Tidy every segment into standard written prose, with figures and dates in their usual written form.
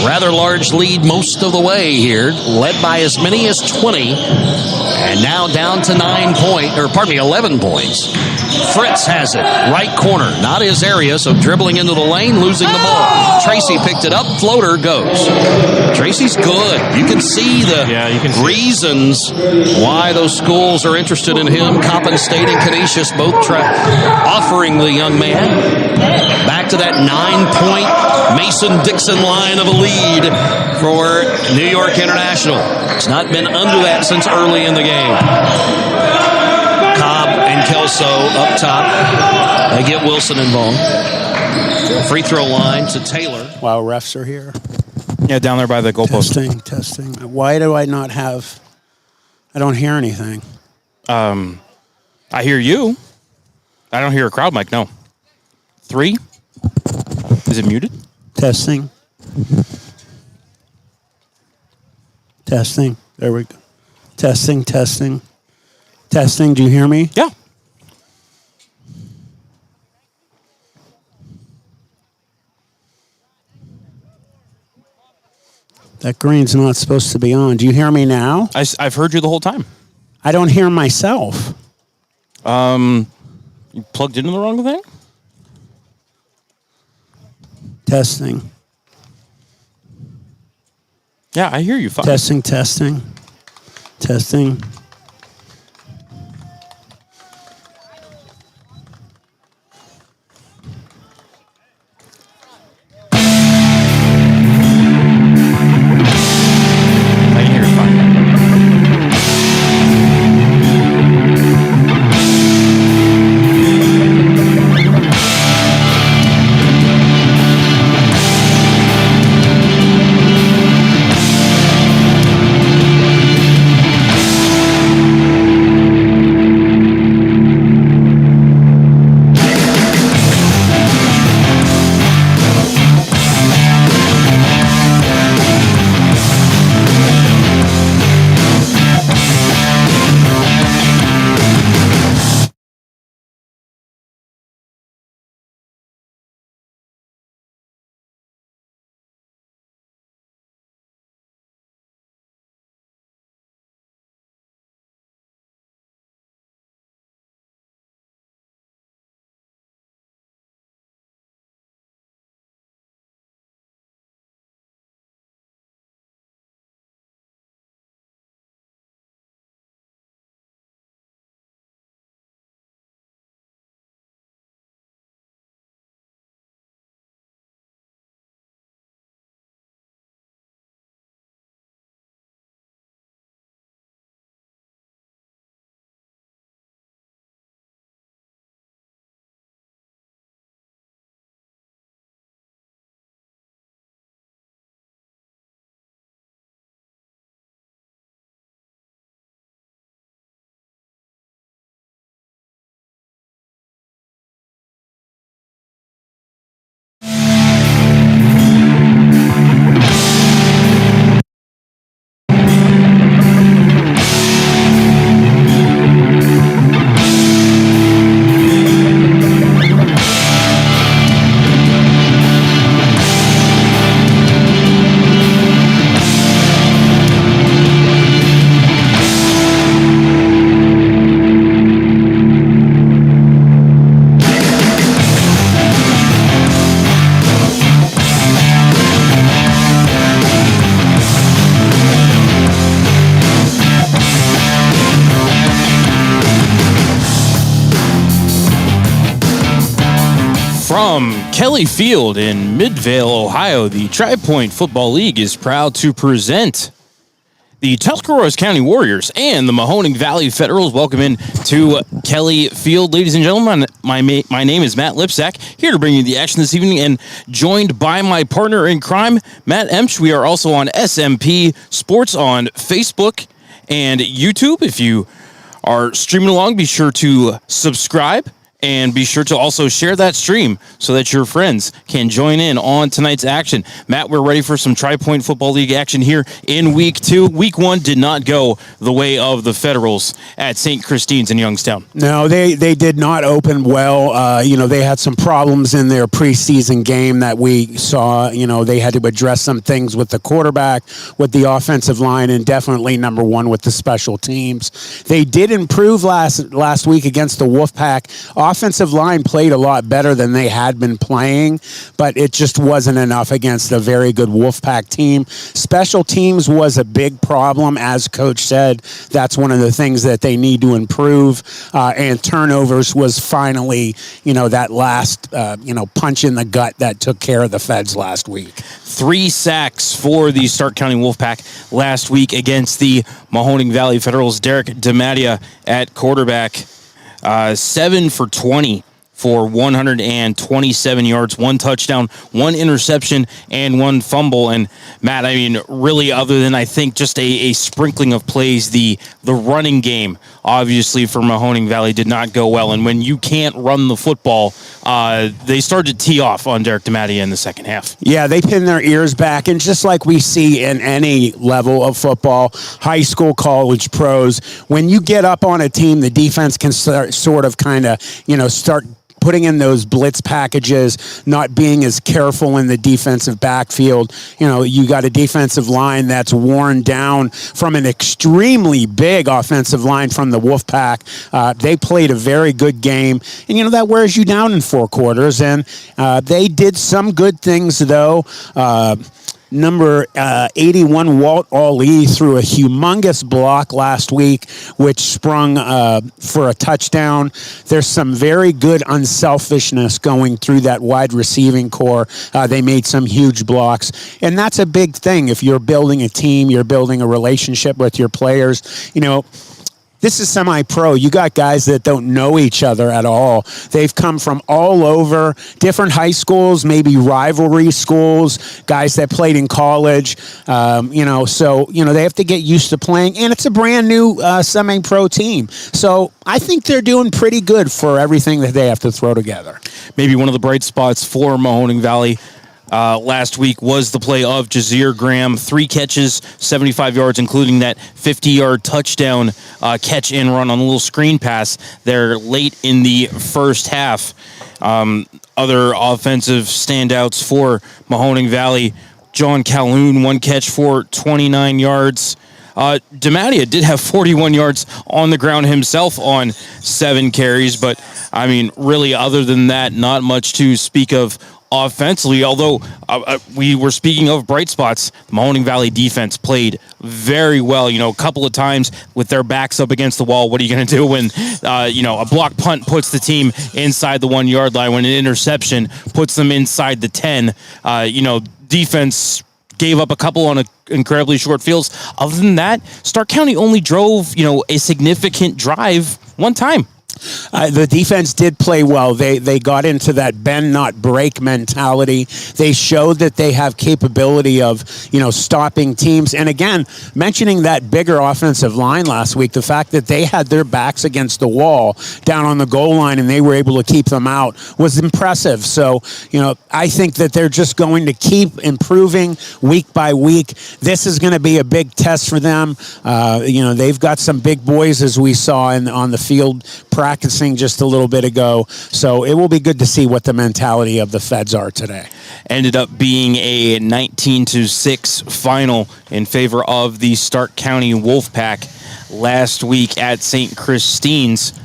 rather large lead most of the way here, led by as many as 20, and now down to 11 points. Fritz has it, right corner, not his area, so dribbling into the lane, losing the ball. Tracy picked it up, floater goes. Tracy's good. You can see the reasons why those schools are interested in him. Coppin State and Canisius both offering the young man. Back to that 9-point Mason-Dixon line of a lead for New York International. It's not been under that since early in the game. Cobb and Kelso up top. They get Wilson involved. Free throw line to Taylor. Wow, refs are here. Yeah, down there by the goalpost. Testing. Why do I not have... I don't hear anything. I hear you. I don't hear a crowd mic, no. 3? Is it muted? Testing. There we go. Testing. Do you hear me? Yeah. That green's not supposed to be on. Do you hear me now? I've heard you the whole time. I don't hear myself. You plugged into the wrong thing? Testing. Yeah, I hear you fine. Testing. I hear you fine. From Kelly Field in Midvale, Ohio, the Tri-Point Football League is proud to present the Tuscarawas County Warriors and the Mahoning Valley Federals. Welcome in to Kelly Field, ladies and gentlemen. My name is Matt Lipsack, here to bring you the action this evening, and joined by my partner in crime, Matt Emsch. We are also on SMP Sports on Facebook and YouTube. If you are streaming along, be sure to subscribe And be sure to also share that stream so that your friends can join in on tonight's action. Matt, we're ready for some Tri-Point Football League action here in Week 2. Week 1 did not go the way of the Federals at St. Christine's in Youngstown. No, they did not open well. They had some problems in their preseason game that we saw. They had to address some things with the quarterback, with the offensive line, and definitely number one with the special teams. They did improve last week against the Wolfpack. Offensive line played a lot better than they had been playing, but it just wasn't enough against a very good Wolfpack team. Special teams was a big problem, as Coach said. That's one of the things that they need to improve. And turnovers was finally, that last, punch in the gut that took care of the Feds last week. 3 sacks for the Stark County Wolfpack last week against the Mahoning Valley Federals. Derek DeMattia at quarterback. 7 for 20 for 127 yards, 1 touchdown, 1 interception, and 1 fumble. And Matt, really, other than I think just a sprinkling of plays, the running game, obviously for Mahoning Valley, did not go well. And when you can't run the football, they started to tee off on Derek DeMattia in the second half. Yeah, they pinned their ears back, and just like we see in any level of football, high school, college, pros, when you get up on a team, the defense can start putting in those blitz packages, not being as careful in the defensive backfield. You got a defensive line that's worn down from an extremely big offensive line from the Wolfpack. They played a very good game, and that wears you down in 4 quarters. And they did some good things, though. Number 81, Walt Ali, threw a humongous block last week, which sprung for a touchdown. There's some very good unselfishness going through that wide receiving core. They made some huge blocks, and that's a big thing. If you're building a team, you're building a relationship with your players. This is semi-pro. You got guys that don't know each other at all. They've come from all over, different high schools, maybe rivalry schools, guys that played in college. So they have to get used to playing, and it's a brand new semi-pro team. So I think they're doing pretty good for everything that they have to throw together. Maybe one of the bright spots for Mahoning Valley last week was the play of Jazeer Graham. 3 catches, 75 yards, including that 50-yard touchdown catch and run on a little screen pass there late in the first half. Other offensive standouts for Mahoning Valley, John Calhoun, 1 catch for 29 yards. DeMattia did have 41 yards on the ground himself on 7 carries, but, really, other than that, not much to speak of offensively, although we were speaking of bright spots. The Mahoning Valley defense played very well. A couple of times with their backs up against the wall. What are you going to do when, a block punt puts the team inside the 1-yard line, when an interception puts them inside the 10? Defense gave up a couple on incredibly short fields. Other than that, Stark County only drove, a significant drive one time. The defense did play well. They got into that bend, not break mentality. They showed that they have capability of, stopping teams. And again, mentioning that bigger offensive line last week, the fact that they had their backs against the wall down on the goal line and they were able to keep them out was impressive. So, I think that they're just going to keep improving week by week. This is going to be a big test for them. They've got some big boys, as we saw on the field practicing just a little bit ago. So it will be good to see what the mentality of the Feds are today. Ended up being a 19-6 final in favor of the Stark County Wolfpack last week at St. Christine's.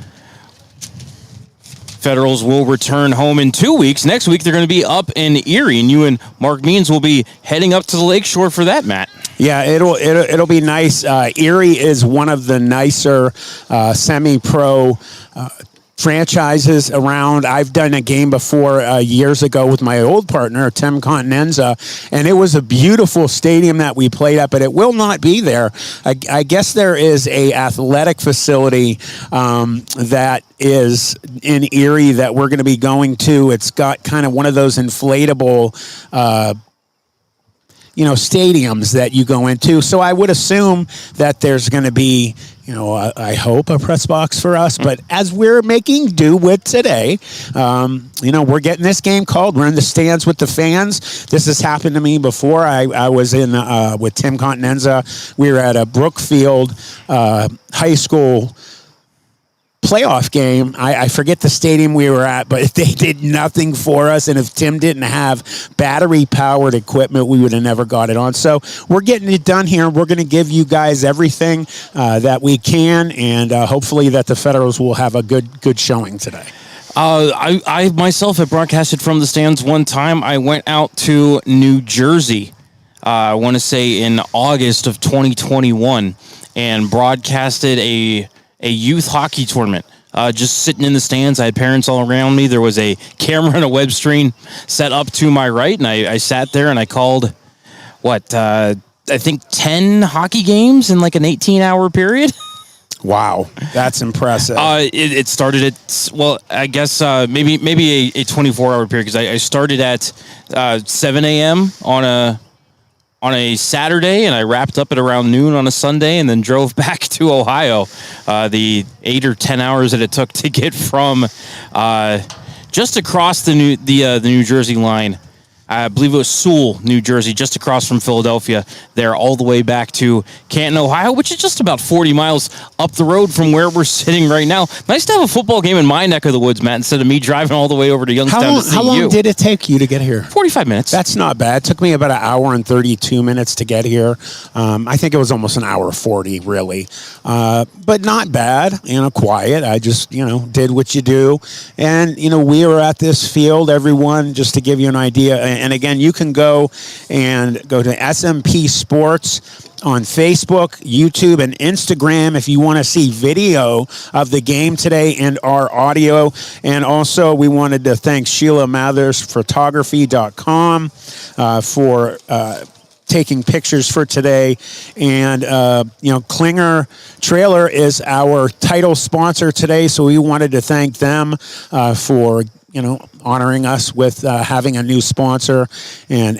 Federals will return home in 2 weeks. Next week, they're going to be up in Erie, and you and Mark Means will be heading up to the lakeshore for that, Matt. Yeah, it'll be nice. Erie is one of the nicer semi-pro franchises around. I've done a game before years ago with my old partner, Tim Continenza, and it was a beautiful stadium that we played at, but it will not be there. I guess there is a athletic facility that is in Erie that we're going to be going to. It's got kind of one of those inflatable stadiums that you go into. So I would assume that there's going to be, I hope a press box for us. But as we're making do with today, we're getting this game called. We're in the stands with the fans. This has happened to me before. I was in with Tim Continenza. We were at a Brookfield high school playoff game. I forget the stadium we were at, but they did nothing for us. And if Tim didn't have battery-powered equipment, we would have never got it on. So we're getting it done here. We're going to give you guys everything that we can, and hopefully that the Federals will have a good showing today. I myself have broadcasted from the stands one time. I went out to New Jersey, I want to say in August of 2021, and broadcasted a youth hockey tournament. Just sitting in the stands. I had parents all around me. There was a camera and a web screen set up to my right, and I sat there and I called, I think 10 hockey games in like an 18-hour period. Wow, that's impressive. It started at, I guess maybe a 24-hour period, because I started at 7 a.m. on a Saturday, and I wrapped up at around noon on a Sunday, and then drove back to Ohio. The 8 or 10 hours that it took to get from just across the New Jersey line. I believe it was Sewell, New Jersey, just across from Philadelphia, there all the way back to Canton, Ohio, which is just about 40 miles up the road from where we're sitting right now. Nice to have a football game in my neck of the woods, Matt, instead of me driving all the way over to Youngstown to see you. How long did it take you to get here? 45 minutes. That's not bad. It took me about an hour and 32 minutes to get here. I think it was almost an hour 40, really. But not bad, quiet. I just, did what you do. And, we were at this field, everyone, just to give you an idea. And again, you can go to SMP Sports on Facebook, YouTube, and Instagram if you want to see video of the game today and our audio. And also, we wanted to thank Sheila Mathers, photography.com, for taking pictures for today. And, Klinger Trailer is our title sponsor today, so we wanted to thank them for honoring us with having a new sponsor. And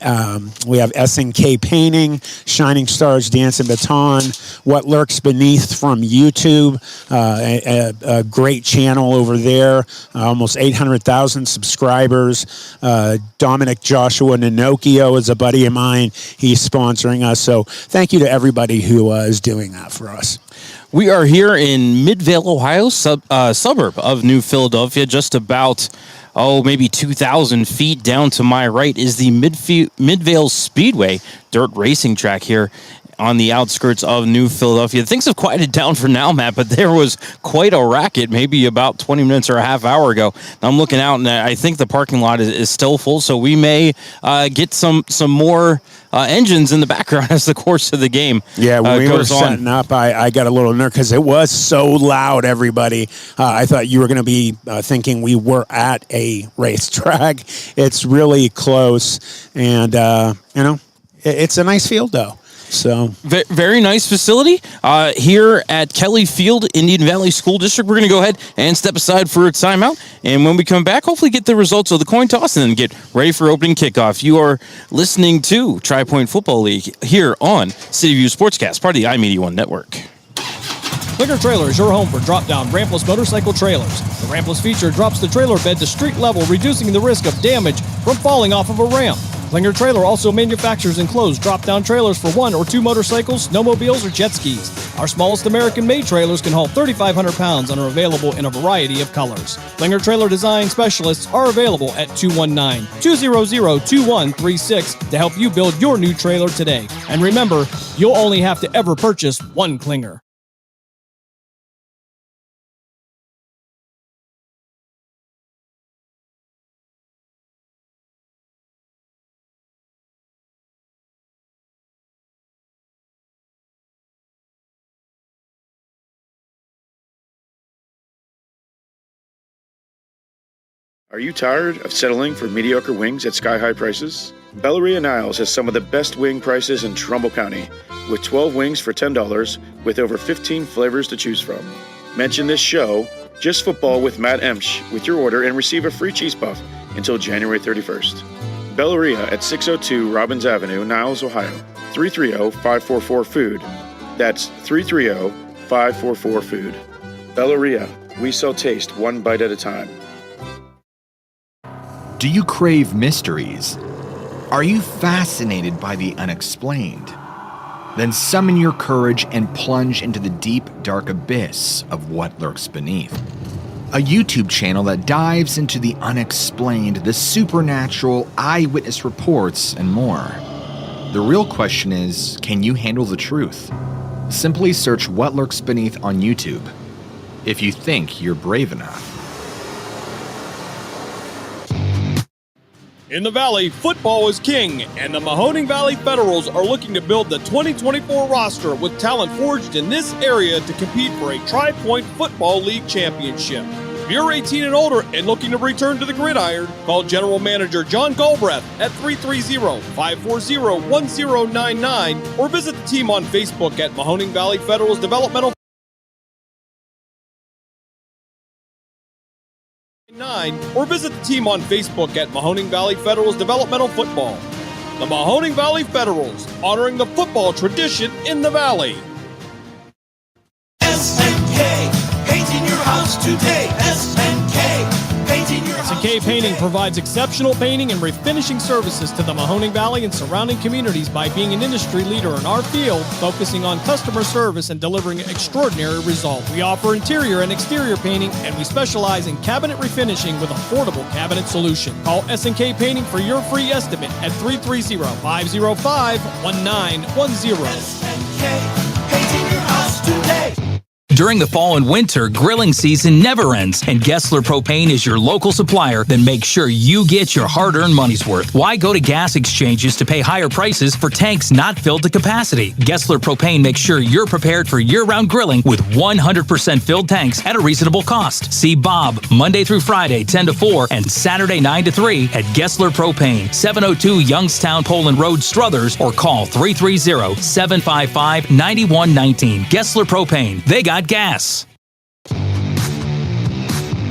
we have S&K Painting, Shining Stars Dance and Baton, What Lurks Beneath from YouTube, a great channel over there, almost 800,000 subscribers. Dominic Joshua Ninocchio is a buddy of mine. He's sponsoring us. So thank you to everybody who is doing that for us. We are here in Midvale, Ohio, suburb of New Philadelphia, just about, maybe 2,000 feet. Down to my right is the Midvale Speedway dirt racing track here on the outskirts of New Philadelphia. Things have quieted down for now, Matt, but there was quite a racket maybe about 20 minutes or a half hour ago. I'm looking out, and I think the parking lot is still full, so we may get some more engines in the background as the course of the game when we were goes setting on. up, I got a little nervous because it was so loud, everybody. I thought you were going to be thinking we were at a racetrack. It's really close, and, it's a nice field, though. So very nice facility here at Kelly Field, Indian Valley School District. We're going to go ahead and step aside for a timeout, and when we come back, hopefully get the results of the coin toss and then get ready for opening kickoff. You are listening to Tri-Point Football League here on City View Sportscast, part of the iMedia One Network. Klinger Trailer is your home for drop-down rampless motorcycle trailers. The rampless feature drops the trailer bed to street level, reducing the risk of damage from falling off of a ramp. Klinger Trailer also manufactures enclosed drop-down trailers for 1 or 2 motorcycles, snowmobiles, or jet skis. Our smallest American-made trailers can haul 3,500 pounds and are available in a variety of colors. Klinger Trailer design specialists are available at 219-200-2136 to help you build your new trailer today. And remember, you'll only have to ever purchase one Klinger. Are you tired of settling for mediocre wings at sky-high prices? Belleria Niles has some of the best wing prices in Trumbull County, with 12 wings for $10 with over 15 flavors to choose from. Mention this show, Just Football with Matt Emsch, with your order and receive a free cheese puff until January 31st. Belleria at 602 Robbins Avenue, Niles, Ohio. 330-544-FOOD. That's 330-544-FOOD. Belleria, we sell taste one bite at a time. Do you crave mysteries? Are you fascinated by the unexplained? Then summon your courage and plunge into the deep, dark abyss of what lurks beneath. A YouTube channel that dives into the unexplained, the supernatural, eyewitness reports, and more. The real question is, can you handle the truth? Simply search What Lurks Beneath on YouTube, if you think you're brave enough. In the Valley, football is king, and the Mahoning Valley Federals are looking to build the 2024 roster with talent forged in this area to compete for a Tri-Point Football League championship. If you're 18 and older and looking to return to the gridiron, call General Manager John Galbraith at 330-540-1099 or visit the team on Facebook at Mahoning Valley Federals Developmental or visit the team on Facebook at Mahoning Valley Federals Developmental Football. The Mahoning Valley Federals, honoring the football tradition in the Valley. SNK, painting your house today. SNK, painting your house SNK Painting provides exceptional painting and refinishing services to the Mahoning Valley and surrounding communities by being an industry leader in our field, focusing on customer service and delivering extraordinary results. We offer interior and exterior painting, and we specialize in cabinet refinishing with affordable cabinet solution. Call SNK Painting for your free estimate at 330-505-1910. SNK, painting your house today. During the fall and winter, grilling season never ends, and Gessler Propane is your local supplier. Then make sure you get your hard-earned money's worth. Why go to gas exchanges to pay higher prices for tanks not filled to capacity? Gessler Propane makes sure you're prepared for year-round grilling with 100% filled tanks at a reasonable cost. See Bob Monday through Friday, 10 to 4, and Saturday, 9 to 3 at Gessler Propane, 702 Youngstown Poland Road, Struthers, or call 330-755-9119. Gessler Propane. They got gas.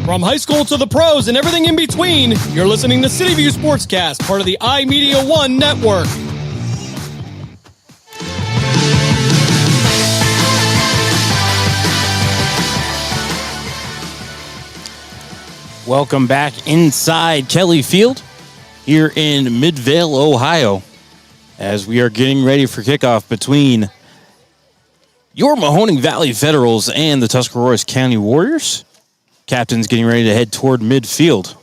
From high school to the pros and everything in between, you're listening to City View Sportscast, part of the iMedia One network. Welcome back inside Kelly Field here in Midvale, Ohio, as we are getting ready for kickoff between your Mahoning Valley Federals and the Tuscarawas County Warriors. Captain's getting ready to head toward midfield.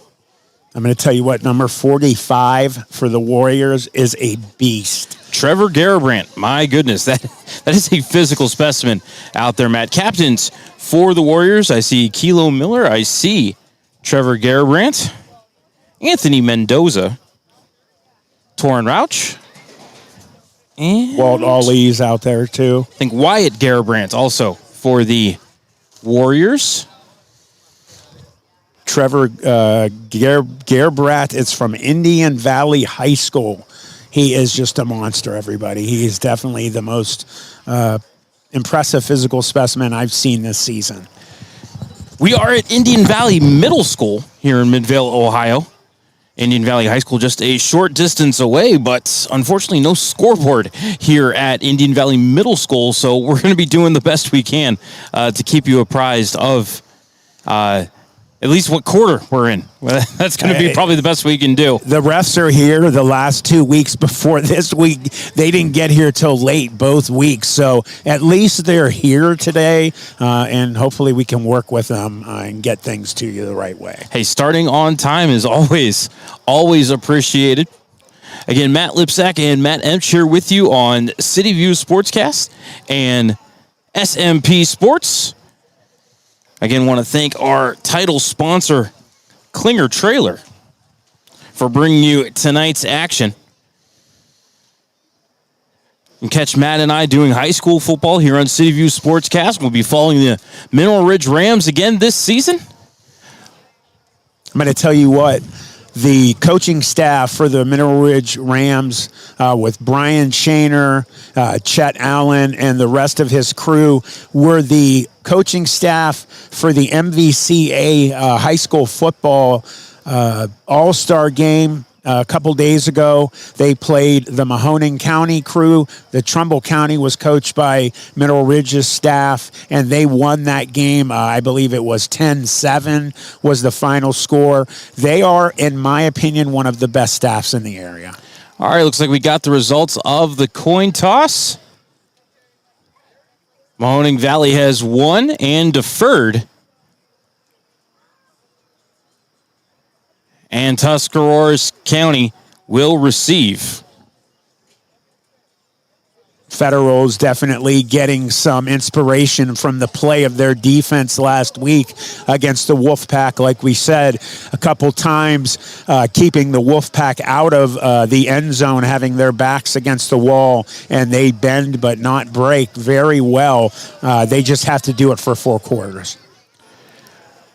I'm going to tell you what, number 45 for the Warriors is a beast. Trevor Garabrandt, my goodness, that is a physical specimen out there, Matt. Captains for the Warriors, I see Kilo Miller, I see Trevor Garabrandt, Anthony Mendoza, Torrin Rauch, and Walt Ollie's out there, too. I think Wyatt Garabrandt also for the Warriors. Trevor Garabrandt is from Indian Valley High School. He is just a monster, everybody. He is definitely the most impressive physical specimen I've seen this season. We are at Indian Valley Middle School here in Midvale, Ohio. Indian Valley High School just a short distance away, but unfortunately no scoreboard here at Indian Valley Middle School, so we're going to be doing the best we can to keep you apprised of at least what quarter we're in. That's going to be probably the best we can do. The refs are here the last 2 weeks before this week. They didn't get here till late both weeks, so at least they're here today, and hopefully we can work with them and get things to you the right way. Hey, starting on time is always appreciated. Again, Matt Lipsack and Matt Emch here with you on City View Sportscast and SMP Sports. Again, want to thank our title sponsor, Klinger Trailer, for bringing you tonight's action. You can catch Matt and I doing high school football here on City View Sportscast. We'll be following the Mineral Ridge Rams again this season. I'm going to tell you what. The coaching staff for the Mineral Ridge Rams with Brian Shaner, Chet Allen, and the rest of his crew were the coaching staff for the MVCA high school football all-star game a couple days ago, they played the Mahoning County crew. The Trumbull County was coached by Mineral Ridge's staff, and they won that game. I believe it was 10-7 was the final score. They are, in my opinion, one of the best staffs in the area. All right, looks like we got the results of the coin toss. Mahoning Valley has won and deferred. And Tuscarawas County will receive. Federals definitely getting some inspiration from the play of their defense last week against the Wolfpack, like we said, a couple times, keeping the Wolfpack out of the end zone, having their backs against the wall, and they bend but not break very well. They just have to do it for 4 quarters.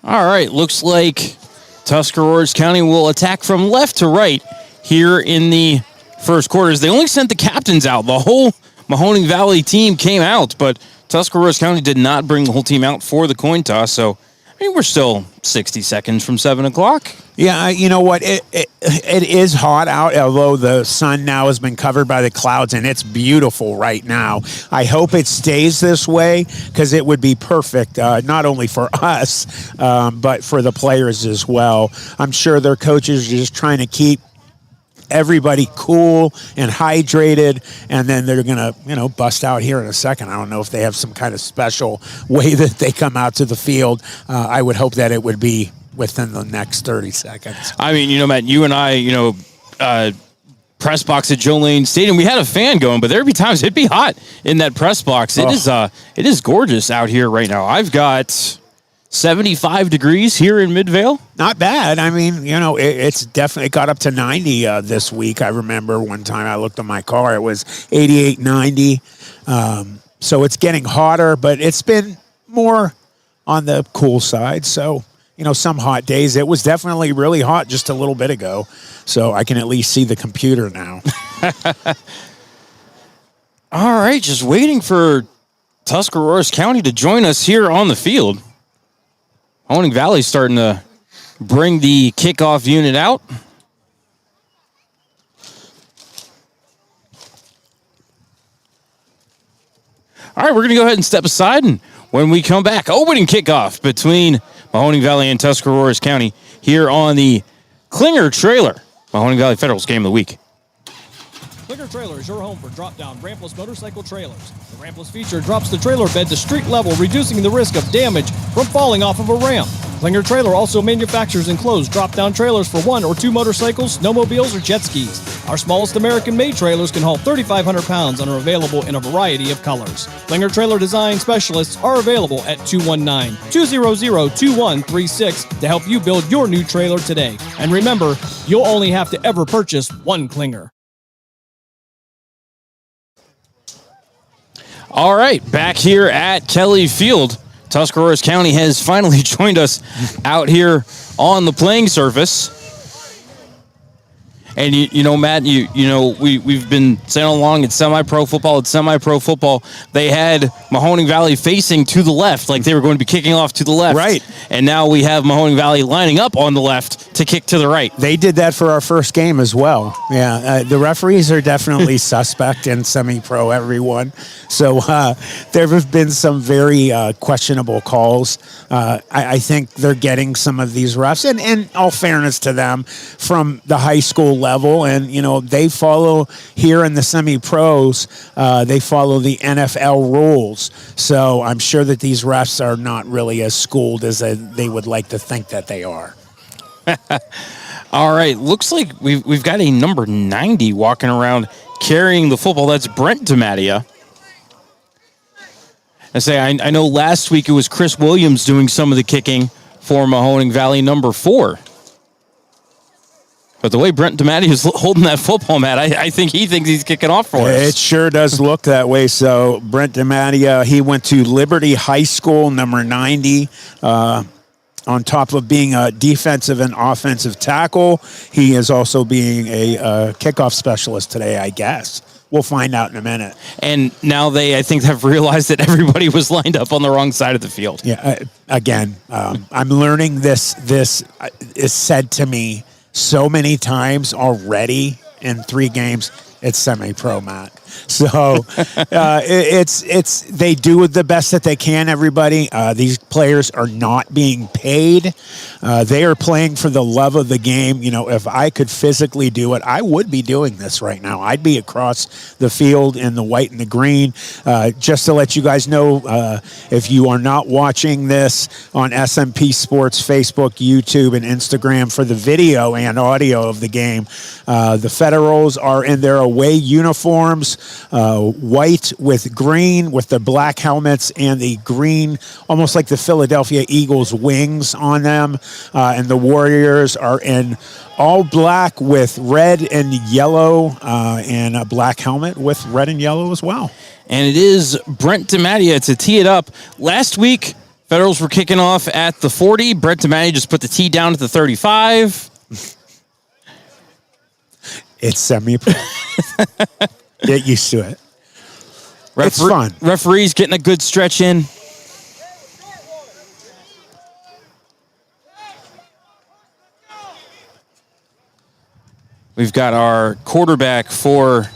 All right, looks like Tuscarawas County will attack from left to right here in the first quarters. They only sent the captains out. The whole Mahoning Valley team came out, but Tuscarawas County did not bring the whole team out for the coin toss. So, I mean, we're still 60 seconds from 7 o'clock. Yeah, you know what? It is hot out, although the sun now has been covered by the clouds, and it's beautiful right now. I hope it stays this way because it would be perfect, not only for us, but for the players as well. I'm sure their coaches are just trying to keep everybody cool and hydrated, and then they're gonna bust out here in a second. I don't know if they have some kind of special way that they come out to the field. I would hope that it would be within the next 30 seconds. I mean, Matt, you and I, press box at Joe Lane Stadium, we had a fan going, but there'd be times it'd be hot in that press box. It is gorgeous out here right now. I've got 75 degrees here in Midvale. Not bad. I mean, it's definitely got up to 90 this week. I remember one time I looked at my car, it was 88, 90. So it's getting hotter, but it's been more on the cool side. So, some hot days. It was definitely really hot just a little bit ago. So I can at least see the computer now. All right, just waiting for Tuscarawas County to join us here on the field. Mahoning Valley starting to bring the kickoff unit out. All right, we're going to go ahead and step aside, and when we come back, opening kickoff between Mahoning Valley and Tuscarawas County here on the Klinger Trailer, Mahoning Valley Federals Game of the Week. Klinger Trailer is your home for drop-down rampless motorcycle trailers. The rampless feature drops the trailer bed to street level, reducing the risk of damage from falling off of a ramp. Klinger Trailer also manufactures enclosed drop-down trailers for 1 or 2 motorcycles, snowmobiles, or jet skis. Our smallest American-made trailers can haul 3,500 pounds and are available in a variety of colors. Klinger Trailer design specialists are available at 219-200-2136 to help you build your new trailer today. And remember, you'll only have to ever purchase one Klinger. All right, back here at Kelly Field, Tuscarawas County has finally joined us out here on the playing surface. And Matt, we've been saying all along it's semi-pro football. They had Mahoning Valley facing to the left, like they were going to be kicking off to the left. Right. And now we have Mahoning Valley lining up on the left to kick to the right. They did that for our first game as well. Yeah, the referees are definitely suspect in semi-pro, everyone. So there have been some very questionable calls. I think they're getting some of these refs, and in all fairness to them, from the high school level, and they follow here in the semi-pros, they follow the NFL rules. So I'm sure that these refs are not really as schooled as they would like to think that they are. All right, looks like we've got a number 90 walking around carrying the football. That's Brent DeMattia. I know last week it was Chris Williams doing some of the kicking for Mahoning Valley, number 4. But the way Brent DeMattia is holding that football, Matt, I think he thinks he's kicking off for us. It sure does look that way. So Brent DeMattia, he went to Liberty High School, number 90. On top of being a defensive and offensive tackle, he is also being a kickoff specialist today, I guess. We'll find out in a minute. And now they, I think, have realized that everybody was lined up on the wrong side of the field. Yeah, again, I'm learning this is said to me so many times already in 3 games. It's semi-pro, Matt. So it's they do the best that they can. Everybody, these players are not being paid. They are playing for the love of the game. You know, if I could physically do it, I would be doing this right now. I'd be across the field in the white and the green. Just to let you guys know, if you are not watching this on SMP Sports Facebook, YouTube, and Instagram for the video and audio of the game, the Federals are in their away uniforms, white with green, with the black helmets and the green, almost like the Philadelphia Eagles wings on them. And the Warriors are in all black with red and yellow, and a black helmet with red and yellow as well. And it is Brent DiMattia to tee it up. Last week, Federals were kicking off at the 40. Brent DiMattia just put the tee down at the 35. It's semi-pro. Get used to it. It's fun. Referee's getting a good stretch in. We've got our quarterback for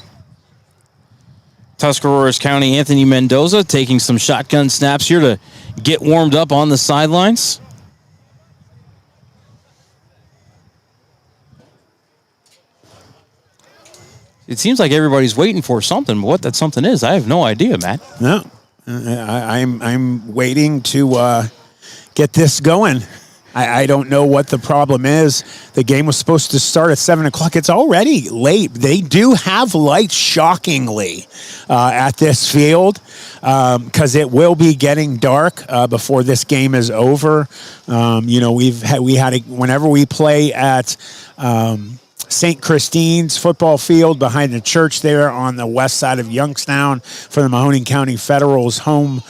Tuscarawas County, Anthony Mendoza, taking some shotgun snaps here to get warmed up on the sidelines. It seems like everybody's waiting for something, but what that something is, I have no idea, Matt. No, I'm waiting to get this going. I don't know what the problem is. The game was supposed to start at 7 o'clock. It's already late. They do have lights, shockingly, at this field, because it will be getting dark before this game is over. You know, whenever we play at St. Christine's football field behind the church there on the west side of Youngstown for the Mahoning County Federals home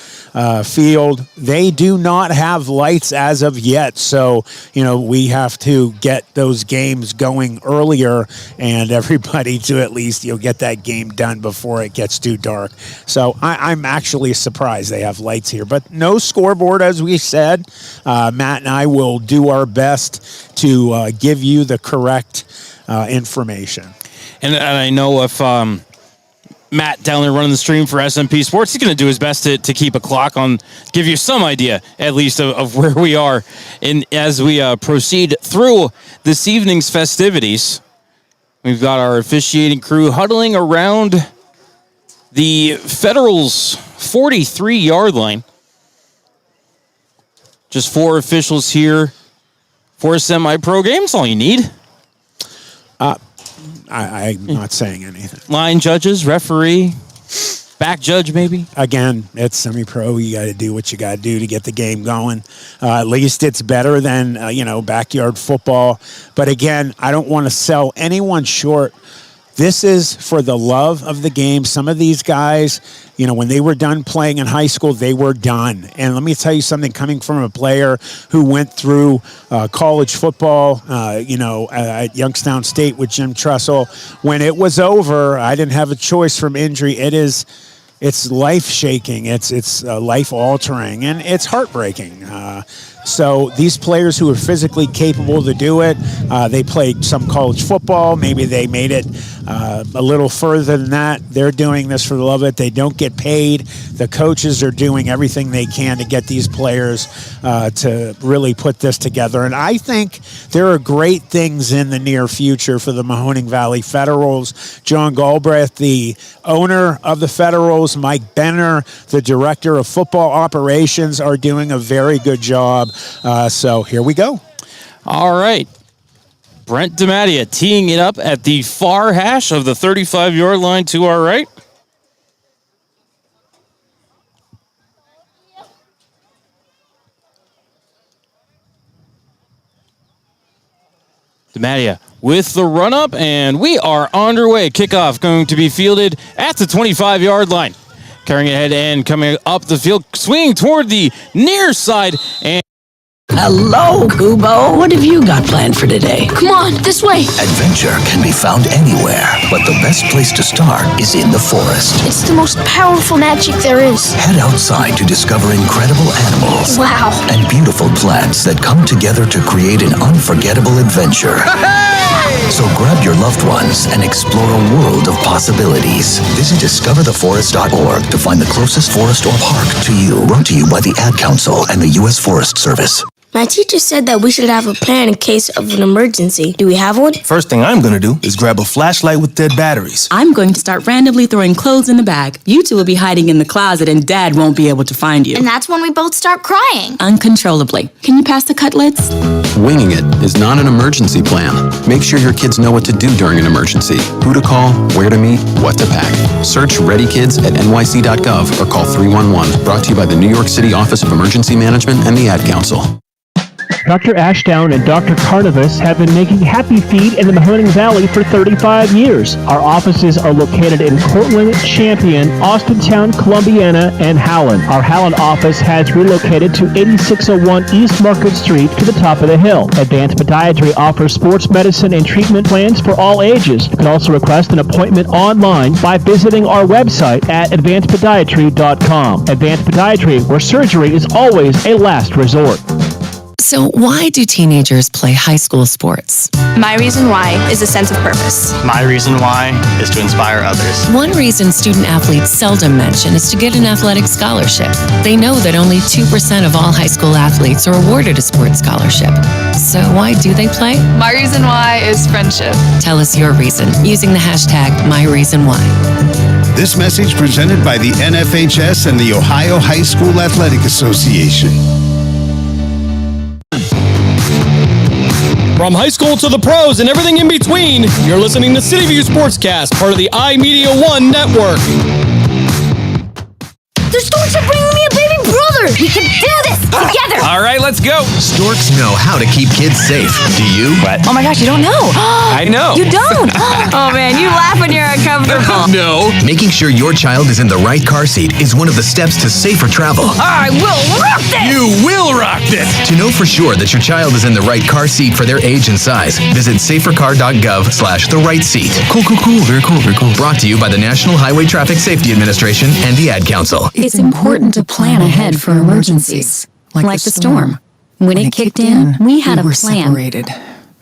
field. They do not have lights as of yet. So, you know, we have to get those games going earlier and everybody to at least, you know, get that game done before it gets too dark. So I'm actually surprised they have lights here, but no scoreboard, as we said. Matt and I will do our best to give you the correct information. And I know if Matt down there running the stream for SMP Sports, he's going to do his best to keep a clock on, give you some idea at least of where we are as we proceed through this evening's festivities. We've got our officiating crew huddling around the Federals' 43-yard line. Just 4 officials here for a semi-pro game. That's all you need. I'm not saying anything. Line judges, referee, back judge maybe. Again, it's semi-pro. You got to do what you got to do to get the game going. At least it's better than, backyard football. But again, I don't want to sell anyone short. This is for the love of the game. Some of these guys, you know, when they were done playing in high school, they were done. And let me tell you something, coming from a player who went through college football, at Youngstown State with Jim Trussell. When it was over, I didn't have a choice from injury. It's life-shaking. It's life-altering, and it's heartbreaking. So these players who are physically capable to do it, they played some college football. Maybe they made it a little further than that. They're doing this for the love of it. They don't get paid. The coaches are doing everything they can to get these players to really put this together. And I think there are great things in the near future for the Mahoning Valley Federals. John Galbraith, the owner of the Federals, Mike Benner, the director of football operations, are doing a very good job. So here we go. All right. Brent DiMattia teeing it up at the far hash of the 35-yard line to our right. DiMattia with the run-up, and we are underway. Kickoff going to be fielded at the 25-yard line. Carrying ahead and coming up the field, swinging toward the near side, and Hello, Kubo. What have you got planned for today? Come on, this way. Adventure can be found anywhere, but the best place to start is in the forest. It's the most powerful magic there is. Head outside to discover incredible animals. Wow. And beautiful plants that come together to create an unforgettable adventure. So grab your loved ones and explore a world of possibilities. Visit discovertheforest.org to find the closest forest or park to you. Brought to you by the Ad Council and the U.S. Forest Service. My teacher said that we should have a plan in case of an emergency. Do we have one? First thing I'm gonna do is grab a flashlight with dead batteries. I'm going to start randomly throwing clothes in the bag. You two will be hiding in the closet and Dad won't be able to find you. And that's when we both start crying. Uncontrollably. Can you pass the cutlets? Winging it is not an emergency plan. Make sure your kids know what to do during an emergency. Who to call, where to meet, what to pack. Search Ready Kids at nyc.gov or call 311. Brought to you by the New York City Office of Emergency Management and the Ad Council. Dr. Ashdown and Dr. Carnivus have been making Happy Feet in the Mahoning Valley for 35 years. Our offices are located in Cortland, Champion, Austintown, Columbiana, and Howland. Our Howland office has relocated to 8601 East Market Street to the top of the hill. Advanced Podiatry offers sports medicine and treatment plans for all ages. You can also request an appointment online by visiting our website at advancedpodiatry.com. Advanced Podiatry, where surgery is always a last resort. So why do teenagers play high school sports? My reason why is a sense of purpose. My reason why is to inspire others. One reason student athletes seldom mention is to get an athletic scholarship. They know that only 2% of all high school athletes are awarded a sports scholarship. So why do they play? My reason why is friendship. Tell us your reason using the hashtag #MyReasonWhy. This message presented by the NFHS and the Ohio High School Athletic Association. From high school to the pros and everything in between, you're listening to City View Sportscast, part of the iMedia One network. The Storks are bringing me a baby brother. We can do this together. All right, let's go. Storks know how to keep kids safe. Do you? What? Oh my gosh, you don't know. I know. You don't. Oh man, you laugh when you're uncomfortable. No. Making sure your child is in the right car seat is one of the steps to safer travel. I will rock this. You will rock this. To know for sure that your child is in the right car seat for their age and size, visit safercar.gov/the right seat. Cool. Very cool. Brought to you by the National Highway Traffic Safety Administration and the Ad Council. It's important to plan ahead for emergencies, like the storm. When it kicked in, we had a plan. Separated.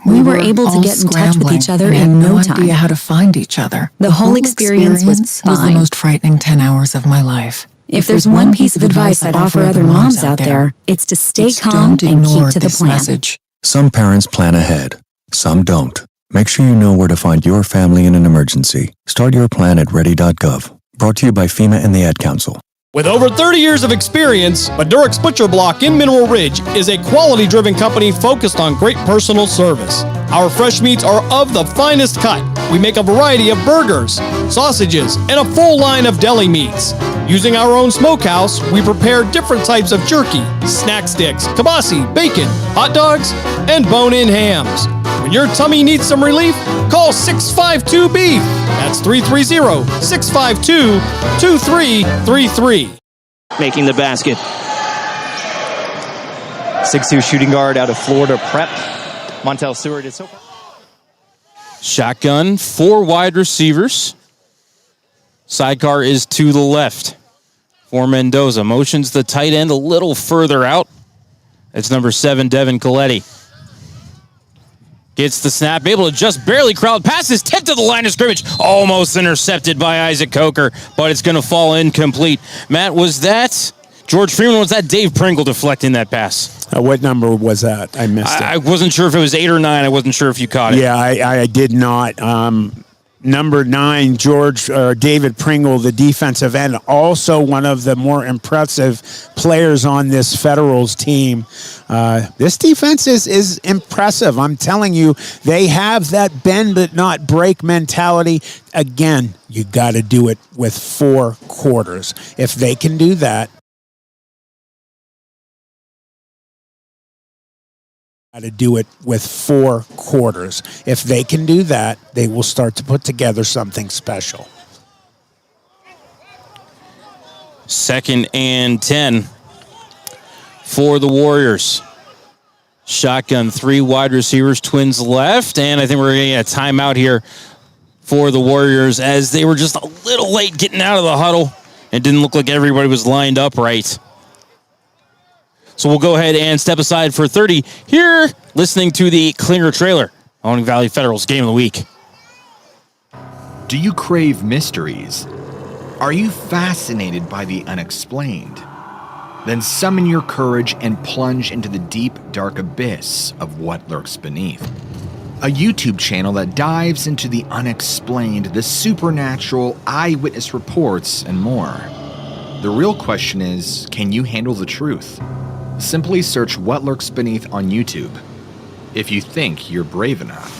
We were able to get in touch with each other in no time. Idea how to find each other. The whole experience was the fine. most frightening 10 hours of my life. If there's one piece of advice I'd offer other moms out there, it's to stay calm and keep to the plan. Message. Some parents plan ahead, some don't. Make sure you know where to find your family in an emergency. Start your plan at ready.gov. Brought to you by FEMA and the Ad Council. With over 30 years of experience, Madurix Butcher Block in Mineral Ridge is a quality-driven company focused on great personal service. Our fresh meats are of the finest cut. We make a variety of burgers, sausages, and a full line of deli meats. Using our own smokehouse, we prepare different types of jerky, snack sticks, kibasi, bacon, hot dogs, and bone-in hams. When your tummy needs some relief, call 652-BEEF. That's 330-652-2333. Making the basket. 6'2" shooting guard out of Florida Prep. Montel Seward is so far. Shotgun, 4 wide receivers. Sidecar is to the left for Mendoza. Motions the tight end a little further out. It's number 7, Devin Coletti. Gets the snap, able to just barely crowd passes, tipped to the line of scrimmage, almost intercepted by Isaac Coker, but it's going to fall incomplete. Matt, was that George Freeman, was that Dave Pringle deflecting that pass? What number was that? I missed it. I wasn't sure if it was 8 or 9. I wasn't sure if you caught it. Yeah, I did not. Number 9, David Pringle, the defensive end, also one of the more impressive players on this Federals team. This defense is impressive. I'm telling you, they have that bend but not break mentality. Again, you got to do it with 4 quarters. If they can do that, to do it with 4 quarters. If they can do that, they will start to put together something special. 2nd and 10 for the Warriors. Shotgun, 3 wide receivers, Twins left, and I think we're getting a timeout here for the Warriors as they were just a little late getting out of the huddle. It didn't look like everybody was lined up right. So we'll go ahead and step aside for 30 here, listening to the Klinger trailer, Mahoning Valley Federal's Game of the Week. Do you crave mysteries? Are you fascinated by the unexplained? Then summon your courage and plunge into the deep, dark abyss of what lurks beneath. A YouTube channel that dives into the unexplained, the supernatural, eyewitness reports, and more. The real question is, can you handle the truth? Simply search What Lurks Beneath on YouTube, if you think you're brave enough.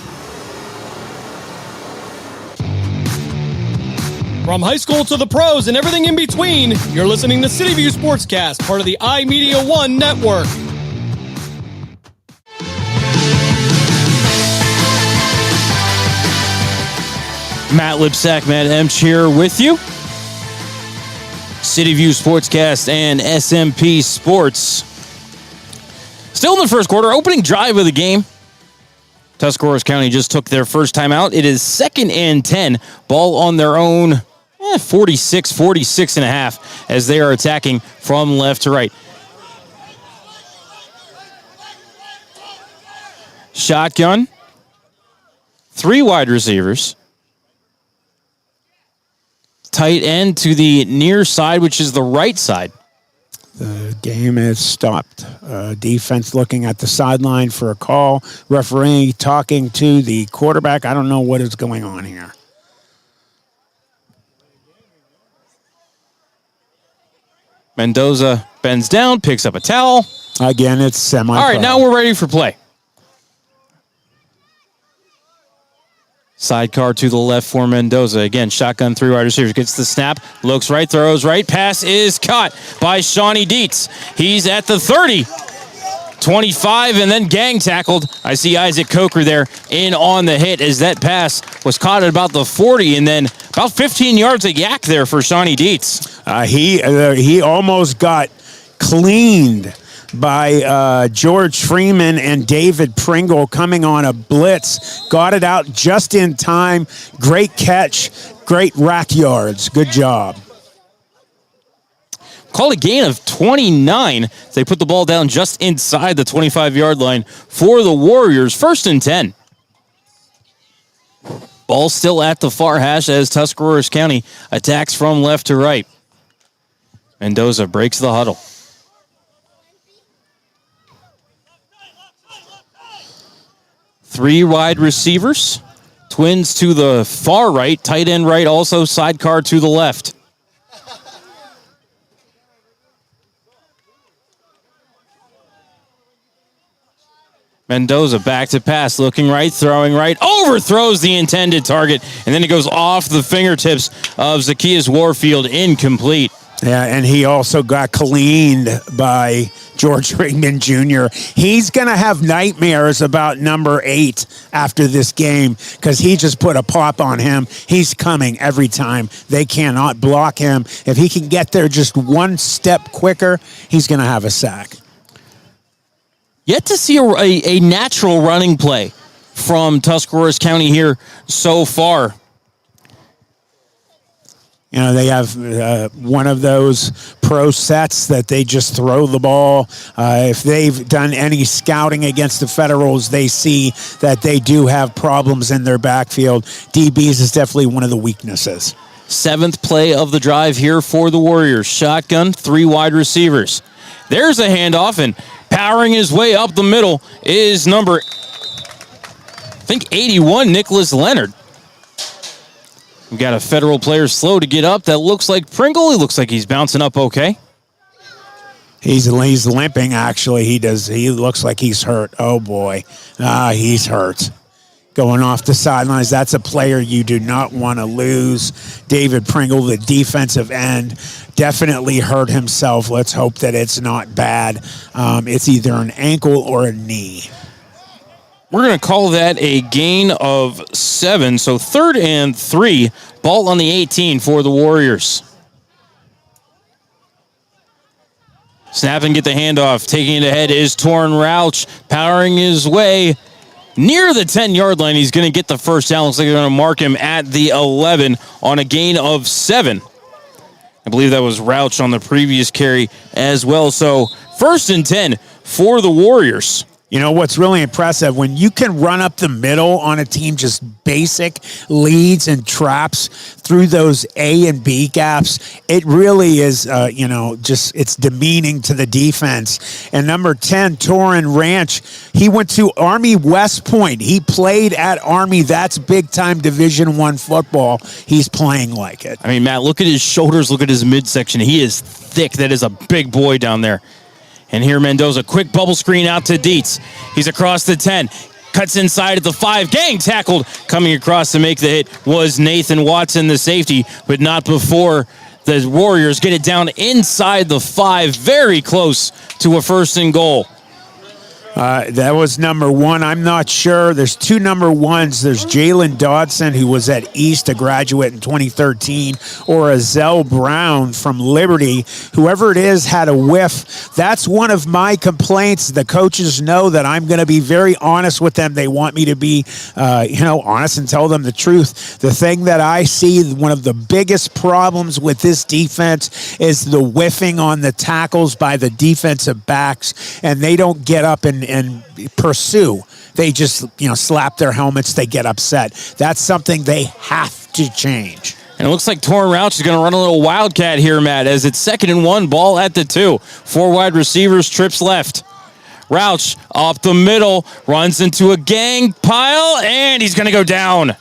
From high school to the pros and everything in between, you're listening to City View Sportscast, part of the iMedia One network. Matt Lipsack, Matt Emch here with you. City View Sportscast and SMP Sports. Still in the first quarter, opening drive of the game. Tuscarawas County just took their first time out. It is 2nd and 10. Ball on their own 46 and a half as they are attacking from left to right. Shotgun. 3 wide receivers. Tight end to the near side, which is the right side. The game is stopped. Defense looking at the sideline for a call. Referee talking to the quarterback. I don't know what is going on here. Mendoza bends down, picks up a towel. Again, it's semi. All right, now we're ready for play. Sidecar to the left for Mendoza. Again, shotgun, 3 wide receivers. Gets the snap, looks right, throws right. Pass is caught by Shawnee Dietz. He's at the 30. 25 and then gang tackled. I see Isaac Coker there in on the hit as that pass was caught at about the 40 and then about 15 yards of yak there for Shawnee Dietz. He almost got cleaned by George Freeman and David Pringle coming on a blitz. Got it out just in time. Great catch. Great rack yards. Good job. Called a gain of 29. They put the ball down just inside the 25-yard line for the Warriors. 1st and 10. Ball still at the far hash as Tuscarawas County attacks from left to right. Mendoza breaks the huddle. Three wide receivers. Twins to the far right. Tight end right. Also sidecar to the left. Mendoza back to pass. Looking right. Throwing right. Overthrows the intended target. And then it goes off the fingertips of Zacchaeus Warfield. Incomplete. Yeah, and he also got cleaned by George Freeman Jr. He's going to have nightmares about number 8 after this game because he just put a pop on him. He's coming every time. They cannot block him. If he can get there just one step quicker, he's going to have a sack. Yet to see a natural running play from Tuscarawas County here so far. You know, they have one of those pro sets that they just throw the ball. If they've done any scouting against the Federals, they see that they do have problems in their backfield. DBs is definitely one of the weaknesses. 7th play of the drive here for the Warriors. Shotgun, 3 wide receivers. There's a handoff, and powering his way up the middle is number, 81, Nicholas Leonard. We've got a Federal player slow to get up. That looks like Pringle. He looks like he's bouncing up okay. He's limping, actually. He looks like he's hurt. Oh, boy. He's hurt. Going off the sidelines. That's a player you do not want to lose. David Pringle, the defensive end, definitely hurt himself. Let's hope that it's not bad. It's either an ankle or a knee. We're going to call that a gain of 7. So 3rd and 3. Ball on the 18 for the Warriors. Snap and get the handoff. Taking it ahead is Torrin Rauch, powering his way near the 10-yard line. He's going to get the first down. Looks like they're going to mark him at the 11 on a gain of 7. I believe that was Rauch on the previous carry as well. So 1st and 10 for the Warriors. You know what's really impressive, when you can run up the middle on a team, just basic leads and traps through those A and B gaps, it really is, it's demeaning to the defense. And number 10, Torrin Ranch, he went to Army West Point. He played at Army. That's big-time Division I football. He's playing like it. I mean, Matt, look at his shoulders. Look at his midsection. He is thick. That is a big boy down there. And here Mendoza, quick bubble screen out to Dietz. He's across the 10, cuts inside at the 5, gang tackled. Coming across to make the hit was Nathan Watson, the safety, but not before the Warriors get it down inside the 5, very close to a 1st and goal. That was number 1. I'm not sure. There's 2 number 1s. There's Jalen Dodson, who was at East, a graduate in 2013, or Azell Brown from Liberty. Whoever it is had a whiff. That's one of my complaints. The coaches know that I'm going to be very honest with them. They want me to be, honest and tell them the truth. The thing that I see, one of the biggest problems with this defense is the whiffing on the tackles by the defensive backs, and they don't get up and pursue. They just, slap their helmets. They get upset. That's something they have to change. And it looks like Torrin Rauch is going to run a little wildcat here, Matt, as it's 2nd and 1, ball at the 2. 4 wide receivers, trips left. Rauch up the middle, runs into a gang pile, and he's going to go down.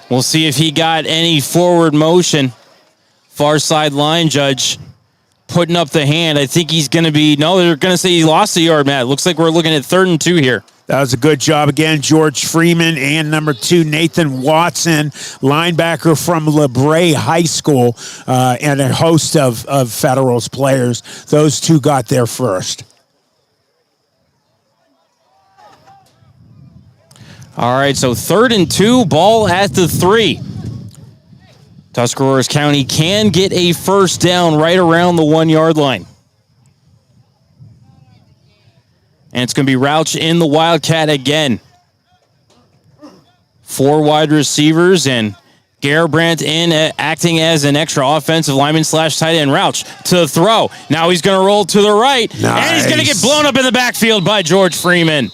We'll see if he got any forward motion. Far side line judge putting up the hand. I think he's going to be, no, they're going to say he lost a yard, Matt. Looks like we're looking at 3rd and 2 here. That was a good job again. George Freeman and number 2, Nathan Watson, linebacker from LeBray High School, and a host of Federals players. Those 2 got there first. All right, so 3rd and 2, ball at the 3. Tuscarawas County can get a first down right around the 1-yard line. And it's going to be Rauch in the Wildcat again. 4 wide receivers and Garbrandt in acting as an extra offensive lineman / tight end. Rauch to throw. Now he's going to roll to the right. Nice. And he's going to get blown up in the backfield by George Freeman.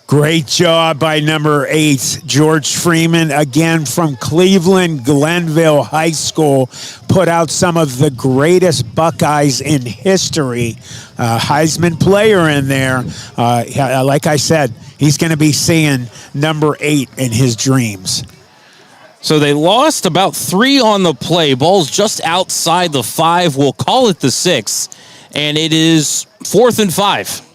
Great job by number 8, George Freeman, again from Cleveland Glenville High School, put out some of the greatest Buckeyes in history. Heisman player in there. Like I said, he's going to be seeing number 8 in his dreams. So they lost about 3 on the play. Ball's just outside the 5. We'll call it the 6. And it is 4th and 5.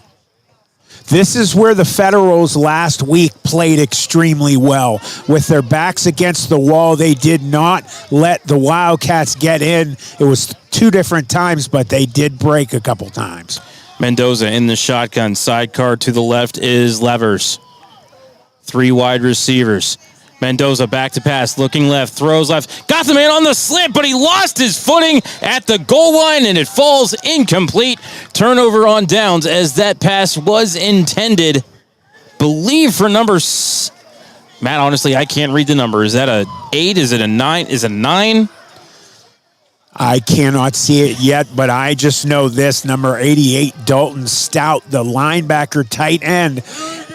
This is where the Federals last week played extremely well. With their backs against the wall, they did not let the Wildcats get in. It was 2 different times, but they did break a couple times. Mendoza in the shotgun. Sidecar to the left is Levers. 3 wide receivers. Mendoza back to pass, looking left, throws left, got the man on the slant, but he lost his footing at the goal line, and it falls incomplete. Turnover on downs as that pass was intended, believe for number... Matt, honestly, I can't read the number. Is that a 8? Is it a 9? Is it a 9? I cannot see it yet, but I just know this. Number 88, Dalton Stout, the linebacker tight end,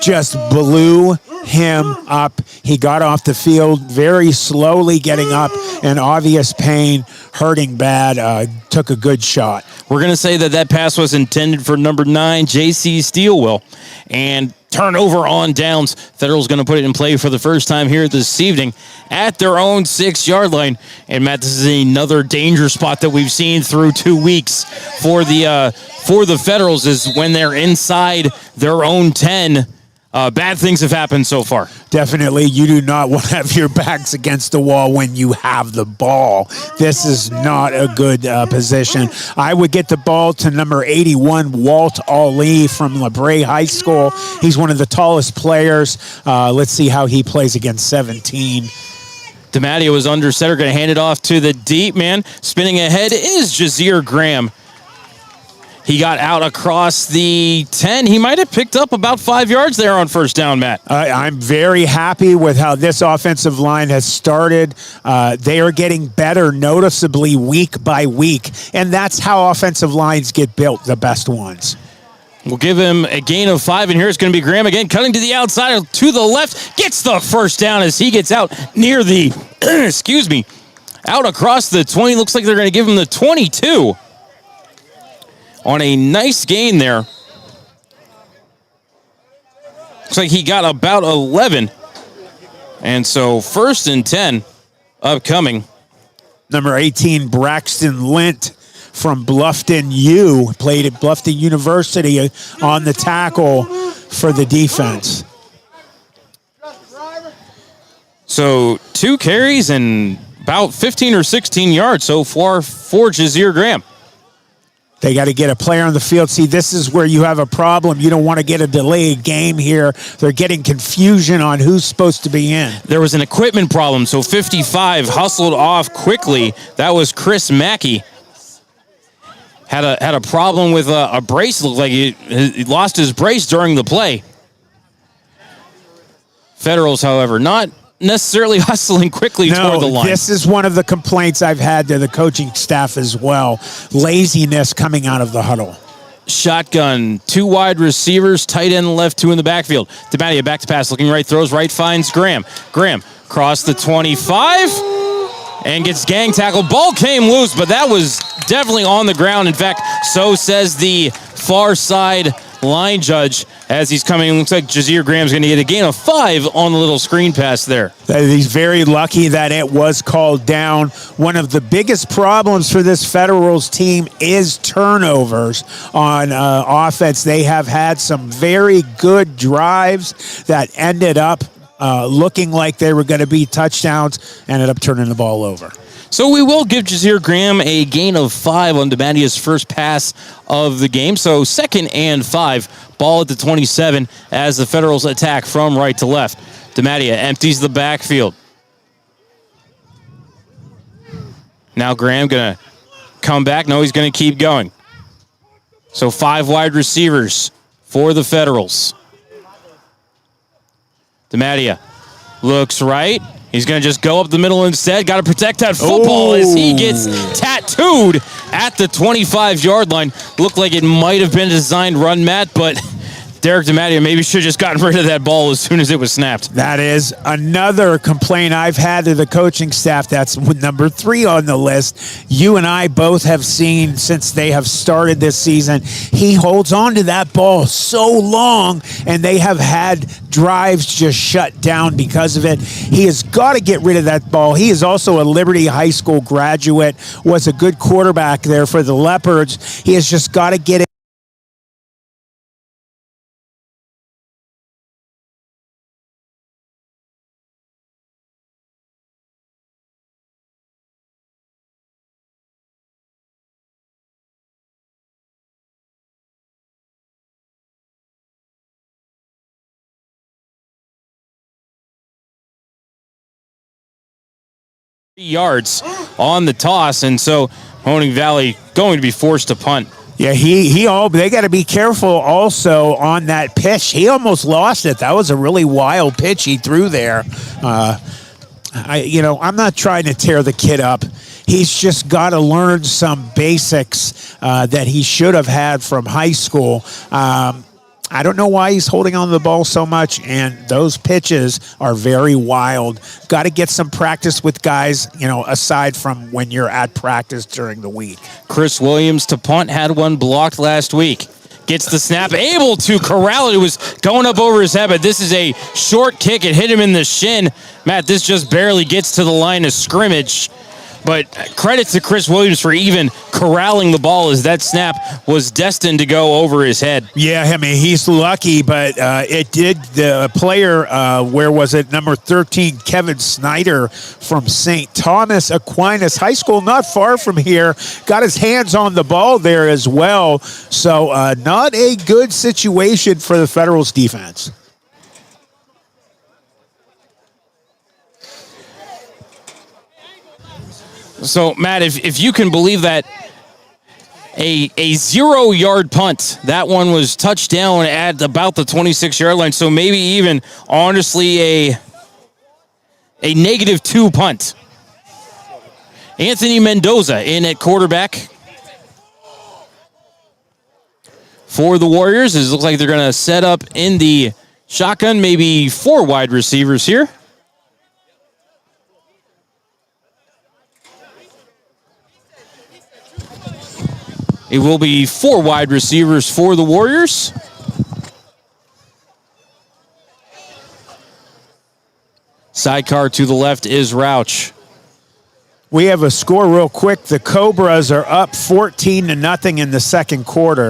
just blew him up. He got off the field very slowly, getting up, in obvious pain, hurting bad, took a good shot. We're going to say that pass was intended for number 9, J.C. Steelwell. And turnover on downs. Federal's going to put it in play for the first time here this evening at their own 6-yard line. And Matt, this is another danger spot that we've seen through 2 weeks for the Federals, is when they're inside their own 10. Bad things have happened so far. Definitely, you do not want to have your backs against the wall when you have the ball. This is not a good position. I would get the ball to number 81, Walt Ali from LeBray High School. He's one of the tallest players. Let's see how he plays against 17. DiMatteo is under center, going to hand it off to the deep man. Spinning ahead is Jazir Graham. He got out across the 10. He might have picked up about 5 yards there on first down, Matt. I'm very happy with how this offensive line has started. They are getting better noticeably week by week, and that's how offensive lines get built, the best ones. We'll give him a gain of 5, and here it's going to be Graham again, cutting to the outside, to the left, gets the first down as he gets out near the, out across the 20. Looks like they're going to give him the 22. On a nice gain there. Looks like he got about 11. And so 1st and 10 upcoming. Number 18, Braxton Lint from Bluffton U. Played at Bluffton University on the tackle for the defense. So 2 carries and about 15 or 16 yards so far for Jazir Graham. They got to get a player on the field. See, this is where you have a problem. You don't want to get a delayed game here. They're getting confusion on who's supposed to be in. There was an equipment problem, so 55 hustled off quickly. That was Chris Mackey. Had a problem with a brace. It looked like he lost his brace during the play. Federals, however, not necessarily hustling quickly toward the line. This is one of the complaints I've had to the coaching staff as well. Laziness coming out of the huddle. Shotgun, 2 wide receivers, tight end left, 2 in the backfield. DeMattia back to pass, looking right, throws right, finds Graham. Graham crossed the 25 and gets gang tackled. Ball came loose, but that was definitely on the ground. In fact, so says the far side line judge as he's coming. Looks like Jazir Graham's going to get a gain of 5 on the little screen pass there. He's very lucky that it was called down. One of the biggest problems for this Federals team is turnovers on offense. They have had some very good drives that ended up looking like they were going to be touchdowns, ended up turning the ball over. So we will give Jazir Graham a gain of 5 on DeMattia's first pass of the game. So 2nd and 5, ball at the 27 as the Federals attack from right to left. DeMattia empties the backfield. Now Graham going to come back. No, he's going to keep going. So 5 wide receivers for the Federals. DeMattia looks right. He's going to just go up the middle instead. Got to protect that football as he gets tattooed at the 25-yard line. Looked like it might have been a designed run, Matt, but Derek DeMattia maybe should have just gotten rid of that ball as soon as it was snapped. That is another complaint I've had to the coaching staff. That's number 3 on the list. You and I both have seen since they have started this season. He holds on to that ball so long, and they have had drives just shut down because of it. He has got to get rid of that ball. He is also a Liberty High School graduate, was a good quarterback there for the Leopards. He has just got to get it. Yards on the toss, and so Mahoning Valley going to be forced to punt. Yeah, they got to be careful also on that pitch. He almost lost it. That was a really wild pitch he threw there. I'm not trying to tear the kid up. He's just got to learn some basics that he should have had from high school. I don't know why he's holding on to the ball so much, and those pitches are very wild. Got to get some practice with guys, aside from when you're at practice during the week. Chris Williams to punt, had one blocked last week. Gets the snap, able to corral it. It was going up over his head, but this is a short kick. It hit him in the shin. Matt, this just barely gets to the line of scrimmage. But credit to Chris Williams for even corralling the ball as that snap was destined to go over his head. Yeah, I mean, he's lucky, but it did. The player, where was it? Number 13, Kevin Snyder from St. Thomas Aquinas High School, not far from here, got his hands on the ball there as well. So not a good situation for the Federals defense. So, Matt, if you can believe that a 0-yard punt. That one was touched down at about the 26-yard line, so maybe even, honestly, a -2 punt. Anthony Mendoza in at quarterback for the Warriors. It looks like they're going to set up in the shotgun, maybe 4 wide receivers here. It will be 4 wide receivers for the Warriors. Sidecar to the left is Rauch. We have a score real quick. The Cobras are up 14-0 in the second quarter.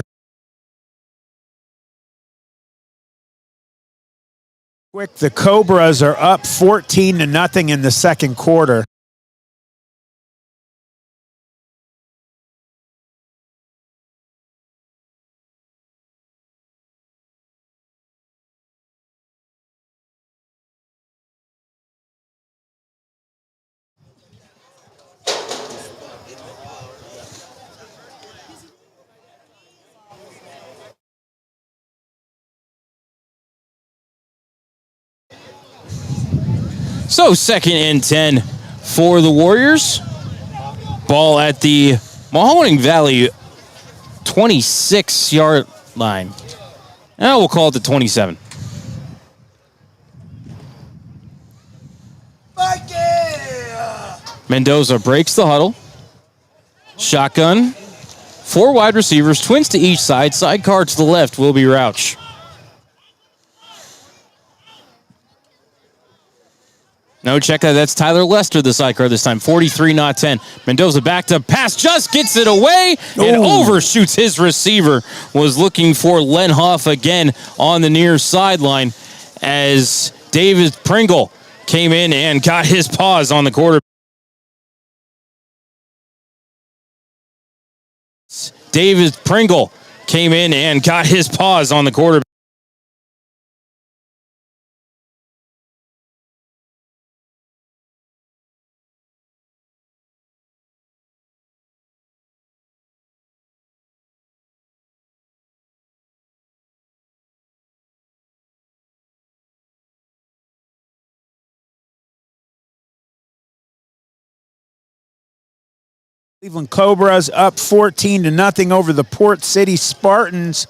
The Cobras are up 14-0 in the second quarter. So 2nd and 10 for the Warriors. Ball at the Mahoning Valley 26-yard line. Now we'll call it the 27. Mendoza breaks the huddle. Shotgun. 4 wide receivers, twins to each side. Sidecar to the left will be Rauch. No, check that. That's Tyler Lester, the sidecar this time. 43, not 10. Mendoza back to pass, just gets it away and overshoots his receiver. Was looking for Len Huff again on the near sideline as David Pringle came in and got his paws on the quarterback. David Pringle came in and got his paws on the quarterback. Cleveland Cobras up 14-0 over the Port City Spartans.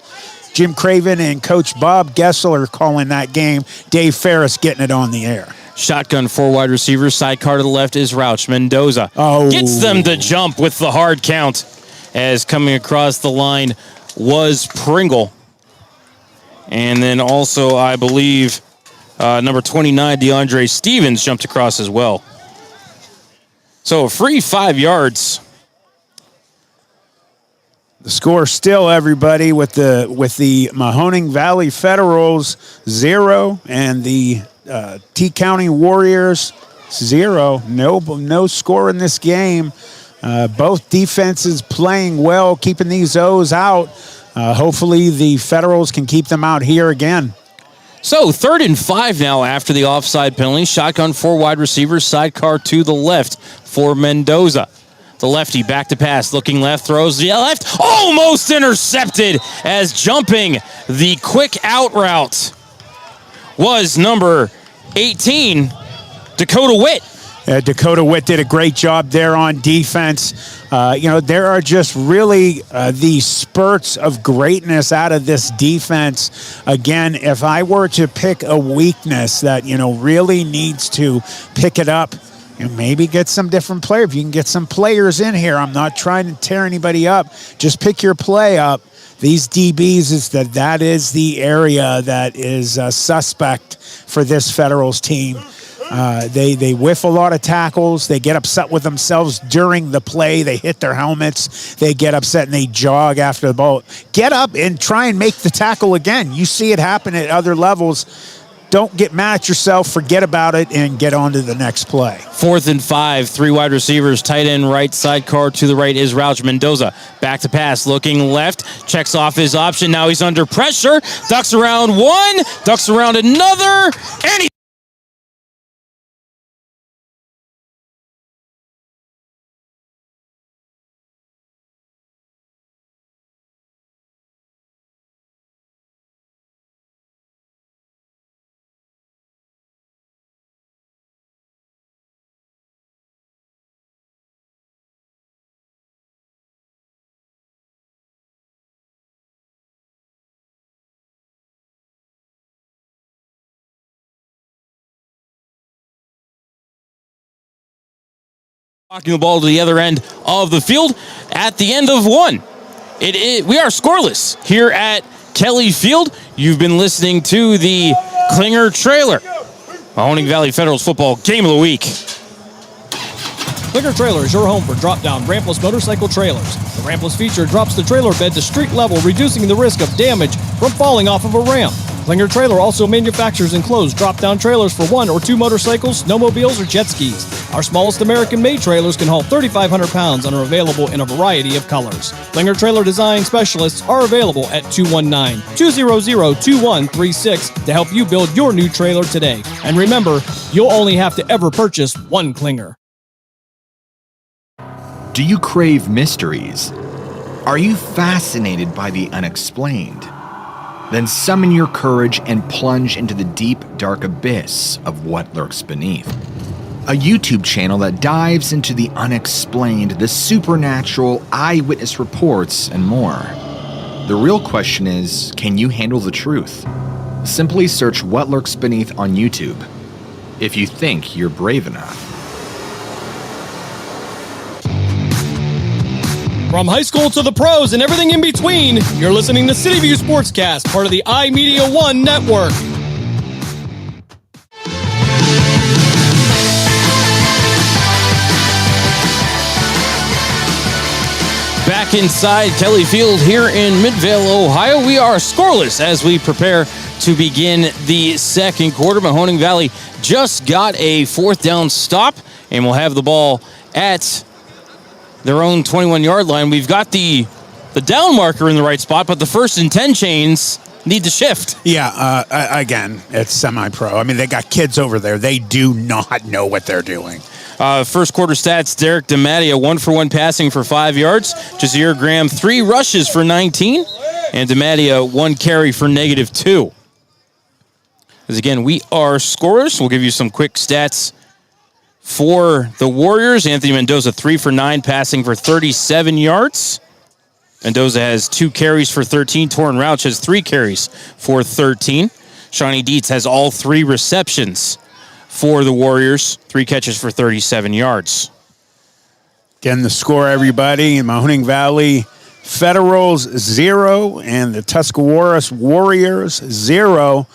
Jim Craven and Coach Bob Gessler calling that game. Dave Ferris getting it on the air. Shotgun, 4 wide receivers. Sidecar to the left is Rauch. Mendoza gets them to jump with the hard count as coming across the line was Pringle. And then also, I believe, number 29, DeAndre Stevens jumped across as well. So a free 5 yards. The score still, everybody, with the Mahoning Valley Federals 0 and the T County Warriors 0. No score in this game. Both defenses playing well, keeping these O's out. Hopefully the Federals can keep them out here again. So 3rd and 5 now after the offside penalty. Shotgun, 4 wide receivers. Sidecar to the left for Mendoza. The lefty back to pass, looking left, throws the left, almost intercepted as jumping the quick out route was number 18, Dakota Witt. Dakota Witt did a great job there on defense. There are just really these spurts of greatness out of this defense. Again, if I were to pick a weakness that, really needs to pick it up, maybe get some different players. If you can get some players in here, I'm not trying to tear anybody up. Just pick your play up. These DBs that is the area that is suspect for this Federals team. They whiff a lot of tackles. They get upset with themselves during the play. They hit their helmets. They get upset and they jog after the ball. Get up and try and make the tackle again. You see it happen at other levels. Don't get mad at yourself, forget about it, and get on to the next play. 4th and 5, 3 wide receivers, tight end right, sidecar to the right is Rauch. Mendoza back to pass, looking left, checks off his option. Now he's under pressure, ducks around one, ducks around another, and he Walking the ball to the other end of the field at the end of one. We are scoreless here at Kelly Field. You've been listening to the Klinger trailer. Mahoning Valley Federals football game of the week. Klinger Trailer is your home for drop-down rampless motorcycle trailers. The rampless feature drops the trailer bed to street level, reducing the risk of damage from falling off of a ramp. Klinger Trailer also manufactures enclosed drop-down trailers for 1 or 2 motorcycles, snowmobiles, or jet skis. Our smallest American-made trailers can haul 3,500 pounds and are available in a variety of colors. Klinger Trailer design specialists are available at 219-200-2136 to help you build your new trailer today. And remember, you'll only have to ever purchase one Klinger. Do you crave mysteries? Are you fascinated by the unexplained? Then summon your courage and plunge into the deep, dark abyss of what lurks beneath. A YouTube channel that dives into the unexplained, the supernatural, eyewitness reports, and more. The real question is, can you handle the truth? Simply search What Lurks Beneath on YouTube, if you think you're brave enough. From high school to the pros and everything in between, you're listening to City View Sportscast, part of the iMedia One network. Back inside Kelly Field here in Midvale, Ohio. We are scoreless as we prepare to begin the second quarter. Mahoning Valley just got a 4th down stop, and we'll have the ball at their own 21-yard line. We've got the down marker in the right spot, but the 1st and 10 chains need to shift. Yeah, again, it's semi-pro. I mean, they got kids over there. They do not know what they're doing. First quarter stats, Derek DeMattia, 1-for-1 passing for 5 yards. Jazeer Graham, 3 rushes for 19. And DeMattia, 1 carry for -2. As again, we are scorers. We'll give you some quick stats for the Warriors. Anthony Mendoza, 3 for 9, passing for 37 yards. Mendoza has 2 carries for 13. Torrin Rauch has 3 carries for 13. Shawnee Dietz has all 3 receptions for the Warriors. 3 catches for 37 yards. Again, the score, everybody. Mahoning Valley Federals 0 and the Tusc Warriors 0.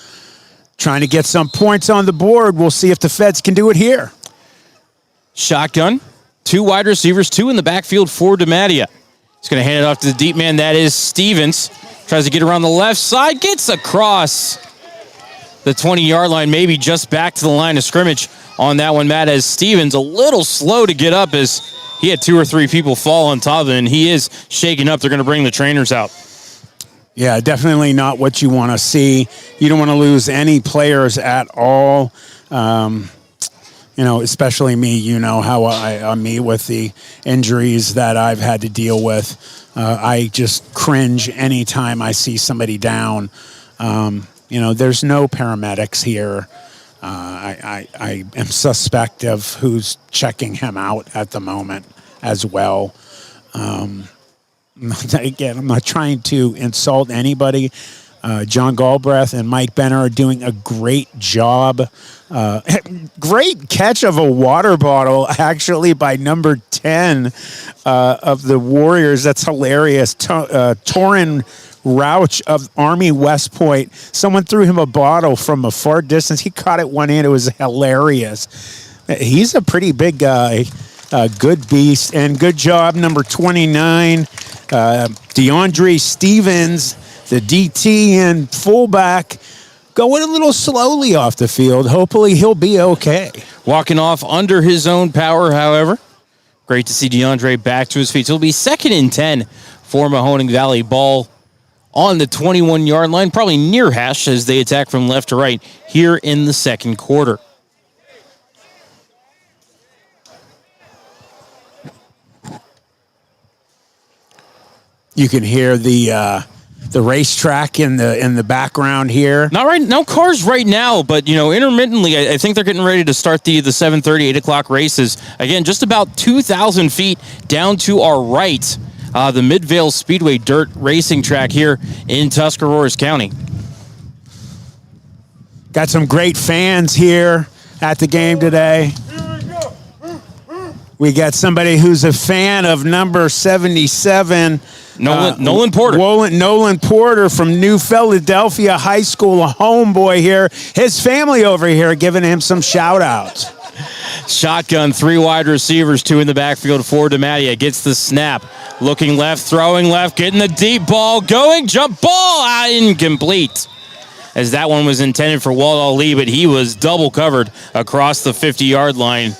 Trying to get some points on the board. We'll see if the Feds can do it here. Shotgun, 2 wide receivers, 2 in the backfield for DeMattia. He's going to hand it off to the deep man. That is Stevens. Tries to get around the left side. Gets across the 20-yard line, maybe just back to the line of scrimmage on that one. Matt, as Stevens a little slow to get up as he had 2 or 3 people fall on top of him, and he is shaking up. They're going to bring the trainers out. Yeah, definitely not what you want to see. You don't want to lose any players at all. Especially me, how I meet with the injuries that I've had to deal with. I just cringe anytime I see somebody down. There's no paramedics here. I am suspect of who's checking him out at the moment as well. Again, I'm not trying to insult anybody. John Galbraith and Mike Benner are doing a great job. Great catch of a water bottle, actually, by number 10 of the Warriors. That's hilarious. Torrin Rauch of Army West Point. Someone threw him a bottle from a far distance. He caught it one hand. It was hilarious. He's a pretty big guy. Good beast. And good job, number 29, DeAndre Stevens, the DT and fullback, going a little slowly off the field. Hopefully he'll be okay. Walking off under his own power, however. Great to see DeAndre back to his feet. So it'll be 2nd and 10 for Mahoning Valley. Ball on the 21-yard line, probably near hash as they attack from left to right here in the second quarter. You can hear the racetrack in the background here. Not right, no cars right now, but intermittently, I think they're getting ready to start the 7:30, 8 o'clock races. Again, just about 2,000 feet down to our right, the Midvale Speedway dirt racing track here in Tuscarawas County. Got some great fans here at the game today. We got somebody who's a fan of number 77. Nolan Porter. Nolan Porter from New Philadelphia High School, a homeboy here. His family over here giving him some shout-outs. Shotgun, 3 wide receivers, 2 in the backfield for DeMattia. Gets the snap. Looking left, throwing left, getting the deep ball, going, jump ball, incomplete. As that one was intended for Walt Ali, but he was double covered across the 50-yard line.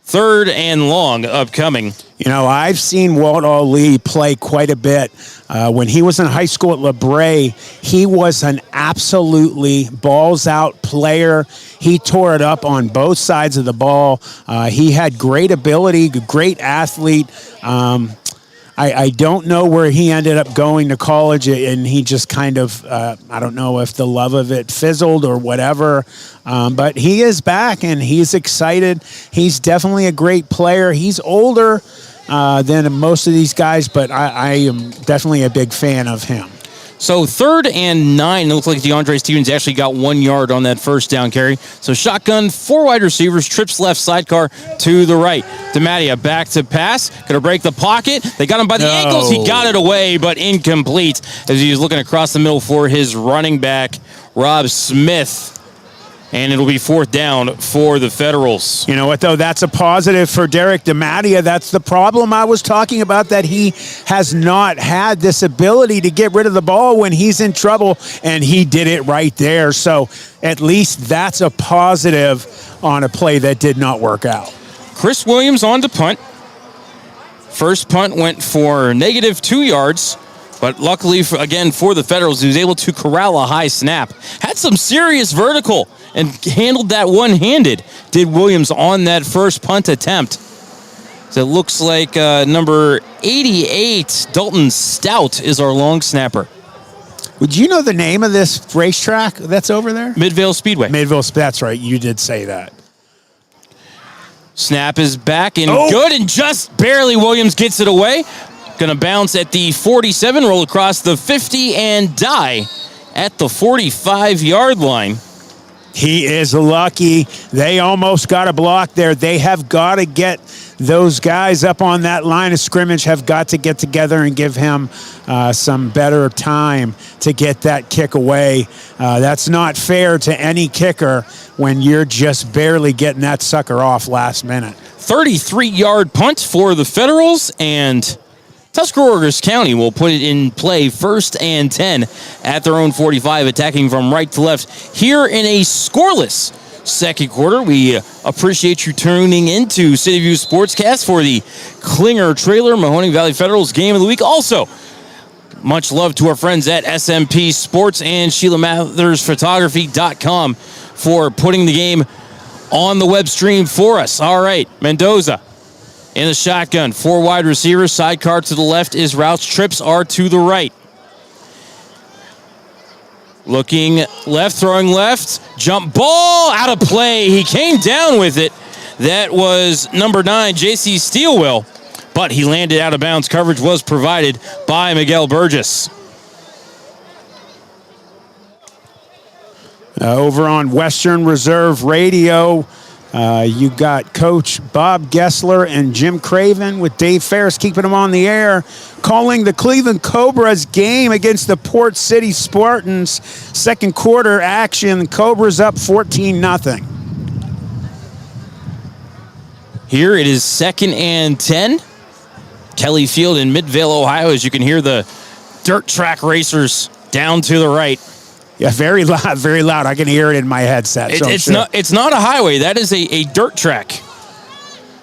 3rd and long upcoming. You know, I've seen Walt Ali play quite a bit. When he was in high school at LeBray, he was an absolutely balls-out player. He tore it up on both sides of the ball. He had great ability, great athlete. I don't know where he ended up going to college, and he just kind of, I don't know if the love of it fizzled or whatever, but he is back, and he's excited. He's definitely a great player. He's older than most of these guys, but I am definitely a big fan of him. So 3rd and 9. It looks like DeAndre Stevens actually got 1 yard on that first down carry. So shotgun, 4 wide receivers, trips left, sidecar to the right. DeMattia back to pass. Going to break the pocket. They got him by the ankles. He got it away, but incomplete as he was looking across the middle for his running back, Rob Smith. And it'll be 4th down for the Federals. You know what, though? That's a positive for Derek DeMattia. That's the problem I was talking about, that he has not had this ability to get rid of the ball when he's in trouble, and he did it right there. So at least that's a positive on a play that did not work out. Chris Williams on to punt. First punt went for -2 yards. But luckily, again, for the Federals, he was able to corral a high snap. Had some serious vertical and handled that one-handed, did Williams on that first punt attempt. So it looks like number 88, Dalton Stout, is our long snapper. Would you know the name of this racetrack that's over there? Midvale Speedway. That's right. You did say that. Snap is back and good, and just barely Williams gets it away. Going to bounce at the 47, roll across the 50, and die at the 45-yard line. He is lucky. They almost got a block there. They have got to get those guys up on that line of scrimmage, have got to get together and give him some better time to get that kick away. That's not fair to any kicker when you're just barely getting that sucker off last minute. 33-yard punt for the Federals, and Tuscarawas County will put it in play 1st and 10 at their own 45, attacking from right to left here in a scoreless second quarter. We appreciate you tuning into City View Sportscast for the Klinger Trailer Mahoning Valley Federals Game of the Week. Also, much love to our friends at SMP Sports and SheilaMathersPhotography.com for putting the game on the web stream for us. All right, Mendoza in the shotgun, 4 wide receivers, sidecar to the left is routes, trips are to the right. Looking left, throwing left, jump ball, out of play. He came down with it. That was number 9, J.C. Steelwell, but he landed out of bounds. Coverage was provided by Miguel Burgess. Over on Western Reserve Radio, you got Coach Bob Gessler and Jim Craven with Dave Ferris keeping them on the air, calling the Cleveland Cobras game against the Port City Spartans. Second quarter action, Cobras up 14-0. Here it is 2nd and 10. Kelly Field in Midvale, Ohio, as you can hear the dirt track racers down to the right. Yeah, very loud, very loud. I can hear it in my headset. It's not a highway. That is a dirt track.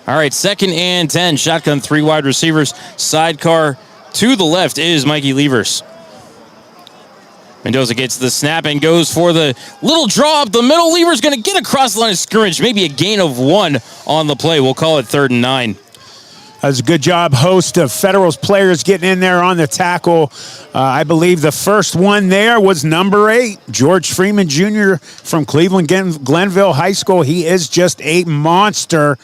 All right, 2nd and 10. Shotgun, 3 wide receivers. Sidecar to the left is Mikey Levers. Mendoza gets the snap and goes for the little draw up the middle. Levers going to get across the line of scrimmage. Maybe a gain of 1 on the play. We'll call it 3rd and 9. That's a good job, host of Federals players getting in there on the tackle. I believe the first one there was number 8, George Freeman Jr. from Cleveland Glenville High School. He is just a monster.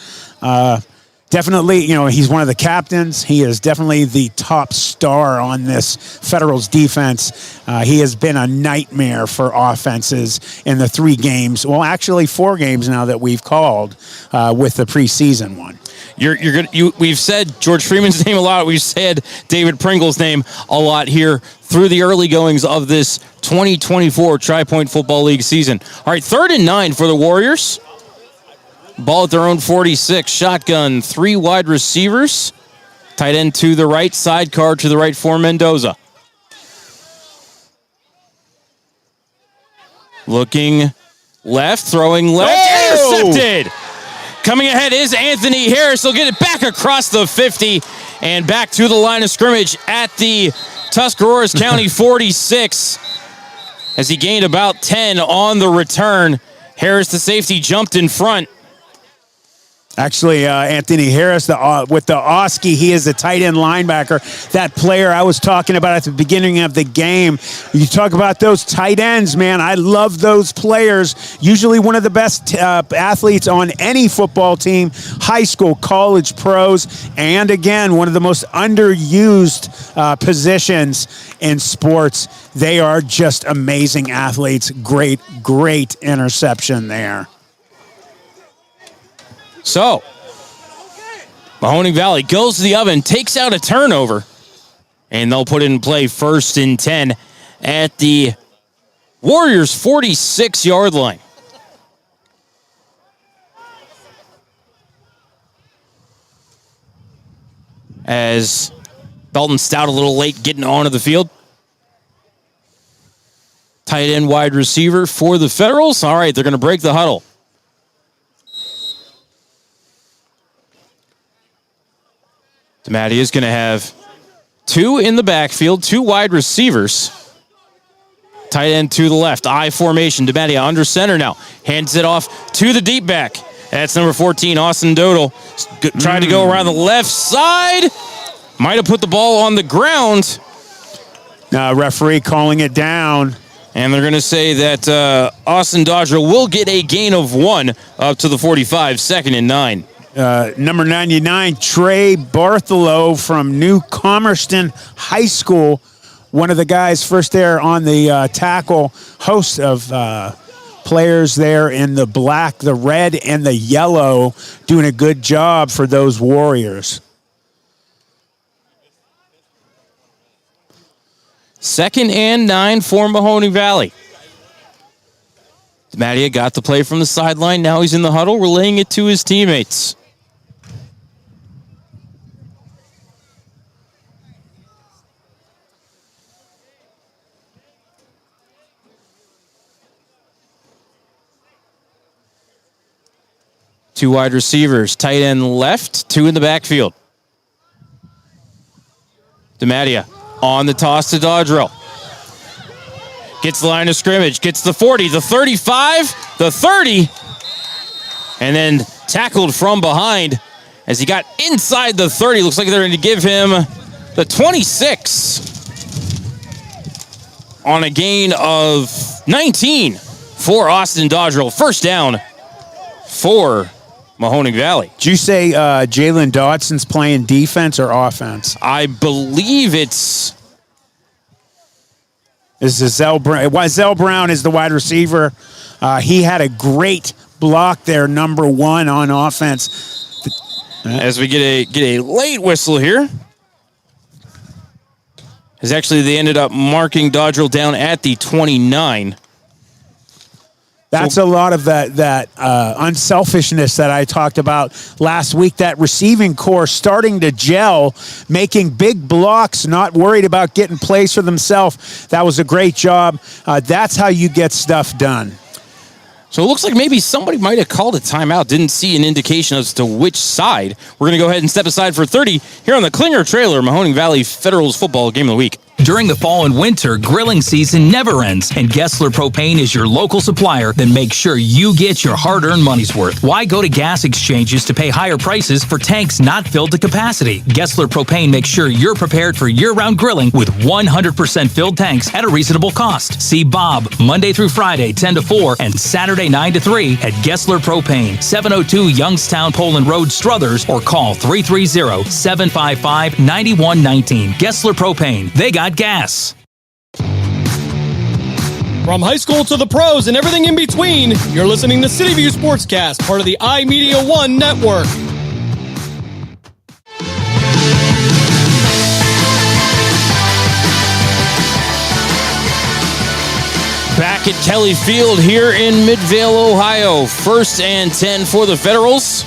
Definitely, he's one of the captains. He is definitely the top star on this Federals defense. He has been a nightmare for offenses in the 3 games. Well, actually 4 games now that we've called with the preseason one. We've said George Freeman's name a lot. We've said David Pringle's name a lot here through the early goings of this 2024 Tri-Point Football League season. All right, 3rd and 9 for the Warriors. Ball at their own 46. Shotgun, 3 wide receivers. Tight end to the right, sidecar to the right for Mendoza. Looking left, throwing left, intercepted. Coming ahead is Anthony Harris. He'll get it back across the 50 and back to the line of scrimmage at the Tuscarawas County 46 as he gained about 10 on the return. Harris, the safety, jumped in front. Actually, Anthony Harris, with the Oski, he is a tight end linebacker. That player I was talking about at the beginning of the game. You talk about those tight ends, man. I love those players. Usually one of the best athletes on any football team, high school, college, pros, and again, one of the most underused positions in sports. They are just amazing athletes. Great interception there. So, Mahoning Valley goes to the oven, takes out a turnover, and they'll put it in play 1st and 10 at the Warriors' 46-yard line. As Belton Stout a little late getting onto the field. Tight end wide receiver for the Federals. All right, they're going to break the huddle. DeMattia is going to have 2 in the backfield, 2 wide receivers. Tight end to the left, I formation. DeMattia under center now. Hands it off to the deep back. That's number 14, Austin Dodal. Trying to go around the left side. Might have put the ball on the ground. Referee calling it down. And they're going to say that Austin Dodrell will get a gain of 1 up to the 45, 2nd and 9. Number 99, Trey Bartholow from New Comerston High School. One of the guys first there on the tackle. Host of players there in the black, the red, and the yellow. Doing a good job for those Warriors. 2nd and 9 for Mahoning Valley. DeMattia got the play from the sideline. Now he's in the huddle, relaying it to his teammates. Two wide receivers, tight end left, 2 in the backfield. DeMattia on the toss to Dodrell. Gets the line of scrimmage, gets the 40, the 35, the 30, and then tackled from behind as he got inside the 30. Looks like they're going to give him the 26 on a gain of 19 for Austin Dodrell. 1st down for Mahoning Valley. Did you say Jalen Dodson's playing defense or offense? I believe it's... This is Zell Brown. Zell Brown is the wide receiver. He had a great block there, number 1 on offense. As we get a late whistle here. As actually they ended up marking Dodrell down at the 29. That's a lot of that unselfishness that I talked about last week. That receiving core starting to gel, making big blocks, not worried about getting plays for themselves. That was a great job. That's how you get stuff done. So it looks like maybe somebody might have called a timeout. Didn't see an indication as to which side. We're going to go ahead and step aside for 30 here on the Klinger Trailer Mahoning Valley Federals Football Game of the Week. During the fall and winter, grilling season never ends, and Gessler Propane is your local supplier that makes sure you get your hard-earned money's worth. Why go to gas exchanges to pay higher prices for tanks not filled to capacity? Gessler Propane makes sure you're prepared for year-round grilling with 100% filled tanks at a reasonable cost. See Bob Monday through Friday, 10 to 4, and Saturday, 9 to 3 at Gessler Propane, 702 Youngstown Poland Road, Struthers, or call 330-755-9119. Gessler Propane. They got gas. From high school to the pros and everything in between, you're listening to City View Sportscast, part of the iMedia One network. back at Kelly Field here in Midvale, Ohio. 1st and 10 for the Federals.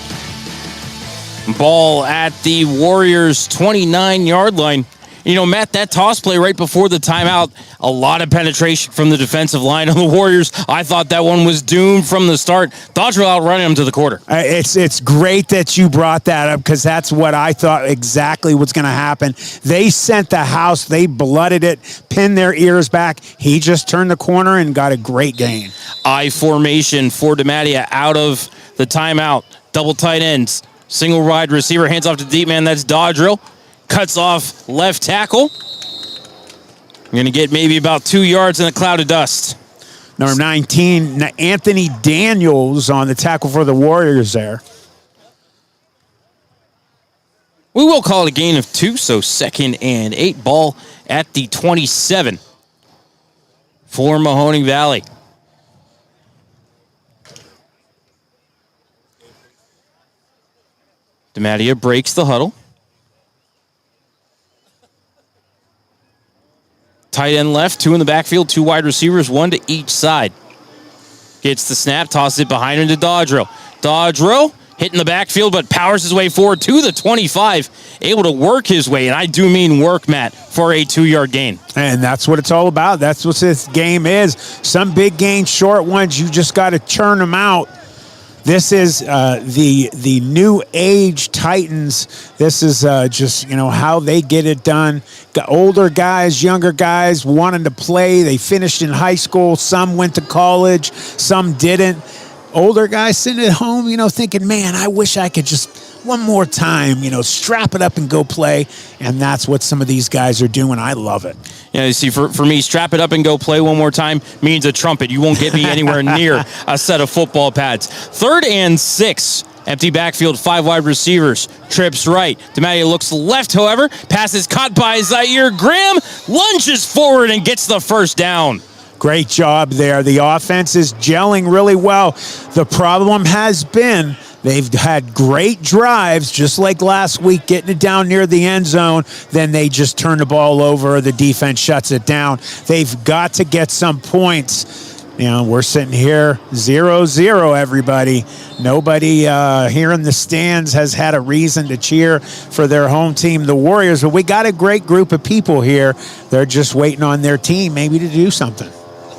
Ball at the Warriors' 29-yard line. You know, Matt, that toss play right before the timeout, a lot of penetration from the defensive line on the Warriors. I thought that one was doomed from the start. Dodger outrunning them to the quarter. It's great that you brought that up because that's what I thought exactly was going to happen. They sent the house. They blooded it, pinned their ears back. He just turned the corner and got a great gain. I formation for DiMattia out of the timeout. Double tight ends. Single wide receiver. Hands off to deep man. That's Dodrill. Cuts off left tackle. You're going to get maybe about 2 yards in a cloud of dust. Number 19, Anthony Daniels on the tackle for the Warriors there. We will call it a gain of 2, so 2nd and 8. Ball at the 27 for Mahoning Valley. DiMattia breaks the huddle. Tight end left, 2 in the backfield, 2 wide receivers, 1 to each side. Gets the snap, tosses it behind him to Dodrill. Dodrill hitting the backfield, but powers his way forward to the 25. Able to work his way, and I do mean work, Matt, for a 2-yard gain. And that's what it's all about. That's what this game is. Some big gains, short ones, you just got to churn them out. This is the new age Titans. This is just, how they get it done. Got older guys, younger guys wanting to play. They finished in high school. Some went to college. Some didn't. Older guys sitting at home, thinking, man, I wish I could just one more time, strap it up and go play. And that's what some of these guys are doing. I love it. Yeah, you see, for me, strap it up and go play one more time means a trumpet. You won't get me anywhere near a set of football pads. 3rd and 6. Empty backfield, 5 wide receivers. Trips right. DiMattia looks left, however. Pass is caught by Zaire Graham. Lunges forward and gets the first down. Great job there. The offense is gelling really well. The problem has been they've had great drives, just like last week, getting it down near the end zone. Then they just turn the ball over. The defense shuts it down. They've got to get some points. We're sitting here 0-0, everybody. Nobody here in the stands has had a reason to cheer for their home team, the Warriors. But we got a great group of people here. They're just waiting on their team maybe to do something.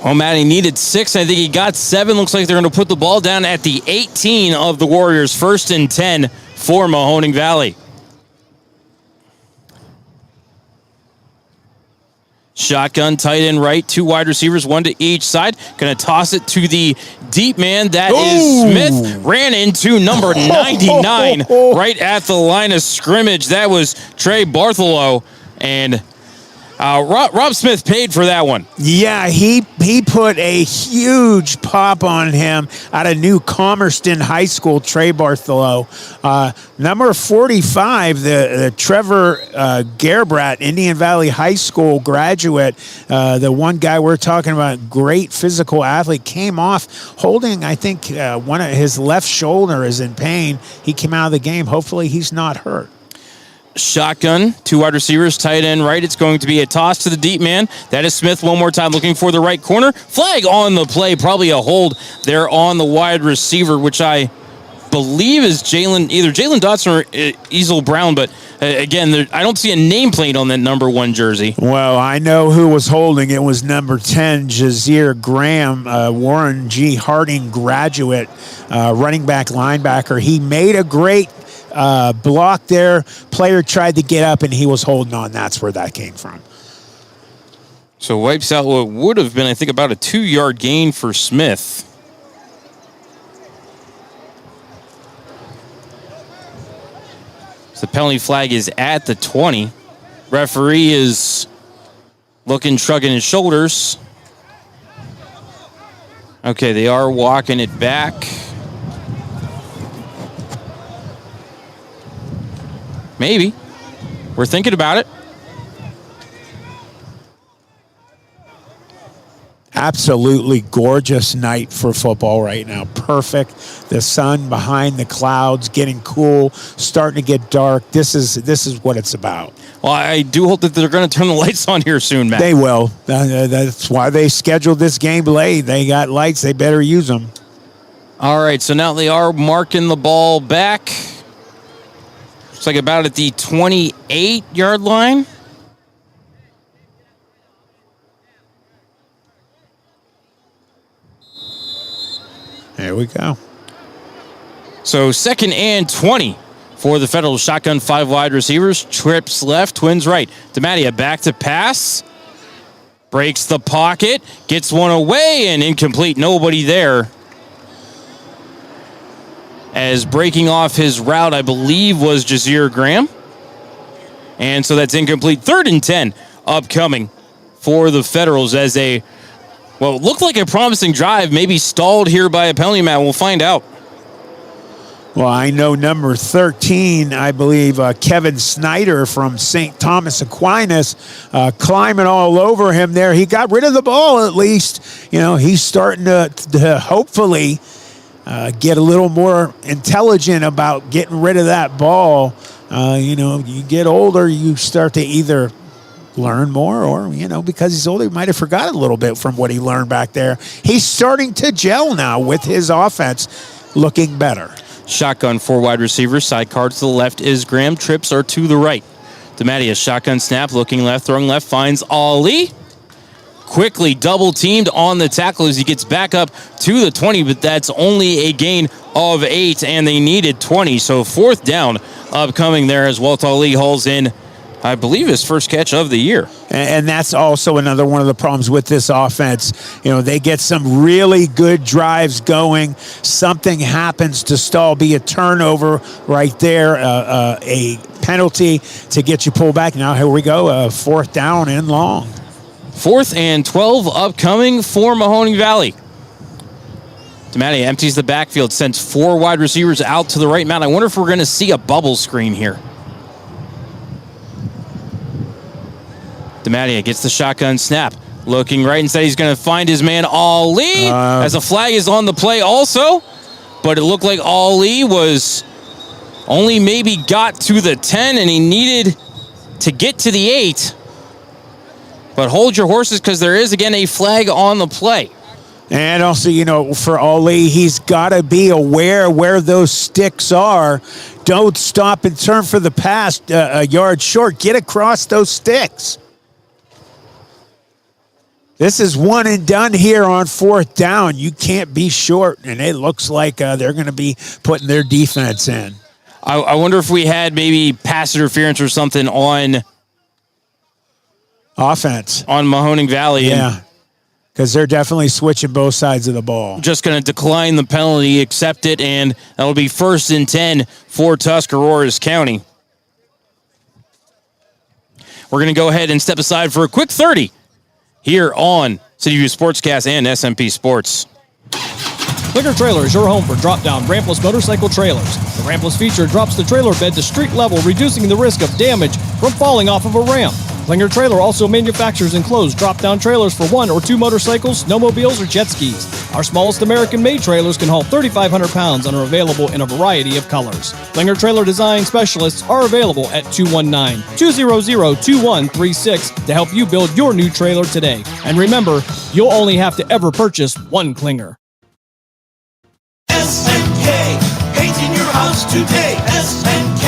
Well, Matt, he needed 6. I think he got 7. Looks like they're going to put the ball down at the 18 of the Warriors. 1st and 10 for Mahoning Valley. Shotgun, tight end right, 2 wide receivers, 1 to each side. Going to toss it to the deep man. That is Smith. Ran into number 99 right at the line of scrimmage. That was Trey Bartholomew. And Rob Smith paid for that one. Yeah, he put a huge pop on him out of New Comerston High School, Trey Bartholomew. Number 45, the Trevor Gerbrat, Indian Valley High School graduate, the one guy we're talking about, great physical athlete, came off holding, I think, one of his left shoulder is in pain. He came out of the game. Hopefully he's not hurt. Shotgun, 2 wide receivers, tight end right. It's going to be a toss to the deep man. That is Smith one more time looking for the right corner. Flag on the play. Probably a hold there on the wide receiver, which I believe is either Jalen Dotson or Ezel Brown. But again, I don't see a nameplate on that number 1 jersey. Well, I know who was holding. It was number 10, Jazeer Graham, Warren G. Harding graduate, running back, linebacker. He made a great block there. Player tried to get up and he was holding on. That's where that came from. So wipes out what would have been, I think, about a 2-yard gain for Smith. So the penalty flag is at the 20. Referee is looking, shrugging his shoulders. Okay, they are walking it back. Maybe. We're thinking about it. Absolutely gorgeous night for football right now. Perfect. The sun behind the clouds, getting cool, starting to get dark. This is what it's about. Well, I do hope that they're going to turn the lights on here soon, Matt. They will. That's why they scheduled this game late. They got lights. They better use them. All right, so now they are marking the ball back. Looks like about at the 28-yard line. There we go. So 2nd and 20 for the Federal. Shotgun, 5 wide receivers. Trips left, twins right. DeMattia back to pass. Breaks the pocket. Gets one away and incomplete. Nobody there. As breaking off his route, I believe, was Jazir Graham. And so that's incomplete. 3rd and 10 upcoming for the Federals as it looked like a promising drive, maybe stalled here by a penalty, Matt. We'll find out. Well, I know number 13, I believe, Kevin Snyder from St. Thomas Aquinas, climbing all over him there. He got rid of the ball at least. You know, he's starting to hopefully get a little more intelligent about getting rid of that ball. You get older, you start to either learn more or, because he's older, he might have forgot a little bit from what he learned back there. He's starting to gel now with his offense looking better. Shotgun, 4 wide receivers. Sidecar to the left is Graham. Trips are to the right. DeMattia, shotgun snap, looking left, throwing left, finds Ali. Quickly double teamed on the tackle as he gets back up to the 20, but that's only a gain of 8, and they needed 20. So 4th down upcoming there as Walt Ali hauls in, I believe, his first catch of the year. And that's also another one of the problems with this offense. They get some really good drives going. Something happens to stall, be a turnover right there, a penalty to get you pulled back. Now here we go, 4th down and long. 4th and 12 upcoming for Mahoning Valley. DeMattia empties the backfield, sends 4 wide receivers out to the right. Matt, I wonder if we're going to see a bubble screen here. DeMattia gets the shotgun snap. Looking right and said he's going to find his man Ali as a flag is on the play also. But it looked like Ali was only maybe got to the 10 and he needed to get to the 8. But hold your horses because there is, again, a flag on the play. And also, for Ali, he's got to be aware where those sticks are. Don't stop and turn for the pass a yard short. Get across those sticks. This is one and done here on 4th down. You can't be short, and it looks like they're going to be putting their defense in. I wonder if we had maybe pass interference or something on offense on Mahoning Valley. Yeah, because they're definitely switching both sides of the ball. Just going to decline the penalty, accept it, and that'll be 1st and 10 for Tuscarawas County. We're going to go ahead and step aside for a quick 30 here on City View Sportscast and SMP Sports. Clinger Trailer is your home for drop-down rampless motorcycle trailers. The rampless feature drops the trailer bed to street level, reducing the risk of damage from falling off of a ramp. Clinger Trailer also manufactures enclosed drop-down trailers for 1 or 2 motorcycles, snowmobiles, or jet skis. Our smallest American-made trailers can haul 3,500 pounds and are available in a variety of colors. Clinger Trailer design specialists are available at 219-200-2136 to help you build your new trailer today. And remember, you'll only have to ever purchase 1 Clinger. SNK, painting your house today. SNK,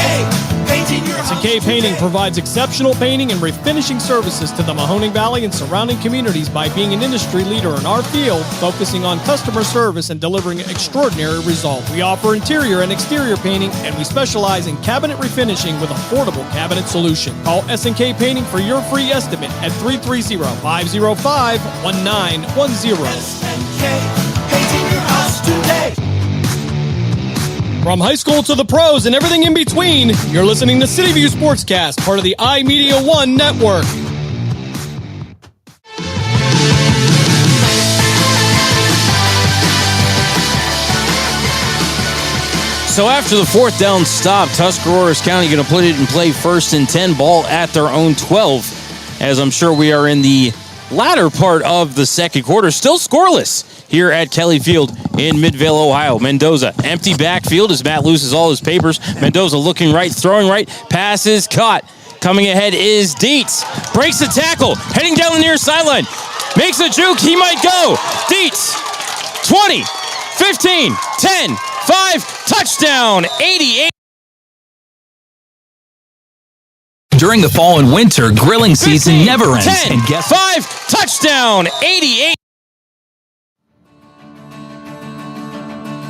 painting your house SNK Painting provides exceptional painting and refinishing services to the Mahoning Valley and surrounding communities by being an industry leader in our field, focusing on customer service and delivering extraordinary results. We offer interior and exterior painting, and we specialize in cabinet refinishing with affordable cabinet solution. Call SNK Painting for your free estimate at 330-505-1910. SNK, painting your house today. From high school to the pros and everything in between, you're listening to City View Sportscast, part of the iMedia One network. So after the 4th down stop, Tuscarawas County going to put it in play 1st and 10, ball at their own 12. As I'm sure we are in the latter part of the second quarter. Still scoreless here at Kelly Field in Midvale, Ohio. Mendoza, empty backfield as Matt loses all his papers. Mendoza looking right, throwing right, pass is caught. Coming ahead is Dietz. Breaks the tackle, heading down the near sideline. Makes a juke, he might go. Dietz, 20, 15, 10, 5, touchdown, 88. During the fall and winter, grilling season 15, never ends. 10, And guess 5, touchdown, 88.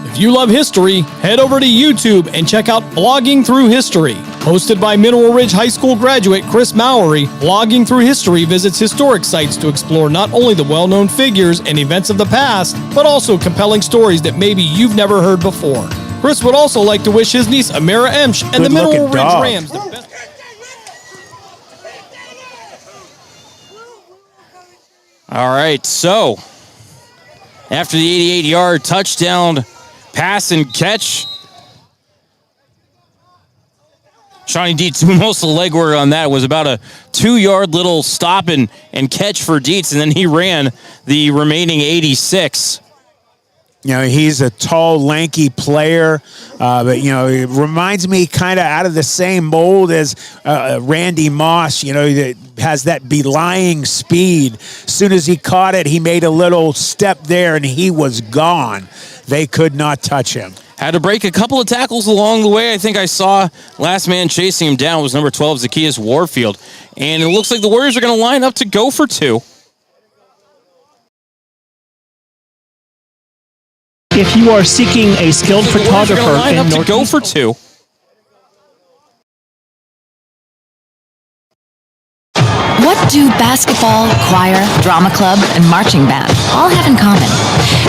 If you love history, head over to YouTube and check out Blogging Through History. Hosted by Mineral Ridge High School graduate Chris Mowery, Blogging Through History visits historic sites to explore not only the well-known figures and events of the past, but also compelling stories that maybe you've never heard before. Chris would also like to wish his niece Amira Emsch and the Mineral Ridge Rams the best. All right, so after the 88-yard touchdown pass and catch, Shawnee Dietz doing most of the legwork on that. It was about a 2-yard little stop and catch for Dietz, and then he ran the remaining 86. You know, he's a tall, lanky player, but, you know, it reminds me kind of out of the same mold as Randy Moss, you know, that has that belying speed. As soon as he caught it, he made a little step there, and he was gone. They could not touch him. Had to break a couple of tackles along the way. I think I saw last man chasing him down was number 12, Zacchaeus Warfield. And it looks like the Warriors are going to line up to go for 2. If you are seeking a skilled photographer line in up to North go for 2. What do basketball, choir, drama club, and marching band all have in common?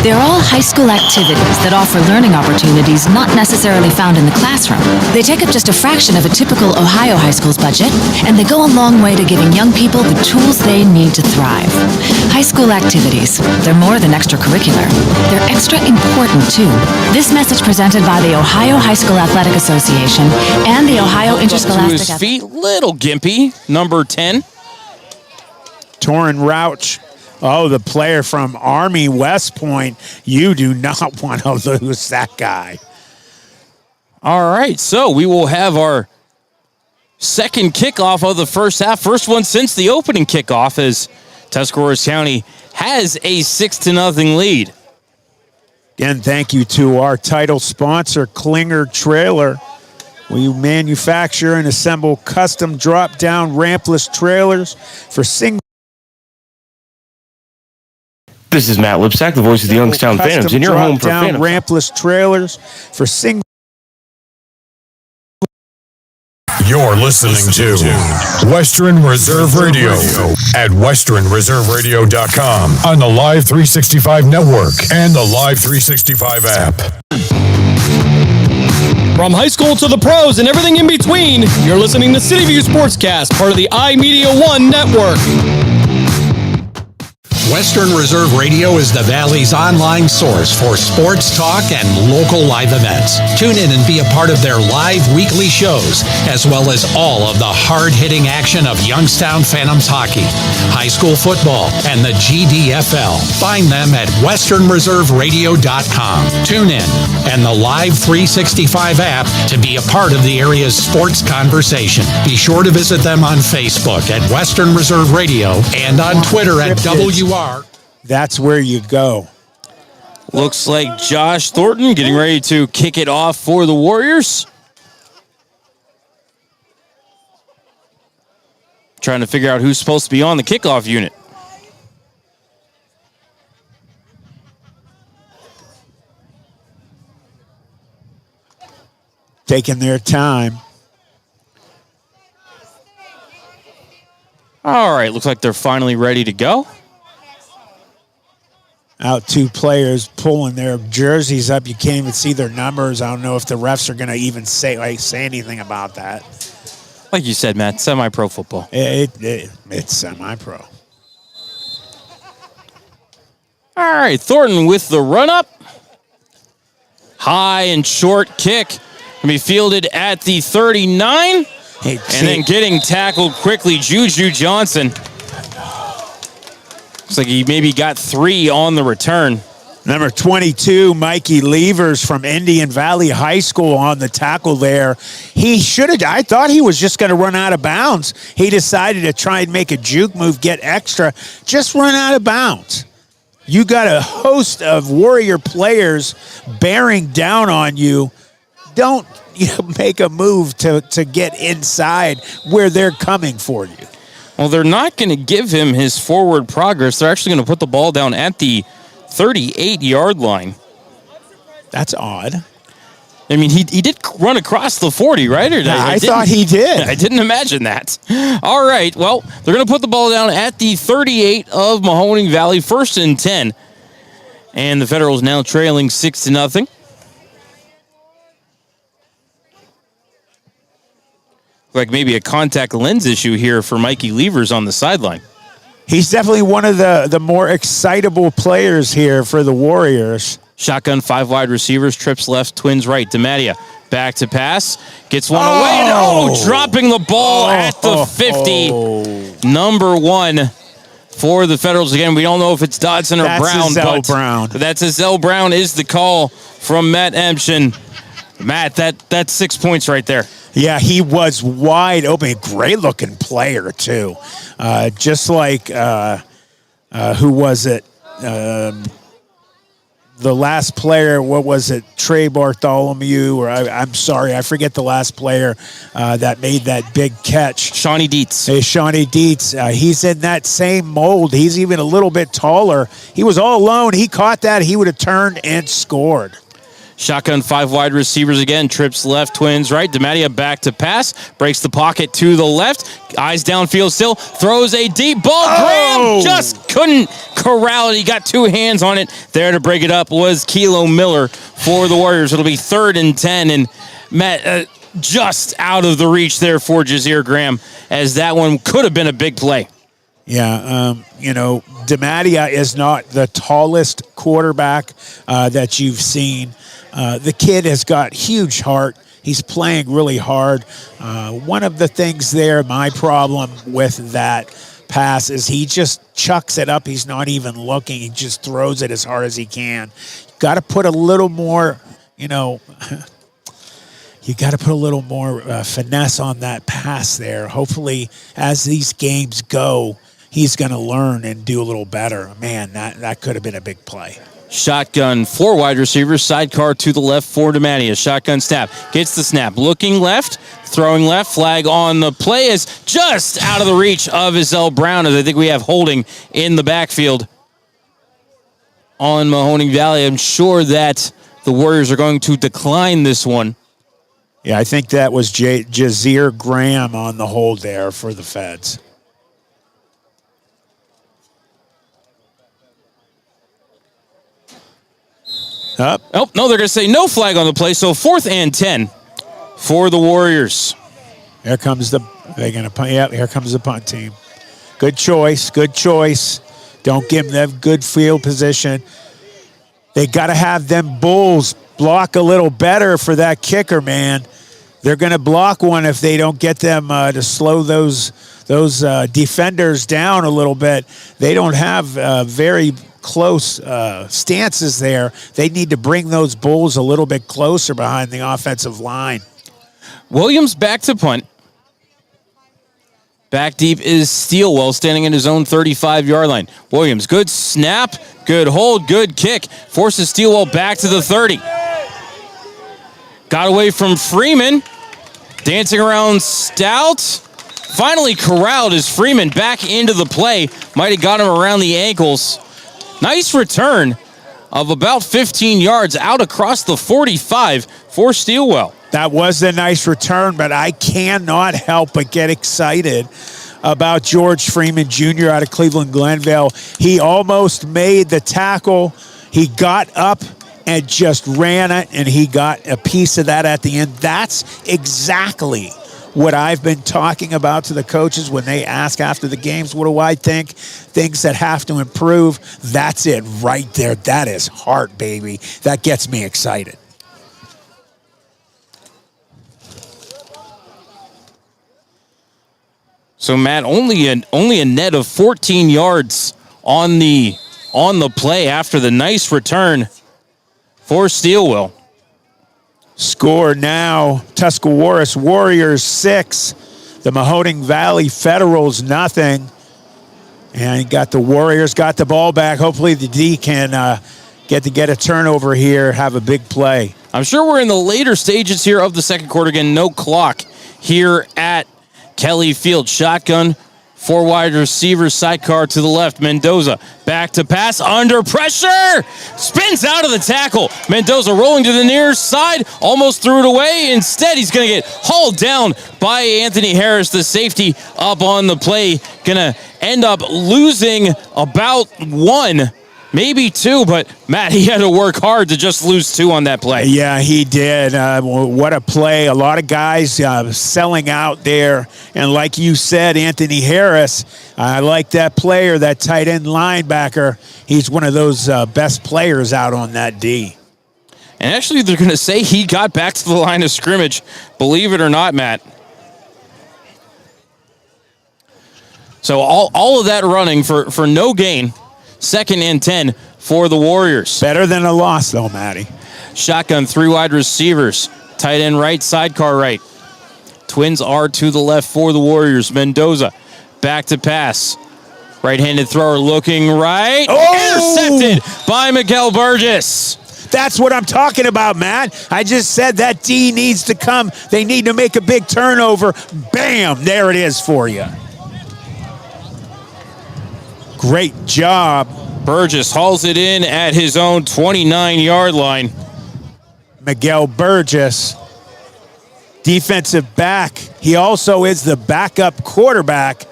They're all high school activities that offer learning opportunities not necessarily found in the classroom. They take up just a fraction of a typical Ohio high school's budget, and they go a long way to giving young people the tools they need to thrive. High school activities, they're more than extracurricular. They're extra important, too. This message presented by the Ohio High School Athletic Association and the Ohio Interscholastic... To his feet, little gimpy, number 10. Torrin Rauch. Oh, the player from Army West Point. You do not want to lose that guy. All right, so we will have our second kickoff of the first half. First one since the opening kickoff as Tuscarawas County has a 6-0 lead. Again, thank you to our title sponsor, Klinger Trailer. We manufacture and assemble custom drop-down rampless trailers for single. This is Matt Lipsack, the voice of the Youngstown Phantoms, in your home for Phantoms. Rampless trailers for single. You're listening to Western Reserve Radio at westernreserveradio.com on the Live 365 network and the Live 365 app. From high school to the pros and everything in between, you're listening to CityView Sportscast, part of the iMedia One network. Western Reserve Radio is the Valley's online source for sports talk and local live events. Tune in and be a part of their live weekly shows, as well as all of the hard-hitting action of Youngstown Phantoms hockey, high school football, and the GDFL. Find them at westernreserveradio.com. Tune in and the Live 365 app to be a part of the area's sports conversation. Be sure to visit them on Facebook at Western Reserve Radio and on Twitter at WR. That's where you go. Looks like Josh Thornton getting ready to kick it off for the Warriors. Trying to figure out who's supposed to be on the kickoff unit. Taking their time. All right, looks like they're finally ready to go. Out 2 players pulling their jerseys up. You can't even see their numbers. I don't know if the refs are going to even say anything about that. Like you said, Matt, semi-pro football. It's semi-pro. All right, Thornton with the run-up. High and short kick. Can be fielded at the 39. And then getting tackled quickly, Juju Johnson. Looks like he maybe got 3 on the return. Number 22, Mikey Levers from Indian Valley High School on the tackle there. He should have, I thought he was just going to run out of bounds. He decided to try and make a juke move, get extra, just run out of bounds. You got a host of Warrior players bearing down on you. Don't make a move to get inside where they're coming for you. Well, they're not going to give him his forward progress. They're actually going to put the ball down at the 38-yard line. That's odd. I mean, he did run across the 40, right? Or I thought he did. I didn't imagine that. All right, well, they're going to put the ball down at the 38 of Mahoning Valley, 1st and 10. And the Federals now trailing 6-0. Like maybe a contact lens issue here for Mikey Levers on the sideline. He's definitely one of the more excitable players here for the Warriors. Shotgun, 5 wide receivers, trips left, twins right. DeMattia back to pass, gets one away. No, dropping the ball at the 50. Number 1 for the Federals. Again, we don't know if it's Dodson or Brown. That's Brown. But that's Azell Brown is the call from Matt Emption. Matt, that's 6 points right there. Yeah, he was wide open. Great-looking player, too. Just like, who was it? The last player, what was it? Trey Bartholomew, or I'm sorry, I forget the last player that made that big catch. Shawnee Dietz. Hey, Shawnee Dietz. He's in that same mold. He's even a little bit taller. He was all alone. He caught that. He would have turned and scored. Shotgun, 5 wide receivers again. Trips left, twins right. DeMattia back to pass. Breaks the pocket to the left. Eyes downfield still. Throws a deep ball. Graham just couldn't corral it. He got 2 hands on it. There to break it up was Kilo Miller for the Warriors. It'll be 3rd and 10. And Matt, just out of the reach there for Jazir Graham, as that one could have been a big play. Yeah, DeMattia is not the tallest quarterback that you've seen. The kid has got huge heart. He's playing really hard. One of the things there, my problem with that pass is he just chucks it up. He's not even looking. He just throws it as hard as he can. Got to put a little more, you got to put a little more finesse on that pass there. Hopefully, as these games go, he's going to learn and do a little better. Man, that could have been a big play. Shotgun, 4 wide receivers, sidecar to the left for DeMattia. Shotgun snap, gets the snap, looking left, throwing left, flag on the play is just out of the reach of Azell Brown, as I think we have holding in the backfield on Mahoning Valley. I'm sure that the Warriors are going to decline this one. Yeah, I think that was Jazir Graham on the hold there for the Feds. Oh, no, they're going to say no flag on the play, so 4th and 10 for the Warriors. Here comes the punt. Yeah, here comes the punt team. Good choice. Don't give them good field position. They got to have them Bulls block a little better for that kicker, man. They're going to block one if they don't get them to slow those defenders down a little bit. They don't have very close stances there. They need to bring those Bulls a little bit closer behind the offensive line. Williams back to punt. Back deep is Steelwell, standing in his own 35-yard line. Williams, good snap, good hold, good kick. Forces Steelwell back to the 30. Got away from Freeman. Dancing around Stout. Finally corralled as Freeman back into the play. Might have got him around the ankles. Nice return of about 15 yards out across the 45 for Steelwell. That was a nice return, but I cannot help but get excited about George Freeman Jr. out of Cleveland Glenville. He almost made the tackle. He got up and just ran it, and he got a piece of that at the end. That's exactly what I've been talking about to the coaches when they ask after the games, what do I think? Things that have to improve. That's it right there. That is heart, baby. That gets me excited. So, Matt, only a net of 14 yards on the play after the nice return for Steelwell. Score now, Tuscarawas Warriors 6, the Mahoning Valley Federals nothing. And got the Warriors, got the ball back. Hopefully the D can get a turnover here, have a big play. I'm sure we're in the later stages here of the second quarter. Again, no clock here at Kelly Field. Shotgun, 4 wide receivers, sidecar to the left. Mendoza back to pass, under pressure, spins out of the tackle. Mendoza rolling to the near side, almost threw it away. Instead, he's going to get hauled down by Anthony Harris, the safety up on the play. Going to end up losing about 1, maybe 2, but Matt, he had to work hard to just lose 2 on that play. Yeah, he did. What a play. A lot of guys selling out there. And like you said, Anthony Harris, I like that player, that tight end linebacker. He's one of those best players out on that D. And actually, they're going to say he got back to the line of scrimmage, believe it or not, Matt. So all of that running for no gain. 2nd and 10 for the Warriors. Better than a loss, though, Matty. Shotgun, 3 wide receivers. Tight end right, sidecar right. Twins are to the left for the Warriors. Mendoza back to pass. Right-handed thrower looking right. Oh! Intercepted by Miguel Burgess. That's what I'm talking about, Matt. I just said that D needs to come. They need to make a big turnover. Bam! There it is for you. Great job. Burgess hauls it in at his own 29-yard line. Miguel Burgess, defensive back. He also is the backup quarterback,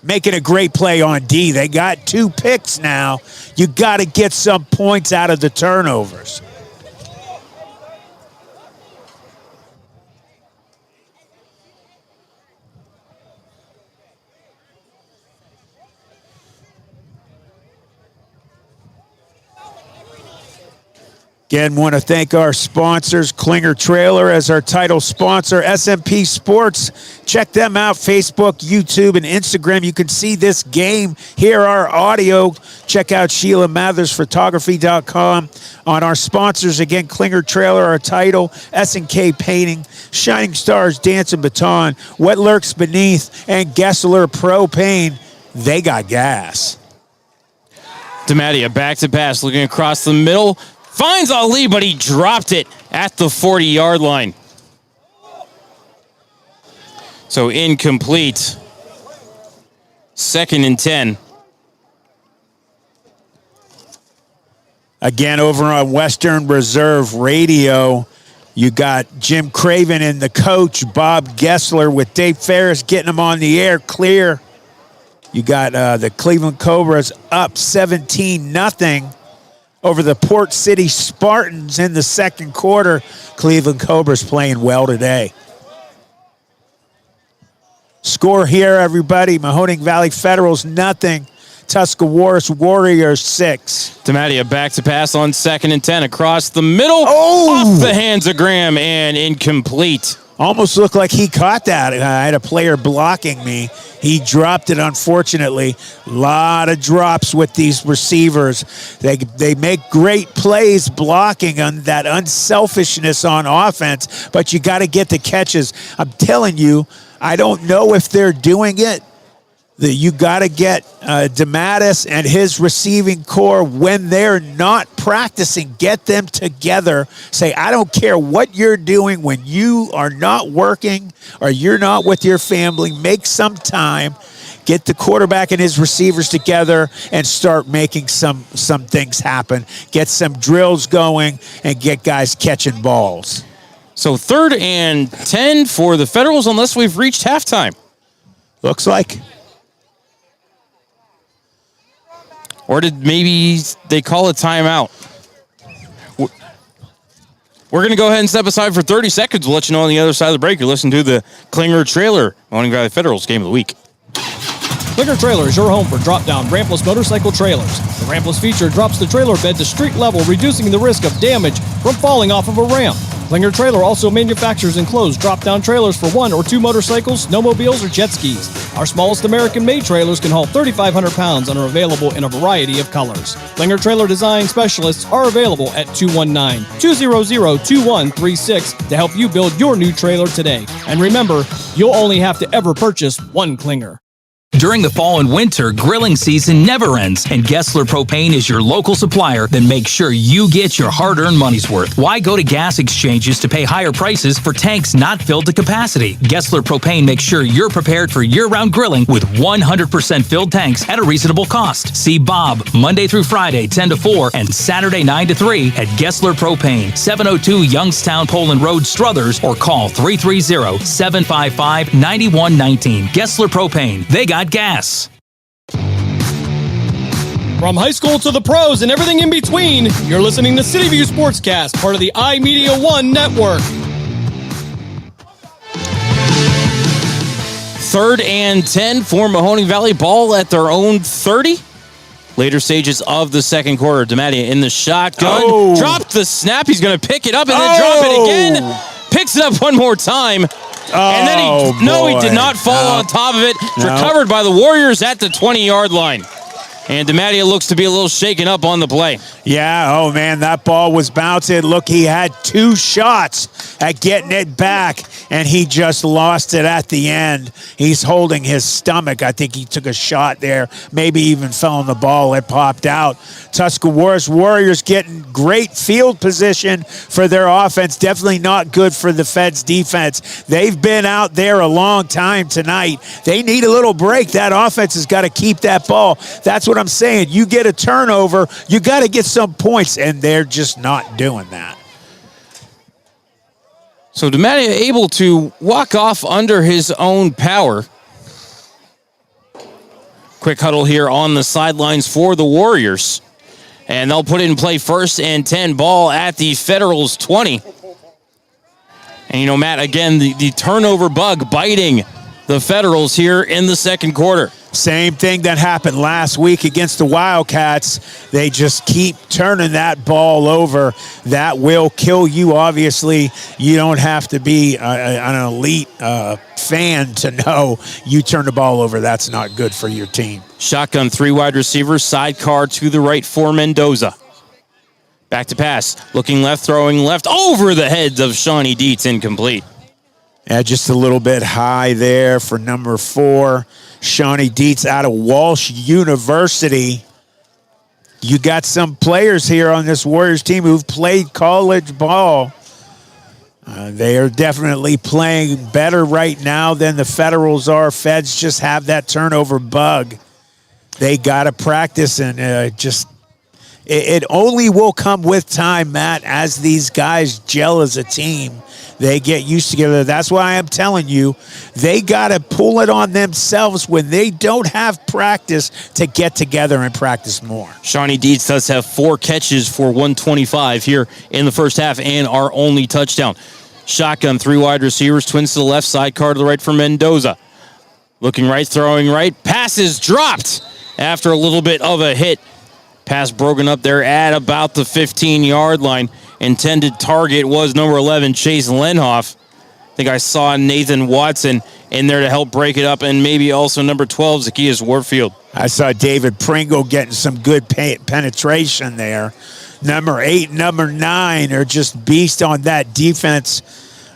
making a great play on D. They got 2 picks now. You got to get some points out of the turnovers. Again, want to thank our sponsors, Klinger Trailer as our title sponsor, SMP Sports. Check them out, Facebook, YouTube, and Instagram. You can see this game, hear our audio. Check out SheilaMathersPhotography.com. On our sponsors, again, Klinger Trailer, our title, S&K Painting, Shining Stars, Dance and Baton, What Lurks Beneath, and Gessler Propane. They got gas. DeMattia back to pass, looking across the middle. Finds Ali, but he dropped it at the 40-yard line. So incomplete. 2nd and 10. Again, over on Western Reserve Radio, you got Jim Craven and the coach, Bob Gessler, with Dave Ferris getting them on the air clear. You got the Cleveland Cobras up 17-0. Over the Port City Spartans in the second quarter. Cleveland Cobras playing well today. Score here, everybody. Mahoning Valley Federals, nothing. Tuscarawas Warriors, 6. DeMattia back to pass on 2nd and 10. Across the middle. Oh! Off the hands of Graham and incomplete. Almost looked like he caught that. I had a player blocking me. He dropped it, unfortunately. A lot of drops with these receivers. They make great plays blocking on that unselfishness on offense, but you got to get the catches. I'm telling you, I don't know if they're doing it. You got to get DeMattis and his receiving core when they're not practicing. Get them together. Say, I don't care what you're doing when you are not working or you're not with your family. Make some time. Get the quarterback and his receivers together and start making some things happen. Get some drills going and get guys catching balls. So 3rd and 10 for the Federals unless we've reached halftime. Looks like. Or did maybe they call a timeout? We're going to go ahead and step aside for 30 seconds. We'll let you know on the other side of the break. You're listening to the Klinger Trailer Mahoning Valley Federals Game of the Week. Klinger Trailer is your home for drop-down rampless motorcycle trailers. The rampless feature drops the trailer bed to street level, reducing the risk of damage from falling off of a ramp. Klinger Trailer also manufactures enclosed drop-down trailers for 1 or 2 motorcycles, snowmobiles, or jet skis. Our smallest American-made trailers can haul 3,500 pounds and are available in a variety of colors. Klinger Trailer design specialists are available at 219-200-2136 to help you build your new trailer today. And remember, you'll only have to ever purchase one Klinger. During the fall and winter, grilling season never ends, and Gessler Propane is your local supplier. Then make sure you get your hard-earned money's worth. Why go to gas exchanges to pay higher prices for tanks not filled to capacity? Gessler Propane makes sure you're prepared for year-round grilling with 100% filled tanks at a reasonable cost. See Bob Monday through Friday, 10 to 4, and Saturday, 9 to 3 at Gessler Propane, 702 Youngstown Poland Road, Struthers, or call 330-755-9119. Gessler Propane. They got gas. From high school to the pros and everything in between, you're listening to City View Sportscast, part of the iMedia One network. 3rd and 10 for Mahoning Valley, ball at their own 30. Later stages of the second quarter. DeMattia in the shotgun. Dropped the snap. He's going to pick it up and then drop it again. Picks it up one more time. And then he did not fall on top of it. Recovered by the Warriors at the 20-yard line. And DeMattia looks to be a little shaken up on the play. Yeah, oh man, that ball was bouncing. Look, he had 2 shots at getting it back, and he just lost it at the end. He's holding his stomach. I think he took a shot there, maybe even fell on the ball. It popped out. Tuscarawas Warriors getting great field position for their offense. Definitely not good for the Feds defense. They've been out there a long time tonight. They need a little break. That offense has got to keep that ball. That's what I'm saying. You get a turnover, you got to get some points, and they're just not doing that. So DeMattia able to walk off under his own power. Quick huddle here on the sidelines for the Warriors. And they'll put it in play 1st and 10, ball at the Federals 20. And Matt, again, the turnover bug biting the Federals here in the second quarter. Same thing that happened last week against the Wildcats. They just keep turning that ball over. That will kill you. Obviously, you don't have to be an elite fan to know you turn the ball over. That's not good for your team. Shotgun, 3 wide receivers, sidecar to the right for Mendoza. Back to pass, looking left, throwing left over the heads of Shawnee Dietz, incomplete. Yeah, just a little bit high there for number 4. Shawnee Dietz out of Walsh University. You got some players here on this Warriors team who've played college ball. They are definitely playing better right now than the Federals are. Feds just have that turnover bug. They got to practice, and it only will come with time, Matt, as these guys gel as a team. They get used together. That's why I'm telling you, they got to pull it on themselves when they don't have practice to get together and practice more. Shawnee Dietz does have 4 catches for 125 here in the first half and our only touchdown. Shotgun, 3 wide receivers, twins to the left, sidecar to the right for Mendoza. Looking right, throwing right. Pass is dropped after a little bit of a hit. Pass broken up there at about the 15-yard line. Intended target was number 11, Chase Lenhoff. I think I saw Nathan Watson in there to help break it up, and maybe also number 12, Zacchaeus Warfield. I saw David Pringle getting some good penetration there. Number 8, number 9 are just beasts on that defense,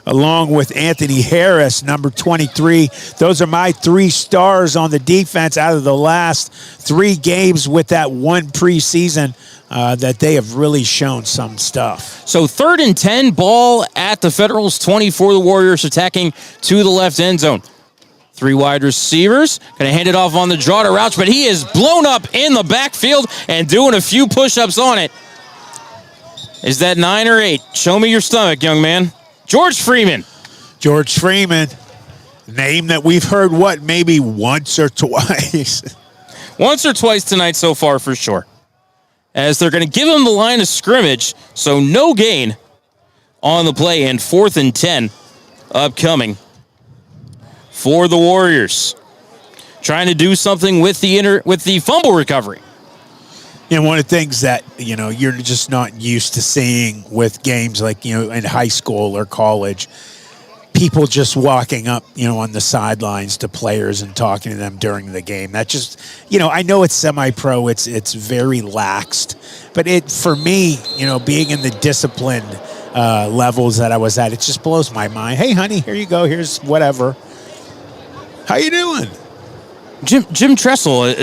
along with Anthony Harris, number 23. Those are my 3 stars on the defense out of the last 3 games with that one preseason. That they have really shown some stuff. So 3rd and 10, ball at the Federals 20 for the Warriors, attacking to the left end zone. 3 wide receivers, going to hand it off on the draw to Rouch, but he is blown up in the backfield and doing a few push-ups on it. Is that 9 or 8? Show me your stomach, young man. George Freeman. George Freeman, name that we've heard, maybe once or twice? Once or twice tonight so far for sure. As they're going to give him the line of scrimmage, so no gain on the play, and 4th and 10 upcoming for the Warriors. Trying to do something with the fumble recovery. And one of the things that, you're just not used to seeing with games like, in high school or college, people just walking up, on the sidelines to players and talking to them during the game. That just, I know it's semi-pro, it's very laxed, but for me, being in the disciplined levels that I was at, it just blows my mind. Hey, honey, here you go. Here's whatever. How you doing? Jim Tressel,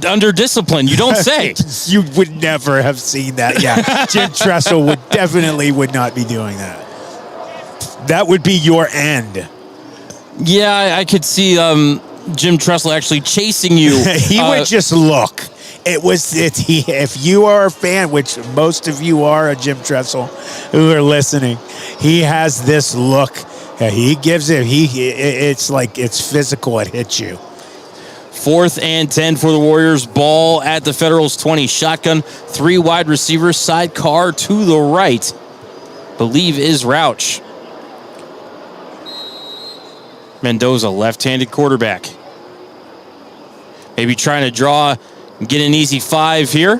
under discipline, you don't say. You would never have seen that. Yeah, Jim Tressel would not be doing that. That would be your end. Yeah, I could see Jim Tressel actually chasing you. He would just look. If you are a fan, which most of you are, of Jim Tressel who are listening, he has this look. He gives it. It's like it's physical. It hits you. 4th and 10 for the Warriors. Ball at the Federals 20. Shotgun, 3 wide receivers. Sidecar to the right. Believe is Rauch. Mendoza, left-handed quarterback. Maybe trying to draw and get an easy 5 here.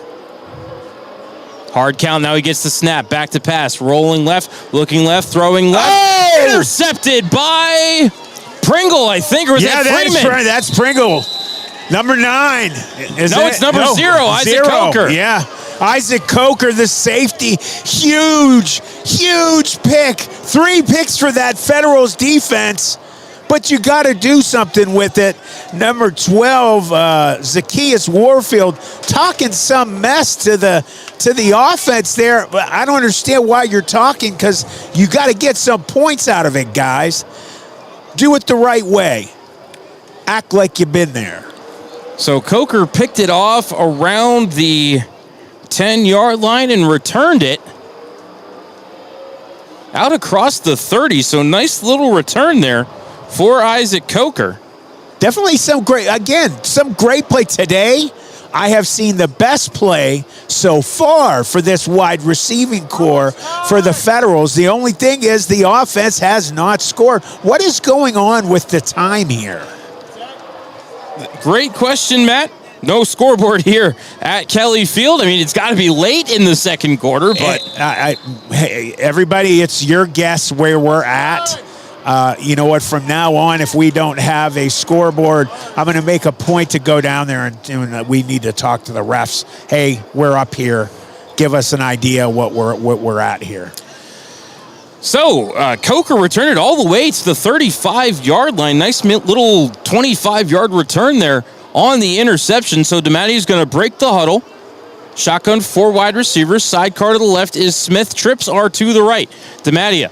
Hard count. Now he gets the snap. Back to pass. Rolling left. Looking left. Throwing left. Oh! Intercepted by Pringle, I think. Or was that Freeman? That's Pringle. Number 9. It's number 0. Isaac Coker. Yeah. Isaac Coker, the safety. Huge pick. 3 picks for that Federals defense. But you got to do something with it. Number 12, Zacchaeus Warfield, talking some mess to the offense there. But I don't understand why you're talking, because you got to get some points out of it, guys. Do it the right way. Act like you've been there. So Coker picked it off around the 10-yard line and returned it out across the 30. So nice little return there for Isaac Coker. Definitely some great play today. I have seen the best play so far for this wide receiving core for the Federals. The only thing is the offense has not scored. What is going on with the time here? Great question, Matt. No scoreboard here at Kelly Field. I mean, it's got to be late in the second quarter, but hey, everybody, it's your guess where we're at. You know what? From now on, if we don't have a scoreboard, I'm going to make a point to go down there and we need to talk to the refs. Hey, we're up here. Give us an idea what we're at here. So Coker returned it all the way to the 35-yard line. Nice little 25-yard return there on the interception. So DeMattia's going to break the huddle. Shotgun, 4 wide receivers. Sidecar to the left is Smith. Trips are to the right. DeMattia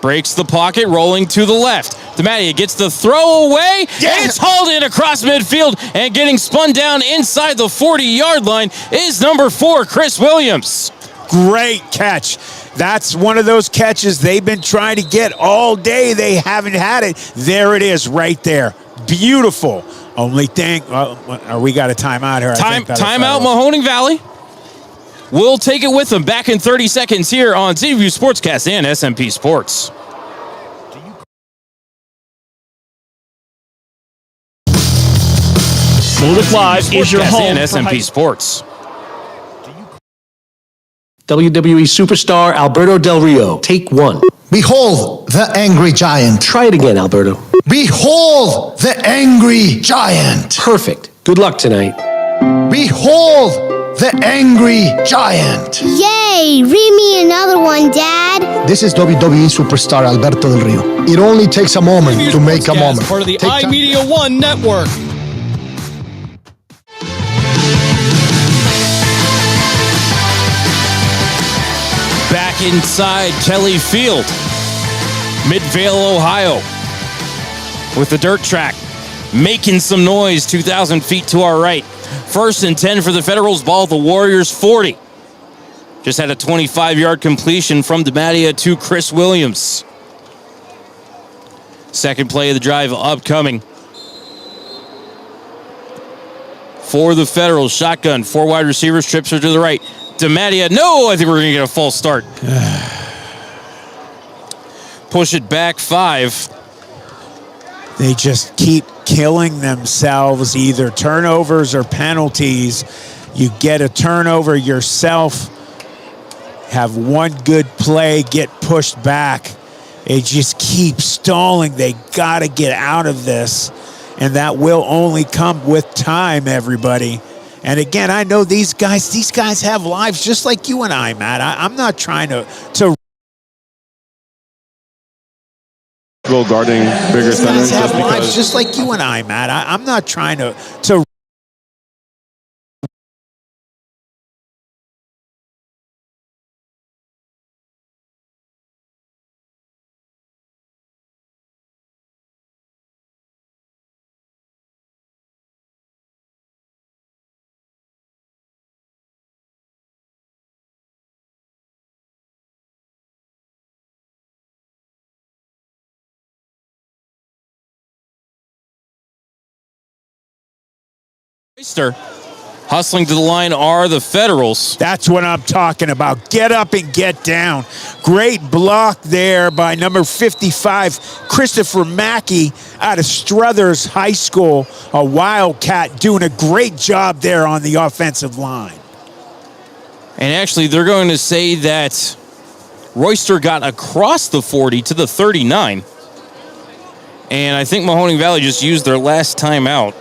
breaks the pocket, rolling to the left. DeMattia gets the throw away. Yeah. It's hauled in across midfield, and getting spun down inside the 40-yard line is number 4, Chris Williams. Great catch. That's one of those catches they've been trying to get all day. They haven't had it. There it is right there. Beautiful. Only thing, we got a timeout here. Timeout, Mahoning Valley. We'll take it with them back in 30 seconds here on CityView Sportscast and SMP Sports. Mullet Live is your home and SMP Sports. WWE superstar Alberto Del Rio. Take 1. Behold the angry giant. Try it again, Alberto. Behold the angry giant. Perfect. Good luck tonight. Behold the angry giant. Yay! Read me another one, Dad. This is WWE superstar Alberto Del Rio. It only takes a moment to make a moment. Part of the iMedia One network. Back inside Kelly Field, Midvale, Ohio, with the dirt track making some noise 2,000 feet to our right. 1st and 10 for the Federals. Ball at the Warriors 40. Just had a 25-yard completion from DeMattia to Chris Williams. Second play of the drive upcoming for the Federals. Shotgun, 4 wide receivers, trips are to the right. DeMattia, no, I think we're going to get a false start. Push it back 5. They just keep killing themselves, either turnovers or penalties. You get a turnover yourself, have one good play, get pushed back. It just keeps stalling. They got to get out of this, and that will only come with time, everybody. And again, I know these guys have lives just like you and I, Matt. I'm not trying to guarding bigger these guys centers have just lives because. just like you and I, Matt. I'm not trying to Royster. Hustling to the line are the Federals. That's what I'm talking about. Get up and get down. Great block there by number 55, Christopher Mackey out of Struthers High School, a Wildcat, doing a great job there on the offensive line. And actually, they're going to say that Royster got across the 40 to the 39. And I think Mahoning Valley just used their last timeout.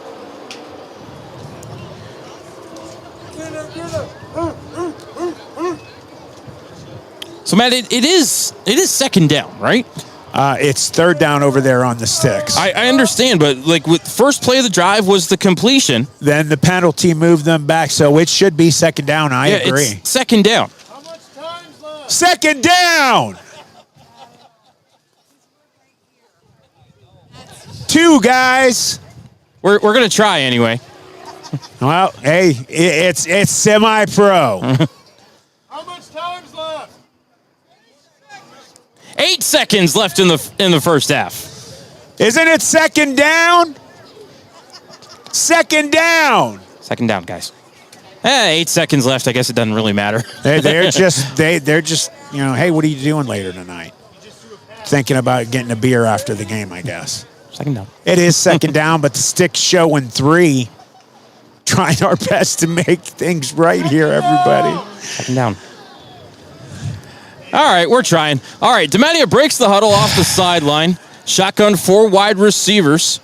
So, Matt, it is second down, right? It's third down over there on the sticks. I understand, but like with first play of the drive was the completion. Then the penalty moved them back, so it should be second down. I agree. It's second down. Second down. 2 guys. We're gonna try anyway. Well, hey, it's semi-pro. 8 seconds left in the first half. Isn't it second down? Second down. Second down, guys. 8 seconds left. I guess it doesn't really matter. They're just hey, what are you doing later tonight? Thinking about getting a beer after the game, I guess. Second down. It is second down, but the stick's showing 3. Trying our best to make things right here, everybody. Second down. All right, we're trying. All right, DeMattia breaks the huddle off the sideline. Shotgun 4 wide receivers.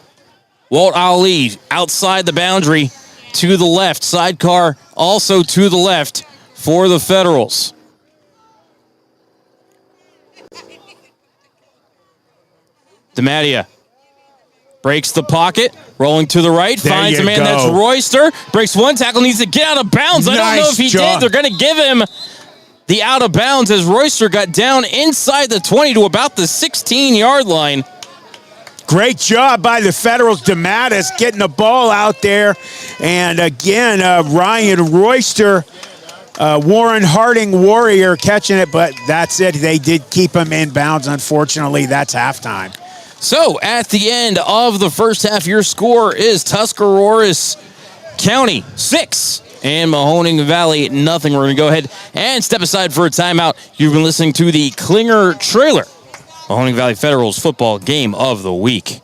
Walt Ali outside the boundary to the left. Sidecar also to the left for the Federals. DeMattia breaks the pocket, rolling to the right, finds a man that's Royster, breaks one tackle, needs to get out of bounds. I don't know if he did. They're going to give him the out of bounds as Royster got down inside the 20 to about the 16-yard line. Great job by the Federals. DeMattis getting the ball out there. And again, Ryan Royster, Warren Harding Warrior catching it, but that's it. They did keep him in bounds. Unfortunately, that's halftime. So at the end of the first half, your score is Tuscarawas County 6 and Mahoning Valley nothing. We're going to go ahead and step aside for a timeout. You've been listening to the Klinger Trailer, Mahoning Valley Federals football game of the week.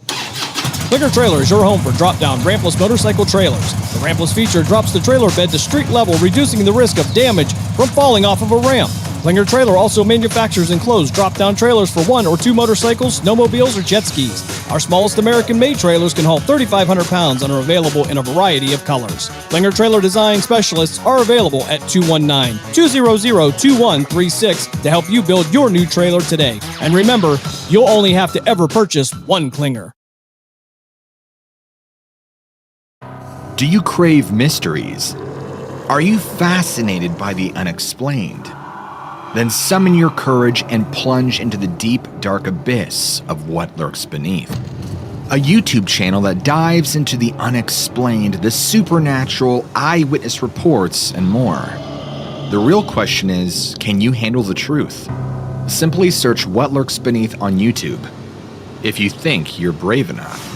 Klinger Trailer is your home for drop-down rampless motorcycle trailers. The rampless feature drops the trailer bed to street level, reducing the risk of damage from falling off of a ramp. Klinger Trailer also manufactures enclosed drop-down trailers for 1 or 2 motorcycles, snowmobiles, or jet skis. Our smallest American-made trailers can haul 3,500 pounds and are available in a variety of colors. Klinger Trailer design specialists are available at 219-200-2136 to help you build your new trailer today. And remember, you'll only have to ever purchase 1 Klinger. Do you crave mysteries? Are you fascinated by the unexplained? Then summon your courage and plunge into the deep, dark abyss of what lurks beneath. A YouTube channel that dives into the unexplained, the supernatural, eyewitness reports, and more. The real question is, can you handle the truth? Simply search What Lurks Beneath on YouTube, if you think you're brave enough.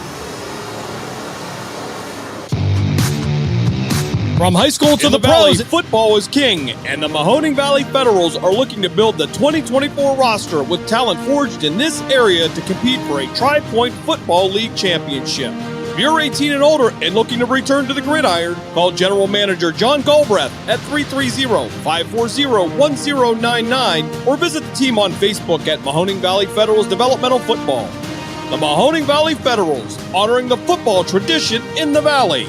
From high school to the pros, football is king, and the Mahoning Valley Federals are looking to build the 2024 roster with talent forged in this area to compete for a Tri-Point Football League championship. If you're 18 and older and looking to return to the gridiron, call General Manager John Galbraith at 330-540-1099 or visit the team on Facebook at Mahoning Valley Federals Developmental Football. The Mahoning Valley Federals, honoring the football tradition in the Valley.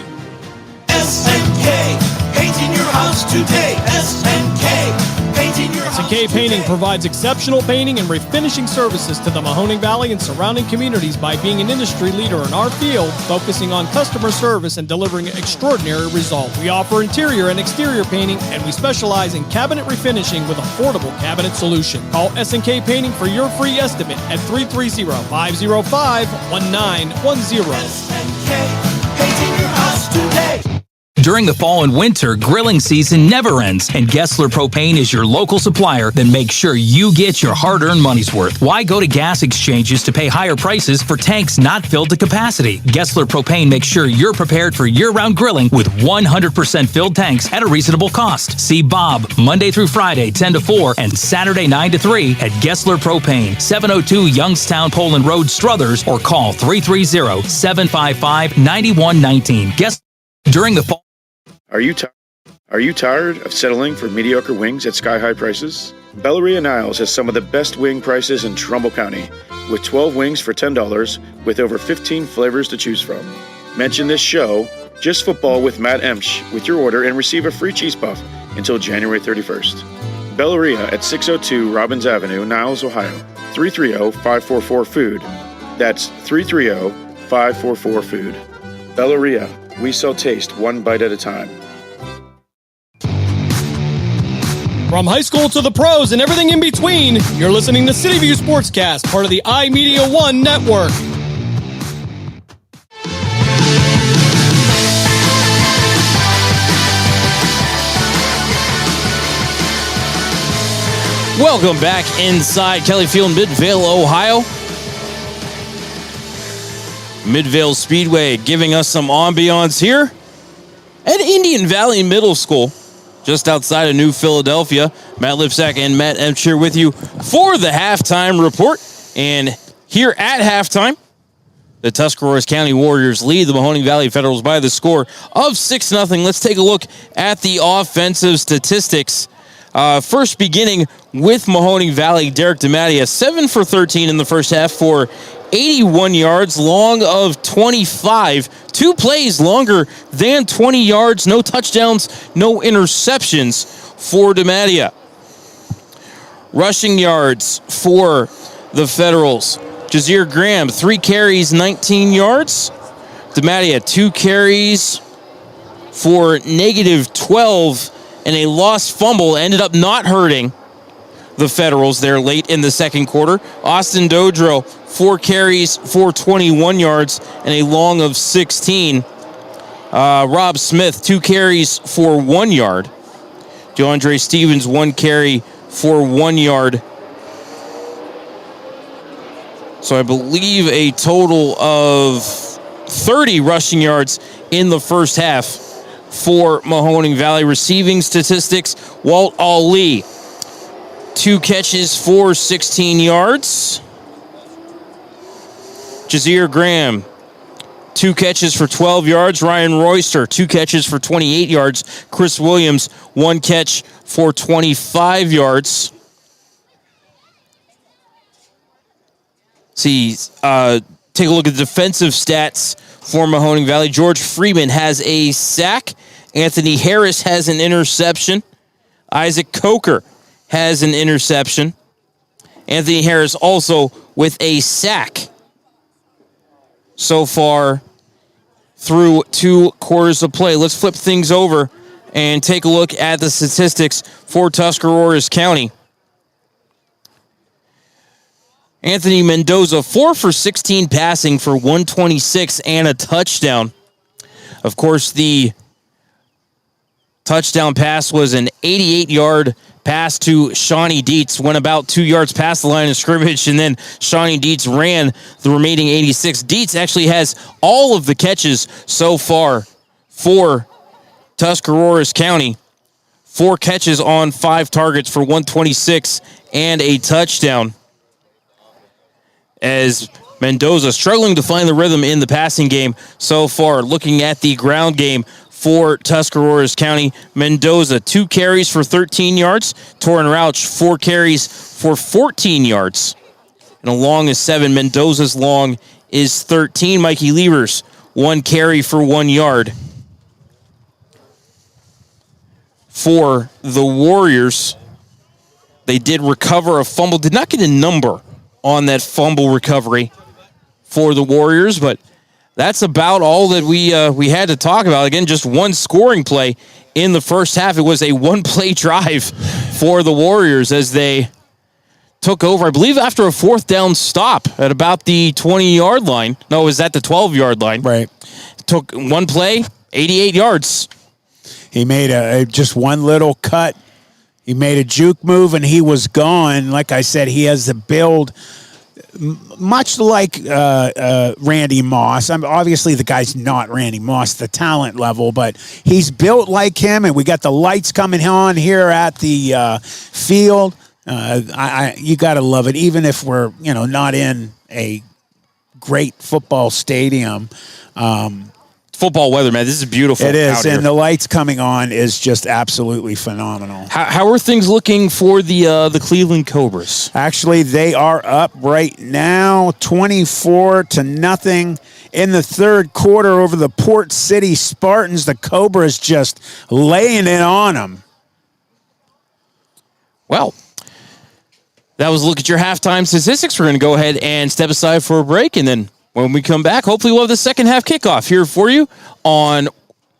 SNK, painting your house today. SNK, painting your house SNK Painting provides exceptional painting and refinishing services to the Mahoning Valley and surrounding communities by being an industry leader in our field, focusing on customer service and delivering extraordinary results. We offer interior and exterior painting, and we specialize in cabinet refinishing with affordable cabinet solution. Call SNK Painting for your free estimate at 330-505-1910. SNK, painting your house today. During the fall and winter, grilling season never ends, and Gessler Propane is your local supplier that makes sure you get your hard-earned money's worth. Why go to gas exchanges to pay higher prices for tanks not filled to capacity? Gessler Propane makes sure you're prepared for year-round grilling with 100% filled tanks at a reasonable cost. See Bob Monday through Friday, 10 to 4, and Saturday, 9 to 3 at Gessler Propane, 702 Youngstown Poland Road, Struthers, or call 330-755-9119. During the fall. Are you tired of settling for mediocre wings at sky-high prices? Belleria Niles has some of the best wing prices in Trumbull County, with 12 wings for $10 with over 15 flavors to choose from. Mention this show, Just Football with Matt Emsch, with your order and receive a free cheese puff until January 31st. Belleria at 602 Robbins Avenue, Niles, Ohio. 330-544-FOOD. That's 330-544-FOOD. Belleria. We sell taste one bite at a time. From high school to the pros and everything in between, you're listening to City View Sportscast, part of the iMedia One network. Welcome back inside Kelly Field in Midvale, Ohio. Midvale Speedway giving us some ambiance here at Indian Valley Middle School, just outside of New Philadelphia. Matt Lipsack and Matt Emsch here with you for the halftime report. And here at halftime, the Tuscarawas County Warriors lead the Mahoning Valley Federals by the score of 6-0. Let's take a look at the offensive statistics. First beginning with Mahoning Valley, Derek DiMattia, 7 for 13 in the first half for 81 yards, long of 25. 2 plays longer than 20 yards. No touchdowns, no interceptions for DiMattia. Rushing yards for the Federals. Jazir Graham, 3 carries, 19 yards. DiMattia, 2 carries for -12 and a lost fumble. Ended up not hurting the Federals there late in the second quarter. Austin Dodro, 4 carries for 21 yards and a long of 16. Rob Smith, 2 carries for 1 yard. DeAndre Stevens, 1 carry for 1 yard. So I believe a total of 30 rushing yards in the first half for Mahoning Valley. Receiving statistics, Walt Ali, 2 catches for 16 yards. Jazir Graham, 2 catches for 12 yards. Ryan Royster, 2 catches for 28 yards. Chris Williams, 1 catch for 25 yards. Take a look at the defensive stats for Mahoning Valley. George Freeman has a sack. Anthony Harris has an interception. Isaac Coker has an interception. Anthony Harris also with a sack so far through 2 quarters of play. Let's flip things over and take a look at the statistics for Tuscarawas County. Anthony Mendoza, 4 for 16 passing for 126 and a touchdown. Of course, the touchdown pass was an 88-yard pass to Shawnee Dietz, went about 2 yards past the line of scrimmage, and then Shawnee Dietz ran the remaining 86. Dietz actually has all of the catches so far for Tuscarawas County. 4 catches on 5 targets for 126 and a touchdown. As Mendoza struggling to find the rhythm in the passing game so far. Looking at the ground game for Tuscaroras County, Mendoza, 2 carries for 13 yards. Torrin Rauch, 4 carries for 14 yards. And a long is 7. Mendoza's long is 13. Mikey Levers, 1 carry for 1 yard. For the Warriors, they did recover a fumble. Did not get a number on that fumble recovery for the Warriors, but that's about all that we had to talk about. Again, just 1 scoring play in the first half. It was a 1-play drive for the Warriors as they took over, I believe, after a 4th down stop at about the 20-yard line. No, it was at the 12-yard line. Right. Took 1 play, 88 yards. He made just one little cut. He made a juke move, and he was gone. Like I said, he has the build much like Randy Moss. Obviously, the guy's not Randy Moss, the talent level, but he's built like him, and we got the lights coming on here at the field. You got to love it, even if we're not in a great football stadium. Football weather, man. This is beautiful. It is, out here. and the lights coming on is just absolutely phenomenal. How are things looking for the Cleveland Cobras? Actually, they are up right now, 24-0 in the third quarter over the Port City Spartans. The Cobras just laying it on them. Well, that was a look at your halftime statistics. We're going to go ahead and step aside for a break, and then when we come back, hopefully we'll have the second half kickoff here for you on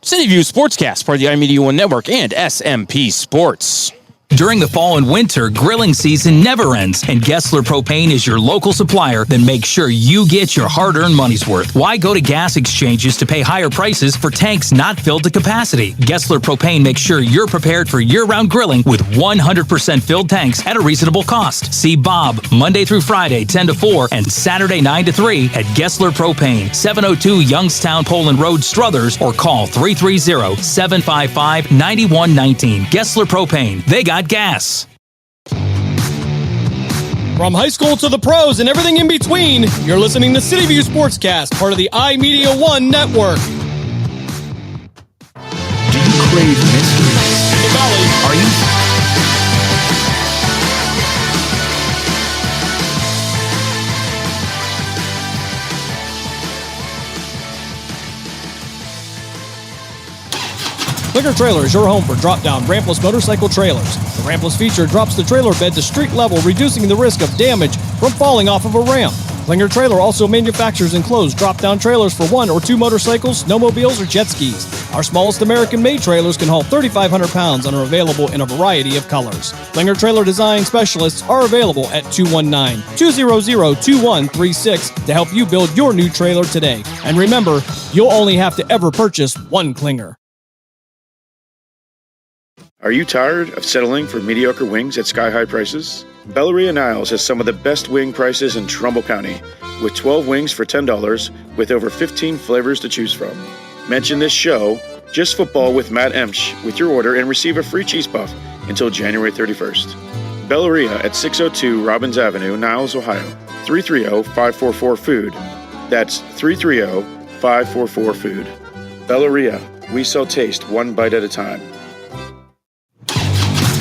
City View Sportscast, part of the iMedia One Network and SMP Sports. During the fall and winter, grilling season never ends, and Gessler Propane is your local supplier that makes sure you get your hard-earned money's worth. Why go to gas exchanges to pay higher prices for tanks not filled to capacity? Gessler Propane makes sure you're prepared for year-round grilling with 100% filled tanks at a reasonable cost. See Bob Monday through Friday, 10 to 4, and Saturday, 9 to 3 at Gessler Propane, 702 Youngstown Poland Road, Struthers, or call 330-755-9119. Gessler Propane. They got gas. From high school to the pros and everything in between, you're listening to City View Sportscast, part of the iMedia One Network. Do you crave mysteries? Are you... Clinger Trailer is your home for drop-down rampless motorcycle trailers. The rampless feature drops the trailer bed to street level, reducing the risk of damage from falling off of a ramp. Clinger Trailer also manufactures enclosed drop-down trailers for 1 or 2 motorcycles, snowmobiles, or jet skis. Our smallest American-made trailers can haul 3,500 pounds and are available in a variety of colors. Clinger Trailer design specialists are available at 219-200-2136 to help you build your new trailer today. And remember, you'll only have to ever purchase 1 Clinger. Are you tired of settling for mediocre wings at sky-high prices? Belleria Niles has some of the best wing prices in Trumbull County, with 12 wings for $10 with over 15 flavors to choose from. Mention this show, Just Football with Matt Emsch, with your order and receive a free cheese puff until January 31st. Belleria at 602 Robbins Avenue, Niles, Ohio. 330-544-FOOD. That's 330-544-FOOD. Belleria, we sell taste one bite at a time.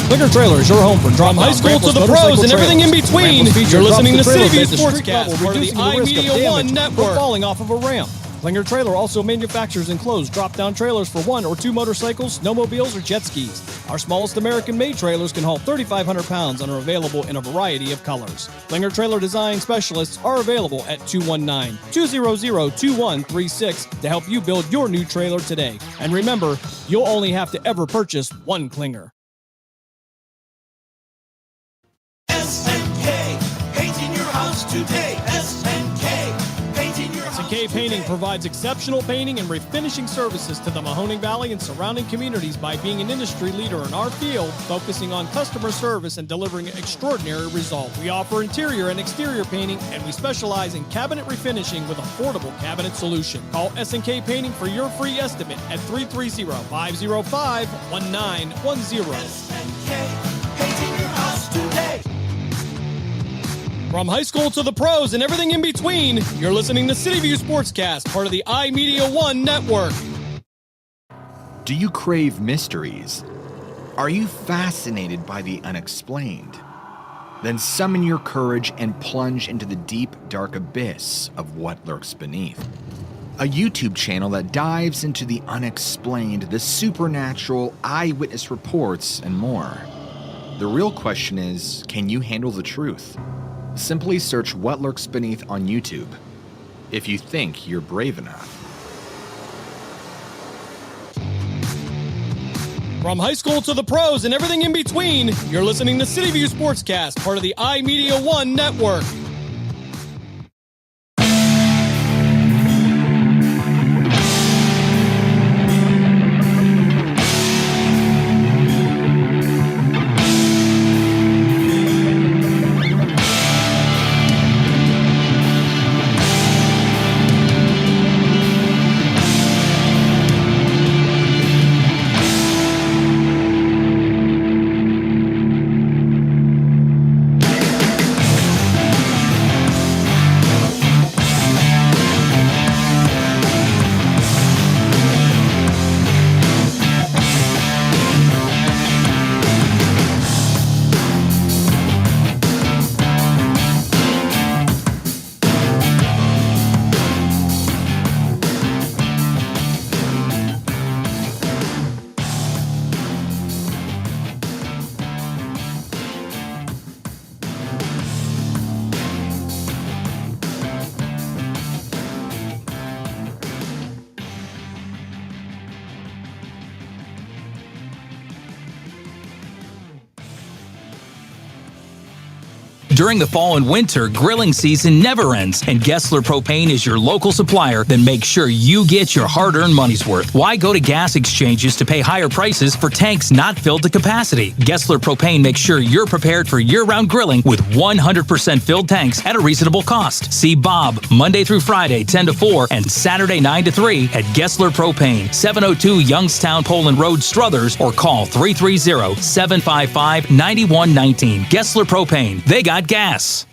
Clinger Trailer is your home for drop high school to the pros and everything in between. You're listening to City View Sportscast, part of the iMedia One Network. Falling off of a ramp. Clinger Trailer also manufactures enclosed drop-down trailers for 1 or 2 motorcycles, snowmobiles, or jet skis. Our smallest American-made trailers can haul 3,500 pounds and are available in a variety of colors. Clinger Trailer design specialists are available at 219-200-2136 to help you build your new trailer today. And remember, you'll only have to ever purchase 1 Clinger. SNK, painting your house today. SNK, painting your house SNK Painting provides exceptional painting and refinishing services to the Mahoning Valley and surrounding communities by being an industry leader in our field, focusing on customer service and delivering extraordinary results. We offer interior and exterior painting, and we specialize in cabinet refinishing with affordable cabinet solution. Call SNK Painting for your free estimate at 330-505-1910. SNK, painting your house today. From high school to the pros and everything in between, you're listening to City View Sportscast, part of the iMedia One network. Do you crave mysteries? Are you fascinated by the unexplained? Then summon your courage and plunge into the deep, dark abyss of what lurks beneath. A YouTube channel that dives into the unexplained, the supernatural, eyewitness reports, and more. The real question is, can you handle the truth? Simply search What Lurks Beneath on YouTube, if you think you're brave enough. From high school to the pros and everything in between, you're listening to City View Sportscast, part of the iMedia One network. During the fall and winter, grilling season never ends, and Gessler Propane is your local supplier. Then make sure you get your hard-earned money's worth. Why go to gas exchanges to pay higher prices for tanks not filled to capacity? Gessler Propane makes sure you're prepared for year-round grilling with 100% filled tanks at a reasonable cost. See Bob Monday through Friday, 10 to 4, and Saturday, 9 to 3 at Gessler Propane, 702 Youngstown Poland Road, Struthers, or call 330-755-9119. Gessler Propane. They got gas.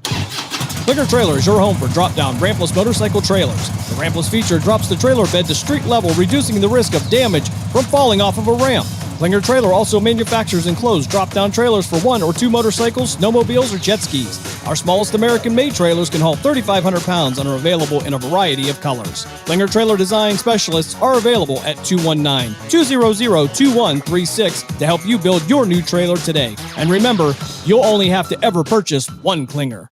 Clinger Trailer is your home for drop-down rampless motorcycle trailers. The rampless feature drops the trailer bed to street level, reducing the risk of damage from falling off of a ramp. Clinger Trailer also manufactures enclosed drop-down trailers for 1 or 2 motorcycles, snowmobiles, or jet skis. Our smallest American-made trailers can haul 3,500 pounds and are available in a variety of colors. Clinger Trailer design specialists are available at 219-200-2136 to help you build your new trailer today. And remember, you'll only have to ever purchase one Clinger.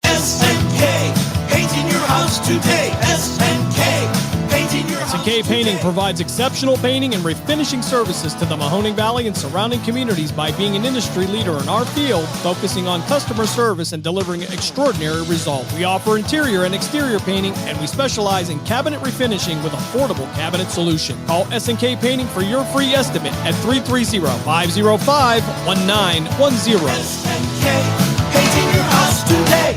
SNK, painting your house today. SNK, painting your house SNK Painting provides exceptional painting and refinishing services to the Mahoning Valley and surrounding communities by being an industry leader in our field, focusing on customer service and delivering extraordinary results. We offer interior and exterior painting, and we specialize in cabinet refinishing with affordable cabinet solution. Call SNK Painting for your free estimate at 330-505-1910. SNK, painting your house today.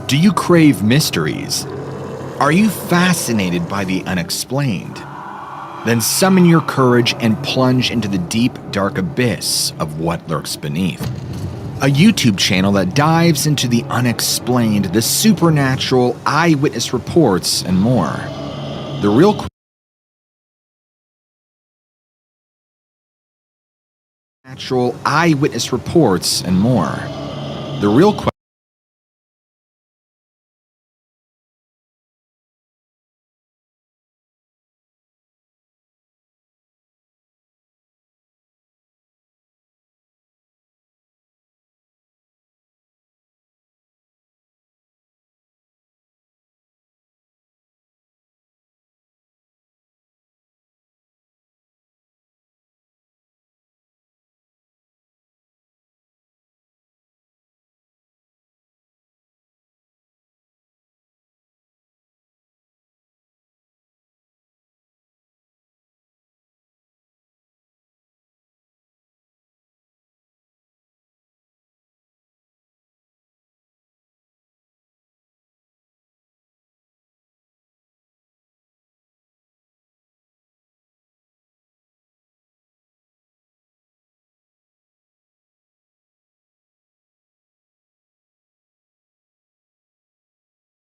Do you crave mysteries? Are you fascinated by the unexplained? Then summon your courage and plunge into the deep, dark abyss of what lurks beneath. A YouTube channel that dives into the unexplained, the supernatural, eyewitness reports, and more. The real natural eyewitness reports and more. The real question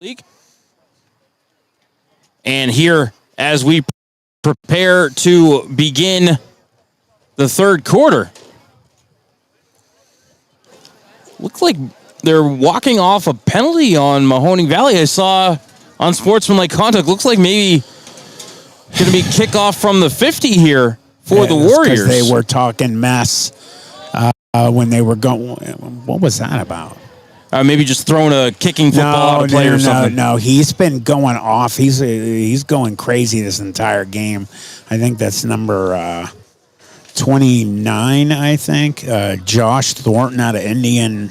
League. And here, as we prepare to begin the third quarter, looks like they're walking off a penalty on Mahoning Valley. I saw on Sportsmanlike Conduct. Looks like maybe going to be kickoff from the 50 here for the Warriors. They were talking mess when they were going. What was that about? Maybe just throwing a kicking football out of play or something. No, he's been going off. He's going crazy this entire game. I think that's number 29, I think. Josh Thornton out of Indian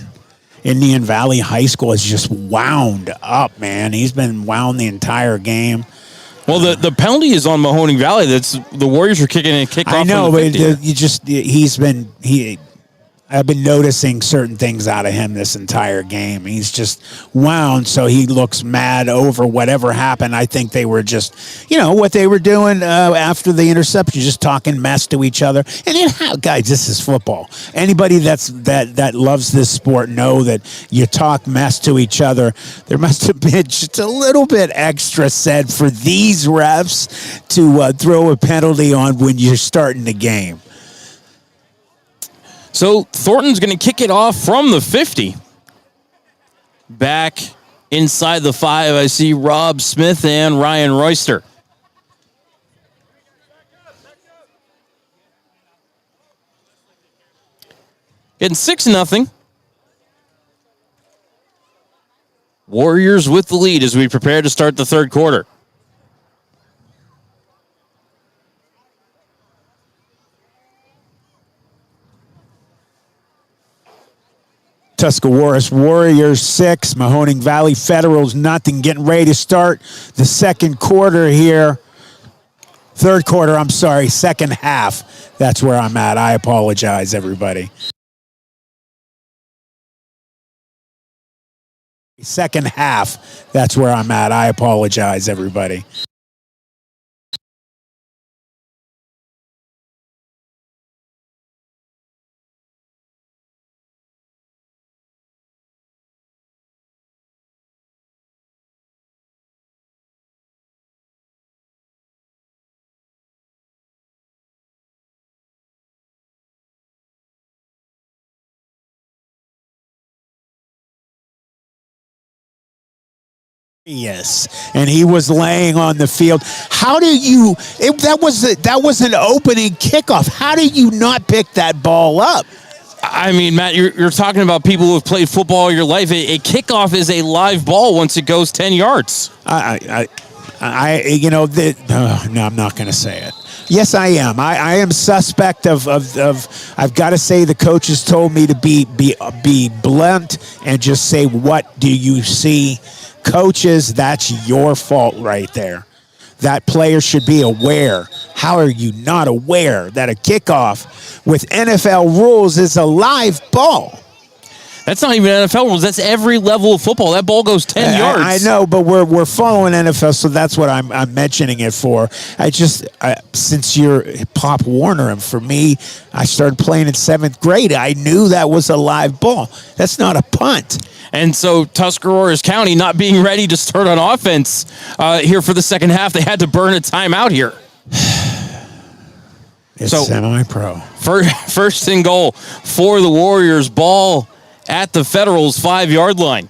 Valley High School is just wound up, man. He's been wound the entire game. Well, the penalty is on Mahoning Valley. That's the Warriors are kicking a kickoff. I know, from the but I've been noticing certain things out of him this entire game. He's just wound, so he looks mad over whatever happened. I think they were just, what they were doing after the interception, just talking mess to each other. And guys, this is football. Anybody that loves this sport know that you talk mess to each other. There must have been just a little bit extra said for these refs to throw a penalty on when you're starting the game. So Thornton's going to kick it off from the 50. Back inside the 5, I see Rob Smith and Ryan Royster. Getting 6-0. Warriors with the lead as we prepare to start the third quarter. Tuscarawas Warriors 6, Mahoning Valley Federals nothing. Getting ready to start the second quarter here. Third quarter, I'm sorry, second half. That's where I'm at. I apologize, everybody. Second half, that's where I'm at. I apologize, everybody. Yes, and he was laying on the field. How do you? That was an opening kickoff. How do you not pick that ball up? I mean, Matt, you're talking about people who have played football all your life. A kickoff is a live ball once it goes 10 yards. No, I'm not going to say it. Yes, I am. I am suspect of. I've got to say the coaches told me to be blunt and just say, what do you see? Coaches, that's your fault right there. That player should be aware. How are you not aware that a kickoff with NFL rules is a live ball? That's not even NFL rules. That's every level of football. That ball goes 10 yards. I know, but we're following NFL, so that's what I'm mentioning it for. Since you're Pop Warner, and for me, I started playing in 7th grade. I knew that was a live ball. That's not a punt. And so Tuscarawas County not being ready to start on offense here for the second half. They had to burn a timeout here. It's semi-pro. First and goal for the Warriors. Ball at the Federals' 5-yard line.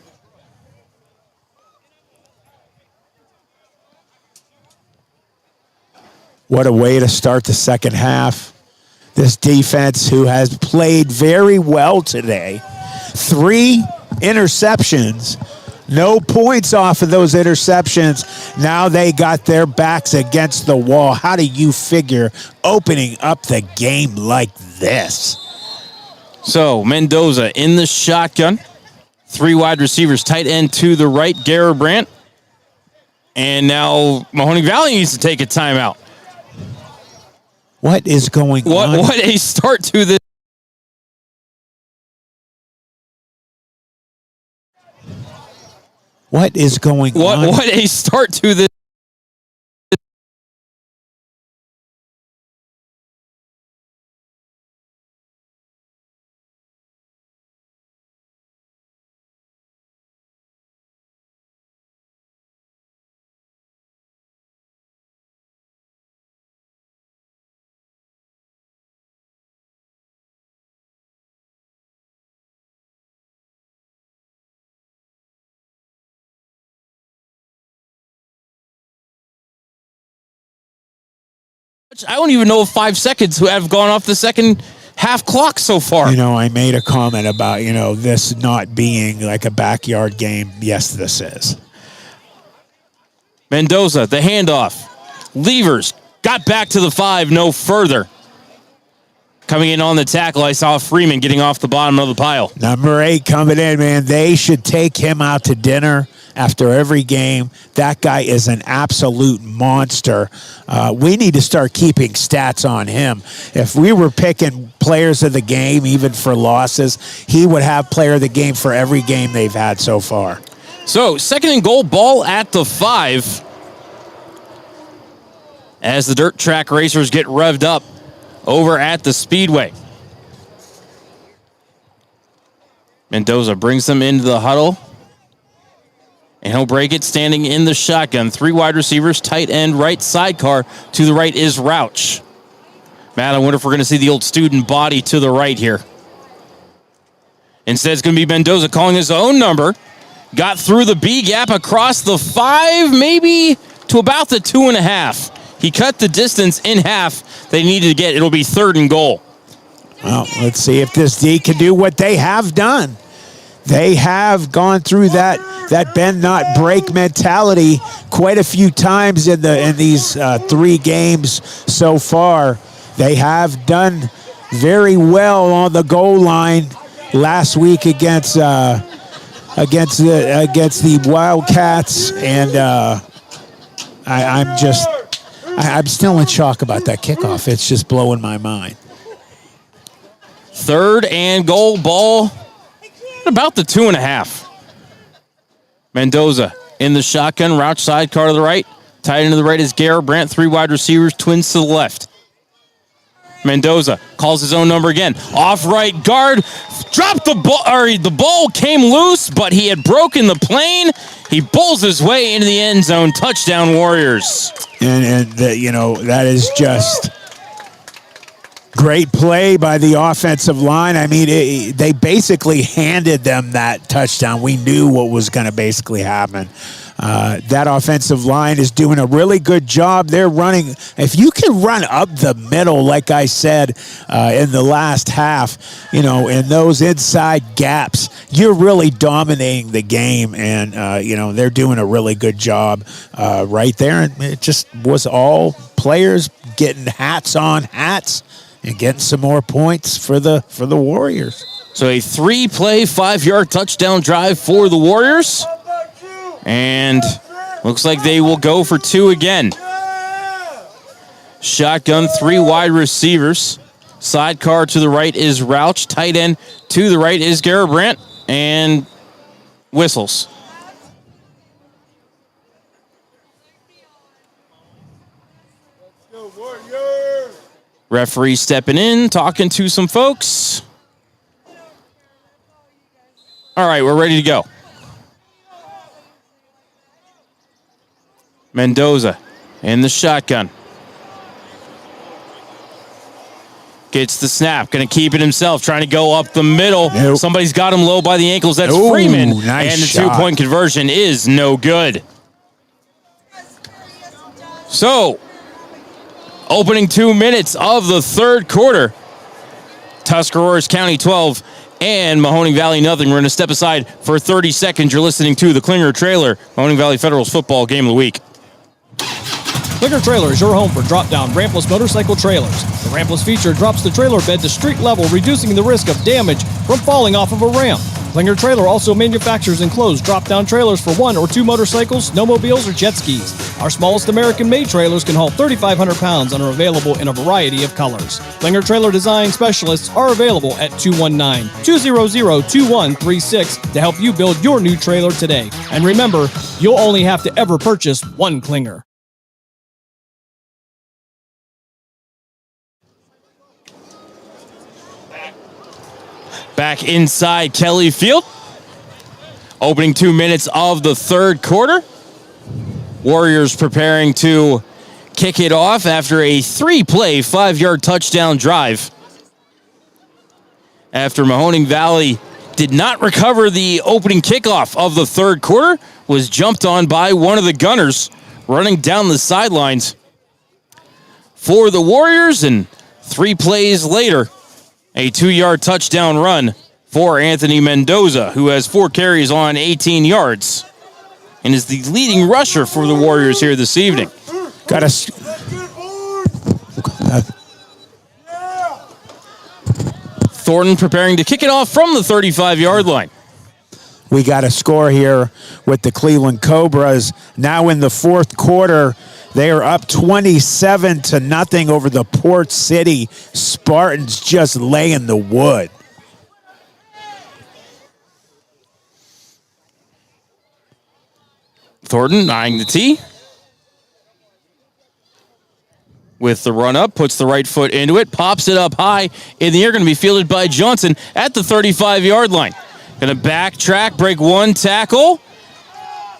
What a way to start the second half. This defense, who has played very well today, 3 interceptions, no points off of those interceptions. Now they got their backs against the wall. How do you figure opening up the game like this? So Mendoza in the shotgun. 3 wide receivers, tight end to the right, Garabrandt. And now Mahoning Valley needs to take a timeout. What is going on? What a start to this. What is going on? What a start to this. I don't even know if 5 seconds have gone off the second half clock so far. You know, I made a comment about, this not being like a backyard game. Yes, this is. Mendoza, the handoff. Levers got back to the 5, no further. Coming in on the tackle, I saw Freeman getting off the bottom of the pile. Number 8 coming in, man. They should take him out to dinner after every game. That guy is an absolute monster. We need to start keeping stats on him. If we were picking players of the game, even for losses, he would have player of the game for every game they've had so far. So, 2nd and goal, ball at the 5. As the dirt track racers get revved up over at the Speedway. Mendoza brings them into the huddle. And he'll break it standing in the shotgun. 3 wide receivers, tight end, right sidecar. To the right is Rauch. Matt, I wonder if we're going to see the old student body to the right here. Instead, it's going to be Mendoza calling his own number. Got through the B gap across the 5, maybe to about the 2.5. He cut the distance in half they needed to get. It'll be 3rd and goal. Well, let's see if this D can do what they have done. They have gone through that bend not break mentality quite a few times in these 3 games so far. They have done very well on the goal line last week against the Wildcats, and I'm still in shock about that kickoff. It's just blowing my mind. 3rd and goal, ball about the 2.5. Mendoza in the shotgun, Rauch sidecar to the right. Tight end to the right is Garrett Brandt. 3 wide receivers, twins to the left. Mendoza calls his own number again. Off right guard, dropped the ball, or the ball came loose, but he had broken the plane. He bowls his way into the end zone. Touchdown, Warriors. And that is just great play by the offensive line. I mean, they basically handed them that touchdown. We knew what was going to basically happen. That offensive line is doing a really good job. They're running. If you can run up the middle, like I said in the last half, in those inside gaps, you're really dominating the game. And, they're doing a really good job right there. And it just was all players getting hats on hats and getting some more points for the Warriors. So a 3-play, 5-yard touchdown drive for the Warriors. And looks like they will go for 2 again. Shotgun, 3 wide receivers. Sidecar to the right is Rauch. Tight end to the right is Garrett Brandt. And whistles. Referee stepping in, talking to some folks. All right, we're ready to go. Mendoza in the shotgun. Gets the snap. Going to keep it himself. Trying to go up the middle. Nope. Somebody's got him low by the ankles. That's Freeman. Nice and the shot. 2-point conversion is no good. So, opening 2 minutes of the 3rd quarter. Tuscaroras County 12 and Mahoning Valley nothing. We're going to step aside for 30 seconds. You're listening to the Klinger Trailer, Mahoning Valley Federal's football game of the week. Klinger Trailer is your home for drop-down rampless motorcycle trailers. The rampless feature drops the trailer bed to street level, reducing the risk of damage from falling off of a ramp. Klinger Trailer also manufactures enclosed drop-down trailers for 1 or 2 motorcycles, snowmobiles, or jet skis. Our smallest American-made trailers can haul 3,500 pounds and are available in a variety of colors. Klinger Trailer design specialists are available at 219-200-2136 to help you build your new trailer today. And remember, you'll only have to ever purchase 1 Klinger. Back inside Kelly Field. Opening 2 minutes of the 3rd quarter. Warriors preparing to kick it off after a 3-play, 5-yard touchdown drive. After Mahoning Valley did not recover the opening kickoff of the 3rd quarter, was jumped on by one of the gunners running down the sidelines. for the Warriors, and 3 plays later, a 2-yard touchdown run for Anthony Mendoza, who has 4 carries on 18 yards and is the leading rusher for the Warriors here this evening. Thornton preparing to kick it off from the 35-yard line. We got a score here with the Cleveland Cobras. Now in the fourth quarter, they are up 27-0 over the Port City Spartans, just laying the wood. Thornton eyeing the tee. With the run up, puts the right foot into it, pops it up high in the air, going to be fielded by Johnson at the 35-yard line. Going to backtrack, break 1 tackle,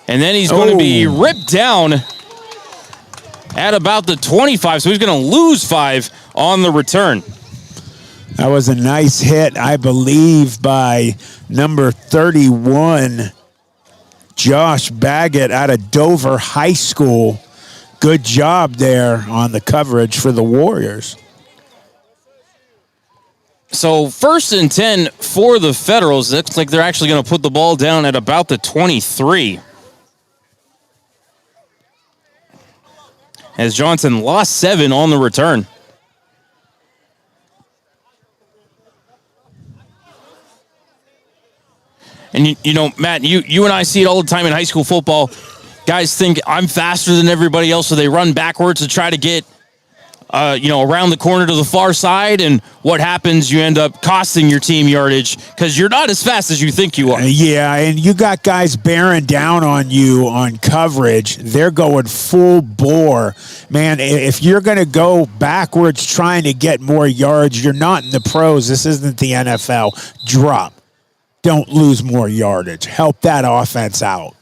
and then he's going to be ripped down at about the 25, so he's going to lose 5 on the return. That was a nice hit, I believe, by number 31, Josh Baggett out of Dover High School. Good job there on the coverage for the Warriors. So 1st and 10 for the Federals. It looks like they're actually going to put the ball down at about the 23. As Johnson lost 7 on the return. And, you know, Matt, you and I see it all the time in high school football. Guys think I'm faster than everybody else, so they run backwards to try to get, around the corner to the far side. And what happens? You end up costing your team yardage because you're not as fast as you think you are. Yeah, and you got guys bearing down on you on coverage. They're going full bore. Man, if you're going to go backwards trying to get more yards, you're not in the pros. This isn't the NFL. Drop. Don't lose more yardage. Help that offense out.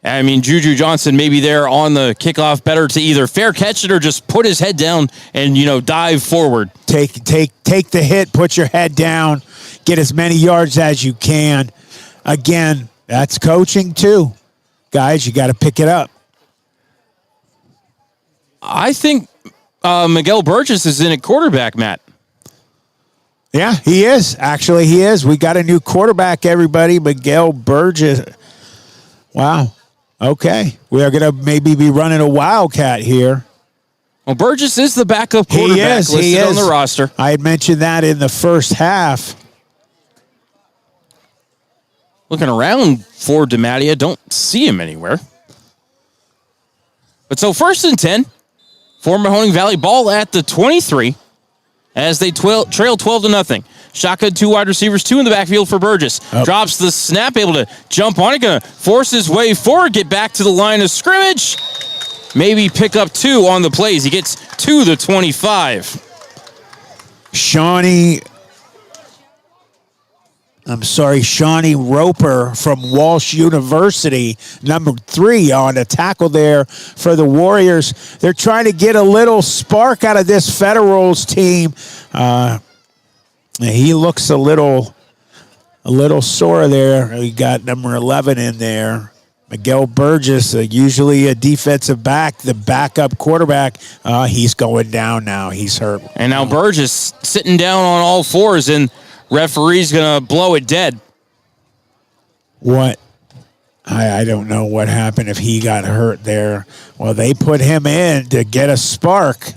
I mean, Juju Johnson maybe there on the kickoff, better to either fair catch it or just put his head down and, dive forward. Take the hit, put your head down, get as many yards as you can. Again, that's coaching too. Guys, you got to pick it up. I think Miguel Burgess is in at quarterback, Matt. Yeah, he is. Actually, he is. We got a new quarterback, everybody. Miguel Burgess. Wow. Okay. We are going to maybe be running a Wildcat here. Well, Burgess is the backup quarterback listed on the roster. I had mentioned that in the first half. Looking around for DeMattia, don't see him anywhere. But so 1st and 10 for Mahoning Valley, ball at the 23 as they trail 12-0. Shotgun, 2 wide receivers, 2 in the backfield for Burgess. Drops the snap, able to jump on it, going to force his way forward, get back to the line of scrimmage. Maybe pick up 2 on the plays. He gets to the 25. Shawnee Roper from Walsh University, number 3 on a tackle there for the Warriors. They're trying to get a little spark out of this Federals team. He looks a little sore there. We got number 11 in there. Miguel Burgess, usually a defensive back, the backup quarterback. He's going down now. He's hurt. And now Burgess sitting down on all fours, and referee's going to blow it dead. What? I don't know what happened if he got hurt there. Well, they put him in to get a spark.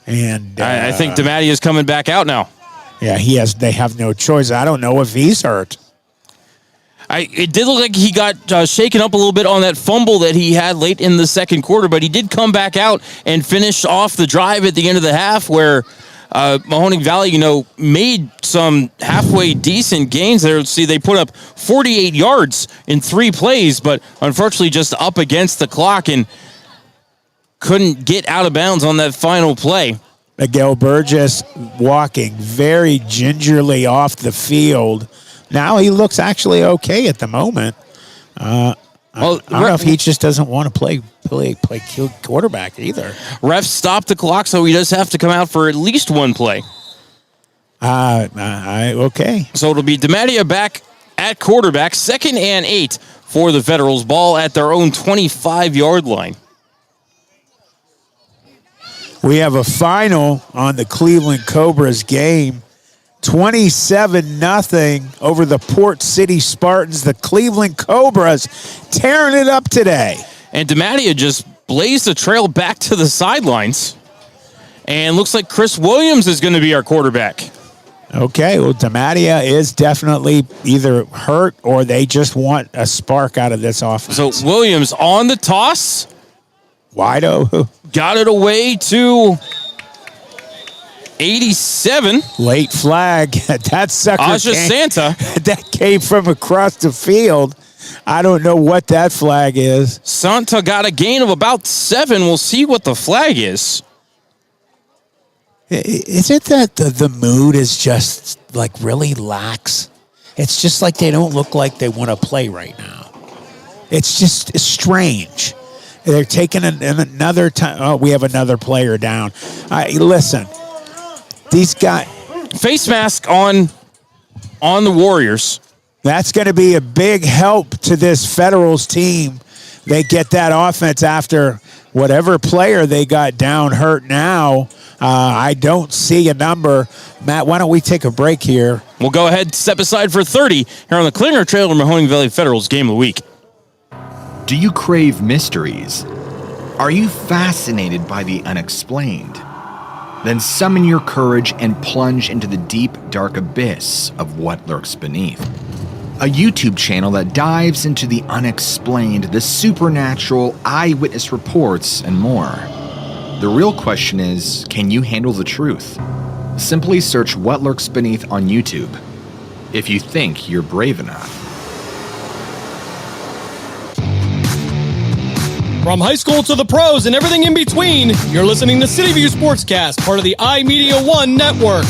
And I think DeMattia is coming back out now. Yeah, they have no choice. I don't know if he's hurt. It did look like he got shaken up a little bit on that fumble that he had late in the second quarter, but he did come back out and finish off the drive at the end of the half where Mahoning Valley, made some halfway decent gains there. See, they put up 48 yards in 3 plays, but unfortunately just up against the clock and couldn't get out of bounds on that final play. Miguel Burgess walking very gingerly off the field. Now he looks actually okay at the moment. I don't know if he just doesn't want to play quarterback either. Refs stopped the clock, so he does have to come out for at least 1 play. Okay. So it'll be DeMattia back at quarterback, 2nd and 8 for the Federals. Ball at their own 25-yard line. We have a final on the Cleveland Cobras game. 27-0 over the Port City Spartans. The Cleveland Cobras tearing it up today. And DeMattia just blazed the trail back to the sidelines. And looks like Chris Williams is going to be our quarterback. Okay, well, DeMattia is definitely either hurt or they just want a spark out of this offense. So Williams on the toss. Wide open. Got it away to 87. Late flag. That sucker Aja Santa. That came from across the field. I don't know what that flag is. Santa got a gain of about 7. We'll see what the flag is. Is it that the mood is just like really lax? It's just like they don't look like they want to play right now. It's just strange. They're taking another time. Oh, we have another player down. Listen, these guys. Face mask on the Warriors. That's going to be a big help to this Federals team. They get that offense after whatever player they got down hurt now. I don't see a number. Matt, why don't we take a break here? We'll go ahead, step aside for 30 here on the Klinger Trailer Mahoning Valley Federals Game of the Week. Do you crave mysteries? Are you fascinated by the unexplained? Then summon your courage and plunge into the deep, dark abyss of what lurks beneath. A YouTube channel that dives into the unexplained, the supernatural, eyewitness reports, and more. The real question is, can you handle the truth? Simply search What Lurks Beneath on YouTube, if you think you're brave enough. From high school to the pros and everything in between, you're listening to City View Sportscast, part of the iMedia One network.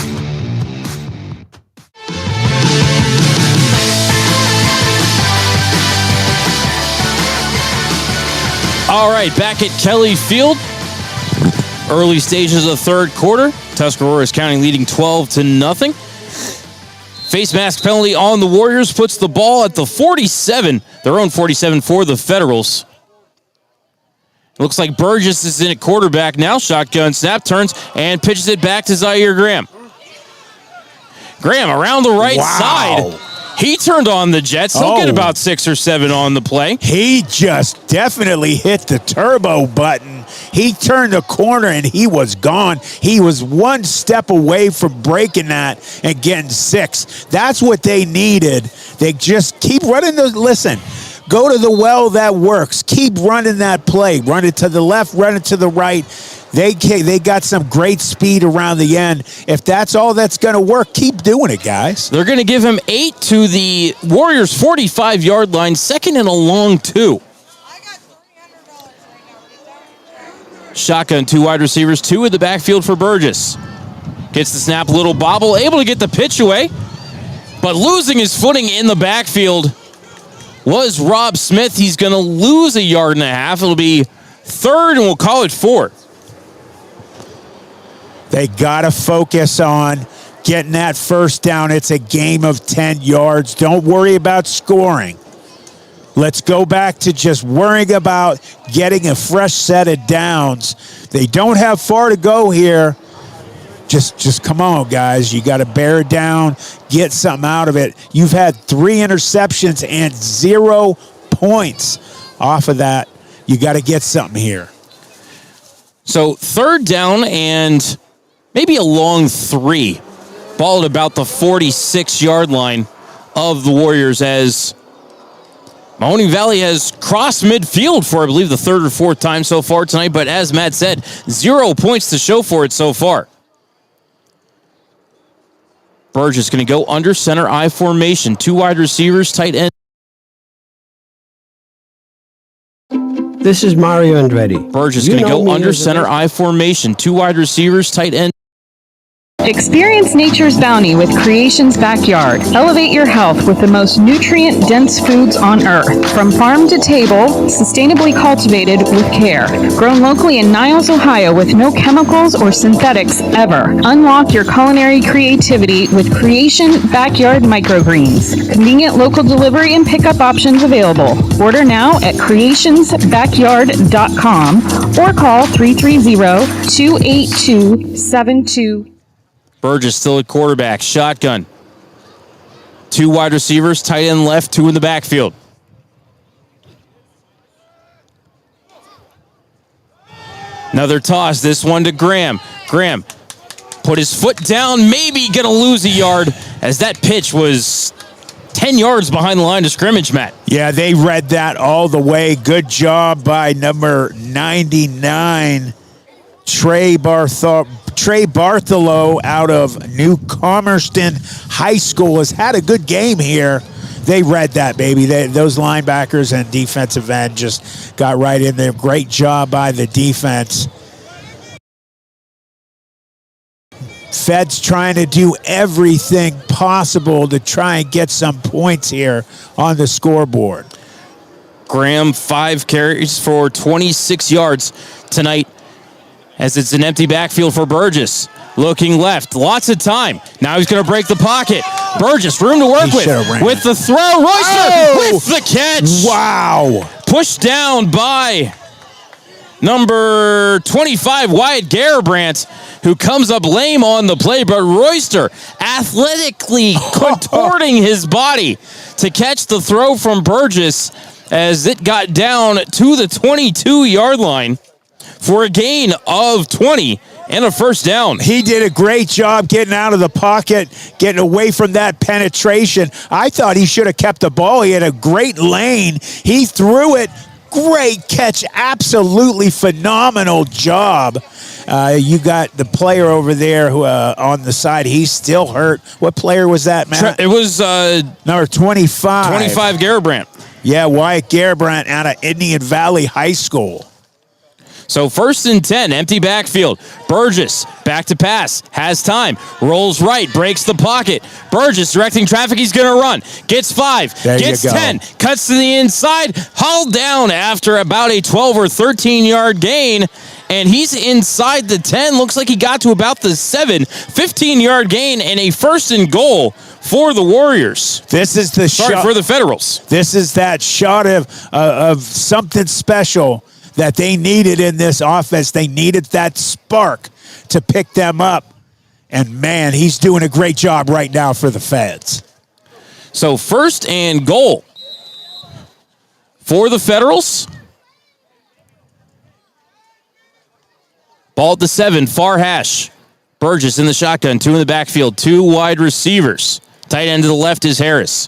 All right, back at Kelly Field. Early stages of the third quarter. Tuscarora's County leading 12-0. Face mask penalty on the Warriors puts the ball at the 47, their own 47 for the Federals. Looks like Burgess is in at quarterback now. Shotgun snap, turns and pitches it back to Zaire Graham. Graham around the right side. He turned on the Jets. He'll get about 6 or 7 on the play. He just definitely hit the turbo button. He turned the corner and he was gone. He was one step away from breaking that and getting 6. That's what they needed. They just keep running those. Listen, go to the well that works. Keep running that play. Run it to the left, run it to the right. They got some great speed around the end. If that's all that's going to work, keep doing it, guys. They're going to give him 8 to the Warriors' 45-yard line, second and a long 2. Shotgun, 2 wide receivers, 2 in the backfield for Burgess. Gets the snap, little bobble, able to get the pitch away, but losing his footing in the backfield was Rob Smith. He's going to lose 1.5 yards. It'll be 3rd, and we'll call it 4. They got to focus on getting that first down. It's a game of 10 yards. Don't worry about scoring. Let's go back to just worrying about getting a fresh set of downs. They don't have far to go here. Just come on, guys. You got to bear it down, get something out of it. You've had 3 interceptions and 0 points off of that. You got to get something here. So 3rd down and maybe a long 3. Ball at about the 46-yard line of the Warriors as Mahoning Valley has crossed midfield for, I believe, the 3rd or 4th time so far tonight. But as Matt said, 0 points to show for it so far. Burgess going to go under center I formation. 2 wide receivers, tight end. This is Mario Andretti. Burgess going to go under center I formation. 2 wide receivers, tight end. Experience nature's bounty with Creation's Backyard. Elevate your health with the most nutrient-dense foods on earth. From farm to table, sustainably cultivated with care. Grown locally in Niles, Ohio with no chemicals or synthetics ever. Unlock your culinary creativity with Creation Backyard Microgreens. Convenient local delivery and pickup options available. Order now at creationsbackyard.com or call 330-282-72. Burgess still at quarterback. Shotgun. 2 wide receivers, tight end left, 2 in the backfield. Another toss. This one to Graham. Graham put his foot down, maybe going to lose a yard as that pitch was 10 yards behind the line of scrimmage, Matt. Yeah, they read that all the way. Good job by number 99, Trey Bartholow out of New Comerston High School has had a good game here. They read that, baby. Those linebackers and defensive end just got right in there. Great job by the defense. Fed's trying to do everything possible to try and get some points here on the scoreboard. Graham, 5 carries for 26 yards tonight, as it's an empty backfield for Burgess. Looking left, lots of time. Now he's going to break the pocket. Burgess, room to work with the throw. Royster with the catch. Wow. Pushed down by number 25, Wyatt Garibrandt, who comes up lame on the play, but Royster athletically contorting his body to catch the throw from Burgess as it got down to the 22-yard line for a gain of 20 and a first down. He did a great job getting out of the pocket, getting away from that penetration. I thought he should have kept the ball. He had a great lane. He threw it. Great catch. Absolutely phenomenal job. You got the player over there who on the side. He's still hurt. What player was that, Matt? It was number 25. 25 Garibrandt. Yeah, Wyatt Garibrandt out of Indian Valley High School. So 1st and 10, empty backfield. Burgess, back to pass, has time, rolls right, breaks the pocket. Burgess directing traffic, he's going to run. Gets 5, gets 10, cuts to the inside, hauled down after about a 12 or 13-yard gain, and he's inside the 10. Looks like he got to about the 7, 15-yard gain, and a 1st and goal for the Warriors. This is the shot for the Federals. This is that shot of something special that they needed in this offense. They needed that spark to pick them up. And, man, he's doing a great job right now for the Feds. So 1st and goal for the Federals. Ball at the 7, far hash. Burgess in the shotgun, 2 in the backfield, 2 wide receivers. Tight end to the left is Harris.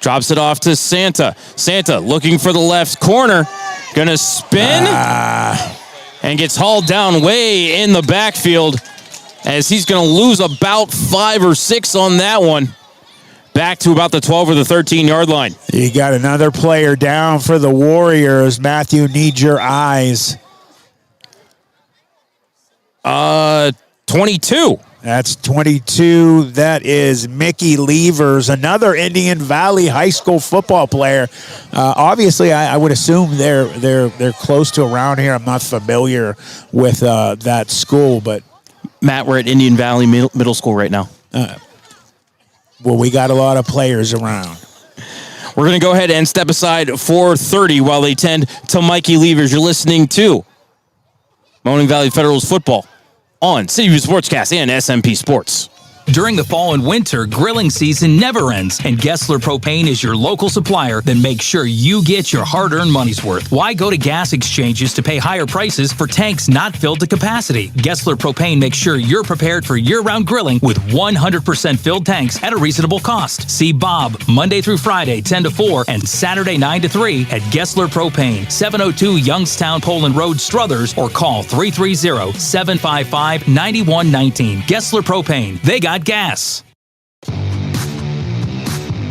Drops it off to Santa. Santa looking for the left corner. Gonna spin. And gets hauled down way in the backfield as he's gonna lose about 5 or 6 on that one. Back to about the 12 or the 13-yard line. You got another player down for the Warriors. Matthew, need your eyes. 22. That's 22. That is Mickey Levers, another Indian Valley High School football player. Obviously, I would assume they're close to around here. I'm not familiar with that school, but Matt, we're at Indian Valley Middle School right now. Well, we got a lot of players around. We're going to go ahead and step aside for 30 while they tend to Mikey Levers. You're listening to Mahoning Valley Federals football on City View Sportscast and SMP Sports. During the fall and winter, grilling season never ends, and Gessler Propane is your local supplier. Then make sure you get your hard-earned money's worth. Why go to gas exchanges to pay higher prices for tanks not filled to capacity? Gessler Propane makes sure you're prepared for year-round grilling with 100% filled tanks at a reasonable cost. See Bob Monday through Friday, 10 to 4, and Saturday, 9 to 3 at Gessler Propane, 702 Youngstown Poland Road, Struthers, or call 330-755-9119. Gessler Propane. They got gas.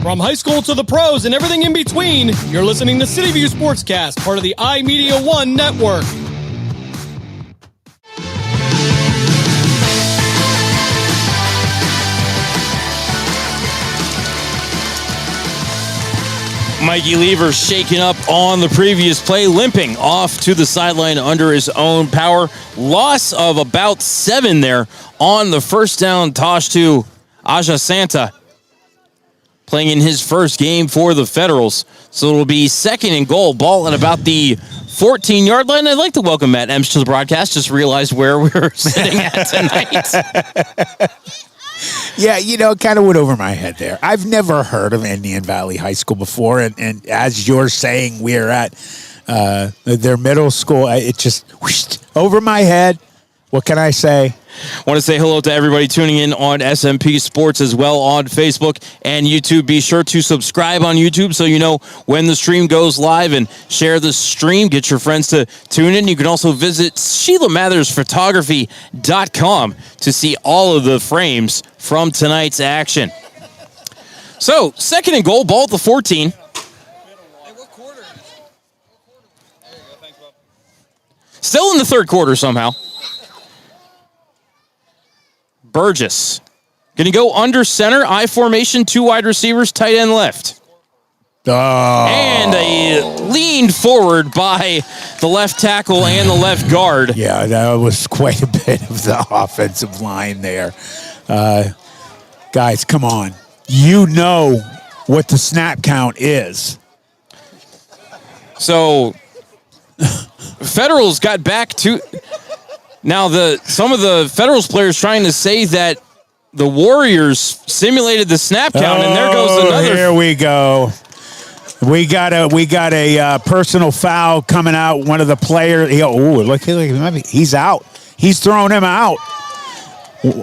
From high school to the pros and everything in between, you're listening to City View Sportscast, part of the iMedia One network. Mikey Lever shaken up on the previous play, limping off to the sideline under his own power. Loss of about 7 there on the first down toss to Aja Santa, playing in his first game for the Federals. So it'll be 2nd and goal, ball at about the 14-yard line. I'd like to welcome Matt Emsch to the broadcast. Just realized where we're sitting at tonight. Yeah, kind of went over my head there. I've never heard of Indian Valley High School before, and as you're saying, we're at their middle school. It just whooshed over my head. What can I say? Want to say hello to everybody tuning in on SMP Sports as well on Facebook and YouTube. Be sure to subscribe on YouTube so you know when the stream goes live, and share the stream. Get your friends to tune in. You can also visit SheilaMathersPhotography.com to see all of the frames from tonight's action. So, 2nd and goal, ball at the 14. Still in the third quarter somehow. Burgess going to go under center, I formation, 2 wide receivers, tight end left. Oh. And a leaned forward by the left tackle and the left guard. Yeah, that was quite a bit of the offensive line there. Guys, come on. You know what the snap count is. So, Federals got back to... Now, some of the Federals players trying to say that the Warriors simulated the snap count, and there goes another. Here we go. We got a personal foul coming out. One of the players. Look, he's out. He's throwing him out.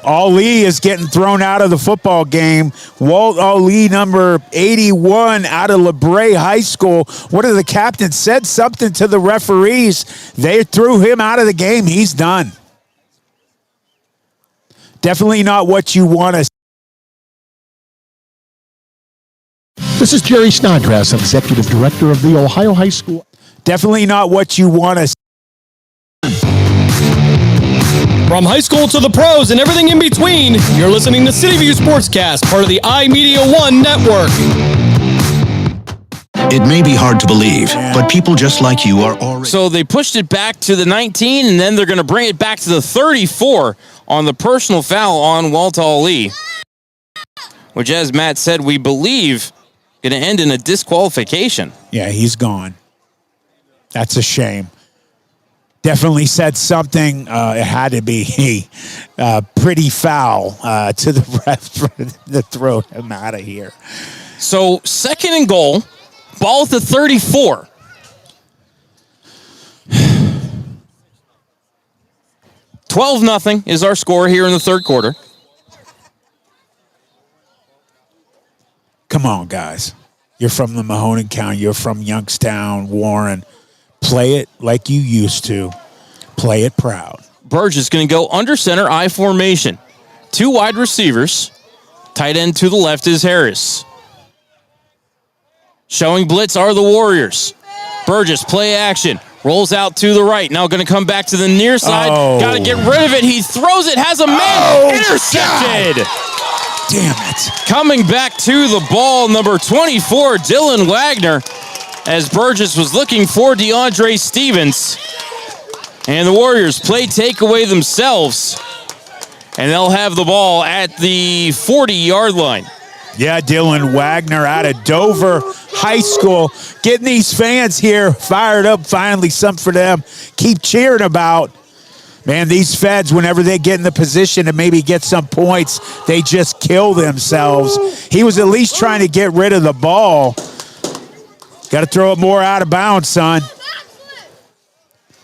Ali is getting thrown out of the football game. Walt Ali, number 81, out of LeBray High School. One of the captains said something to the referees. They threw him out of the game. He's done. Definitely not what you want to. This is Jerry Snodgrass, Executive Director of the Ohio High School. Definitely not what you want to. From high school to the pros and everything in between, you're listening to City View Sportscast, part of the iMedia One network. It may be hard to believe, but people just like you are already... So they pushed it back to the 19, and then they're going to bring it back to the 34 on the personal foul on Walt Ali, which, as Matt said, we believe going to end in a disqualification. Yeah, he's gone. That's a shame. Definitely said something. It had to be pretty foul to the ref to throw him out of here. So 2nd and goal, ball at the 34. $12-0 is our score here in the third quarter. Come on, guys. You're from the Mahoning County. You're from Youngstown, Warren. Play it like you used to. Play it proud. Burge is going to go under center, I formation. 2 wide receivers. Tight end to the left is Harris. Showing blitz are the Warriors. Burgess, play action. Rolls out to the right. Now going to come back to the near side. Oh. Got to get rid of it. He throws it. Has a man. Intercepted. God. Damn it. Coming back to the ball, number 24, Dylan Wagner, as Burgess was looking for DeAndre Stevens. And the Warriors play takeaway themselves. And they'll have the ball at the 40-yard line. Yeah, Dylan Wagner out of Dover High School. Getting these fans here fired up. Finally, something for them. Keep cheering about. Man, these Feds, whenever they get in the position to maybe get some points, they just kill themselves. He was at least trying to get rid of the ball. Got to throw it more out of bounds, son.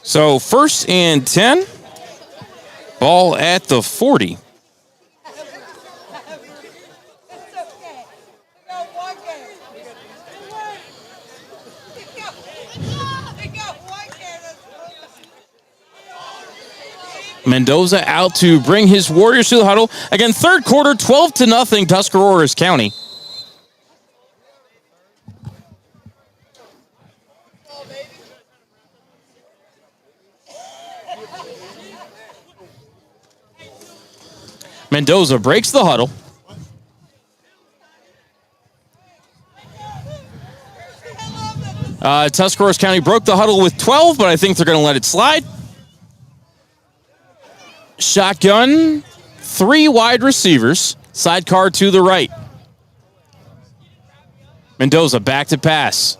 So 1st and 10. Ball at the 40. Mendoza out to bring his Warriors to the huddle. Again, third quarter, 12-0, Tuscaroras County. Mendoza breaks the huddle. Tuscarawas County broke the huddle with 12, but I think they're going to let it slide. Shotgun, 3 wide receivers, sidecar to the right. Mendoza back to pass.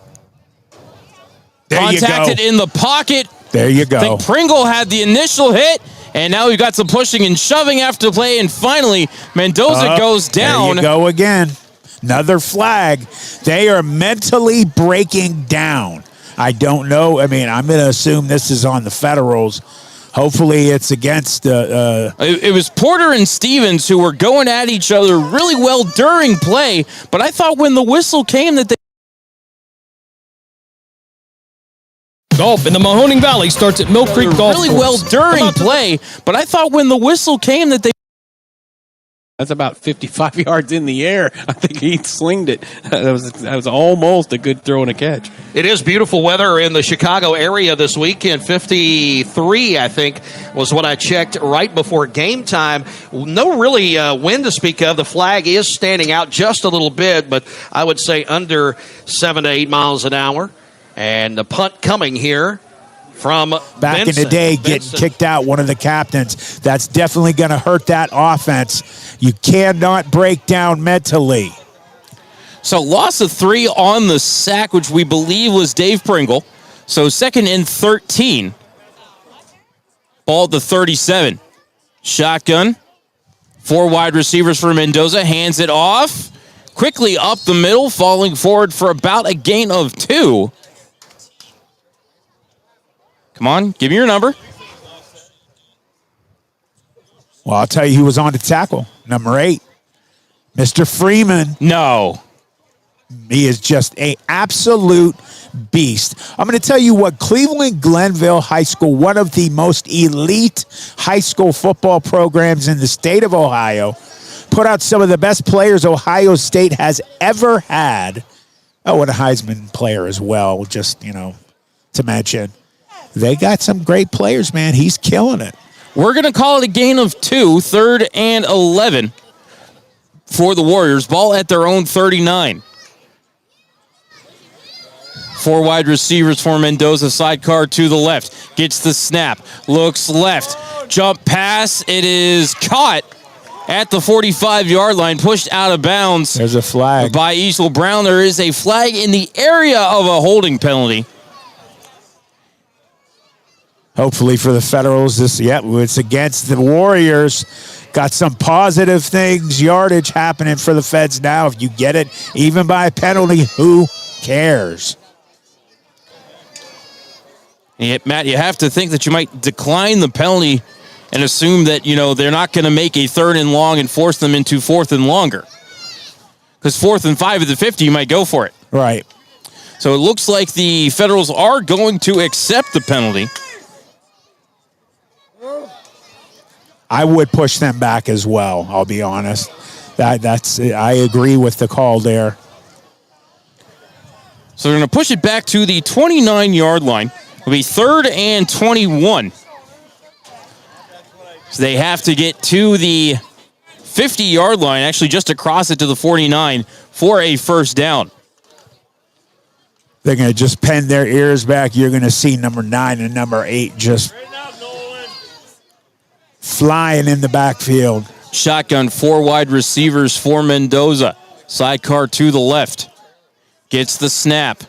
Contacted in the pocket. There you go. I think Pringle had the initial hit, and now we've got some pushing and shoving after the play, and finally Mendoza goes down. There you go again. Another flag. They are mentally breaking down. I don't know. I mean, I'm going to assume this is on the Federals. Hopefully it's against... It was Porter and Stevens who were going at each other really well during play, but I thought when the whistle came that they... Golf in the Mahoning Valley starts at Mill Creek Golf really Course. well during play, but I thought when the whistle came that they... That's about 55 yards in the air. I think he slinged it. That was almost a good throw and a catch. It is beautiful weather in the Chicago area this weekend. 53, I think, was what I checked right before game time. No really wind to speak of. The flag is standing out just a little bit, but I would say under 7 to 8 miles an hour. And the punt coming here from back Vincent. in the day, getting kicked out, one of the captains. That's definitely going to hurt that offense. You cannot break down mentally. So loss of 3 on the sack, which we believe was Dave Pringle. So 2nd and 13. Ball at the 37. Shotgun. 4 wide receivers for Mendoza. Hands it off. Quickly up the middle, falling forward for about a gain of 2. Come on, give me your number. Well, I'll tell you who was on the tackle. Number 8, Mr. Freeman. No. He is just an absolute beast. I'm going to tell you what, Cleveland Glenville High School, one of the most elite high school football programs in the state of Ohio, put out some of the best players Ohio State has ever had. Oh, and a Heisman player as well, just, to mention. They got some great players, man. He's killing it. We're going to call it a gain of 2, 3rd and 11 for the Warriors. Ball at their own 39. 4 wide receivers for Mendoza. Sidecar to the left. Gets the snap. Looks left. Jump pass. It is caught at the 45-yard line. Pushed out of bounds. There's a flag. By Easel Brown. There is a flag in the area of a holding penalty. Hopefully for the Federals, it's against the Warriors. Got some positive things, yardage happening for the Feds now. If you get it, even by a penalty, who cares? Matt, you have to think that you might decline the penalty and assume that, they're not going to make a 3rd and long and force them into 4th and longer. Because 4th and 5 at the 50, you might go for it. Right. So it looks like the Federals are going to accept the penalty. I would push them back as well, I'll be honest. I agree with the call there. So they're going to push it back to the 29-yard line. It'll be 3rd and 21. So they have to get to the 50-yard line, actually just across it to the 49 for a first down. They're going to just pen their ears back. You're going to see number 9 and number 8 just flying in the backfield. Shotgun, 4 wide receivers for Mendoza. Sidecar to the left. Gets the snap.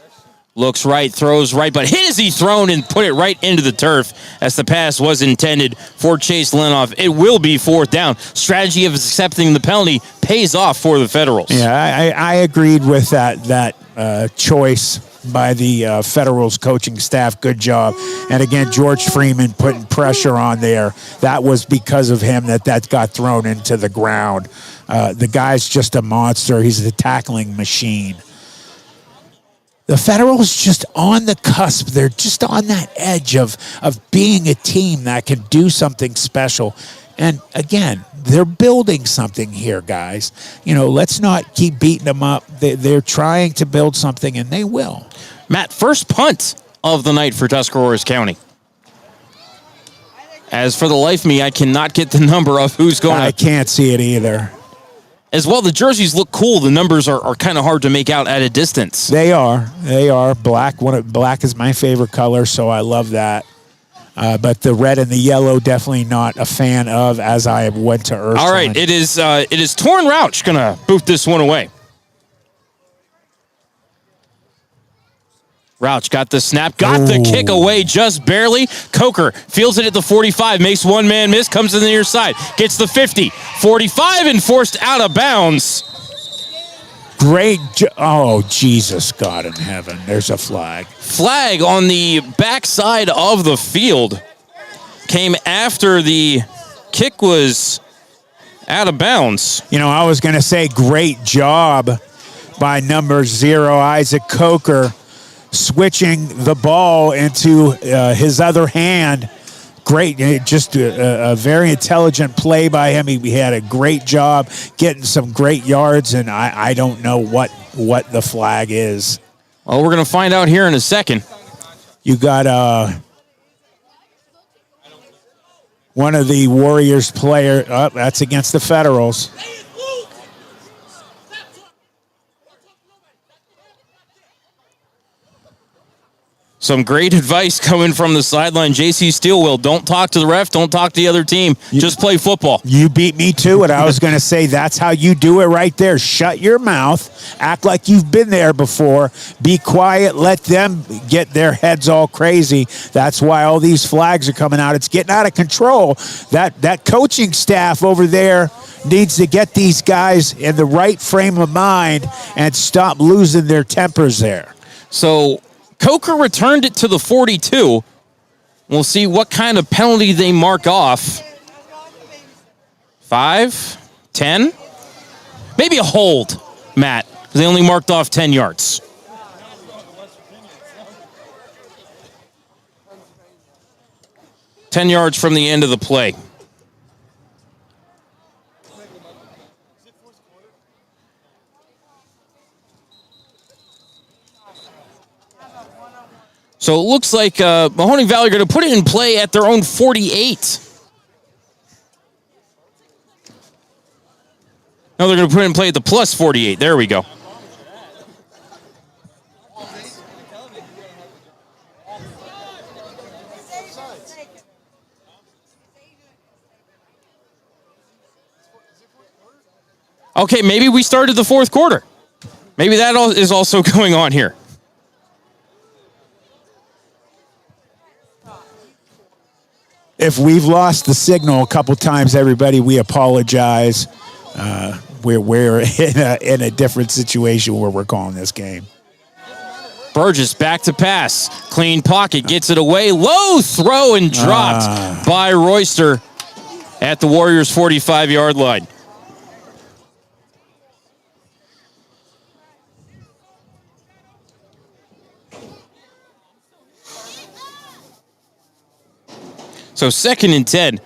Looks right, throws right, but hit as he thrown and put it right into the turf as the pass was intended for Chase Lenoff. It will be 4th down. Strategy of accepting the penalty pays off for the Federals. Yeah, I agreed with that choice by the Federals coaching staff. Good job. And again, George Freeman putting pressure on there. That was because of him that got thrown into the ground. The guy's just a monster. He's the tackling machine. The Federals just on the cusp. They're just on that edge of being a team that can do something special. And again, they're building something here, guys. Let's not keep beating them up. They're trying to build something, and they will. Matt, first punt of the night for Tuscarawas County. As for the life of me, I cannot get the number of who's going. I can't see it either. As well, the jerseys look cool. The numbers are kind of hard to make out at a distance. They are. Black. Black is my favorite color, so I love that. But the red and the yellow, definitely not a fan of, as I went to Earth. All right, it is Torn Rouch going to boot this one away. Rouch got the snap, got the kick away just barely. Coker fields it at the 45, makes one man miss, comes to the near side, gets the 50, 45, and forced out of bounds. Great. Oh, Jesus, God in heaven. There's a flag. Flag on the backside of the field came after the kick was out of bounds. You know, I was going to say great job by number 0, Isaac Coker, switching the ball into his other hand. Great, just a very intelligent play by him. He had a great job getting some great yards, and I don't know what the flag is. Well, we're going to find out here in a second. You got one of the Warriors player. Oh, that's against the Federals. Some great advice coming from the sideline. J.C. Steelwell, don't talk to the ref, don't talk to the other team. Just play football. You beat me to it. I was going to say that's how you do it right there. Shut your mouth. Act like you've been there before. Be quiet. Let them get their heads all crazy. That's why all these flags are coming out. It's getting out of control. That coaching staff over there needs to get these guys in the right frame of mind and stop losing their tempers there. So Coker returned it to the 42. We'll see what kind of penalty they mark off. 5, 10, maybe a hold, Matt, because they only marked off 10 yards. $10 yards from the end of the play. So it looks like Mahoning Valley are going to put it in play at their own 48. No, they're going to put it in play at the plus 48. There we go. Okay, maybe we started the fourth quarter. Maybe that is also going on here. If we've lost the signal a couple times, everybody, we apologize. We're in a different situation where we're calling this game. Burgess back to pass. Clean pocket, gets it away. Low throw and dropped by Royster at the Warriors' 45-yard line. So 2nd and 10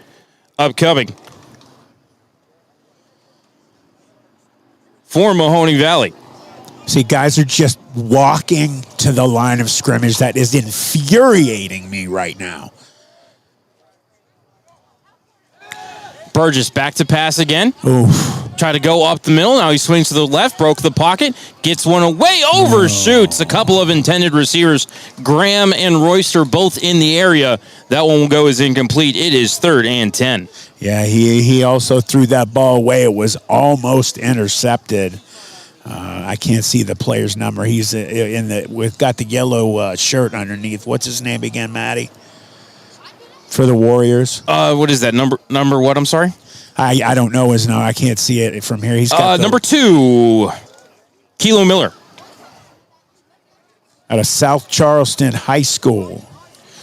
upcoming for Mahoning Valley. See, guys are just walking to the line of scrimmage. That is infuriating me right now. Burgess back to pass again. Oof. Try to go up the middle. Now he swings to the left, broke the pocket, gets one away, overshoots a couple of intended receivers. Graham and Royster both in the area. That one will go as incomplete. It is 3rd and 10. Yeah, he also threw that ball away. It was almost intercepted. I can't see the player's number. He's got the yellow shirt underneath. What's his name again, Matty? For the Warriors. What is that number? What? I'm sorry. I don't know his name. I can't see it from here. He's got number 2, Kilo Miller, out of South Charleston High School.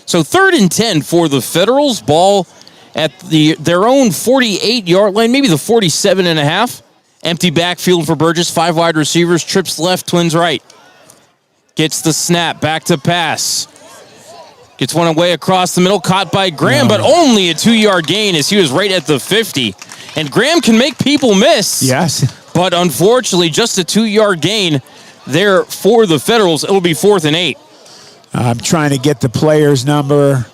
So 3rd and 10 for the Federals. Ball at their own 48-yard line, maybe the 47.5. Empty backfield for Burgess. 5 wide receivers. Trips left, twins right. Gets the snap. Back to pass. Gets one away across the middle. Caught by Graham, but only a 2-yard gain as he was right at the 50. And Graham can make people miss. Yes. But unfortunately, just a 2-yard gain there for the Federals. It'll be 4th and 8. I'm trying to get the player's number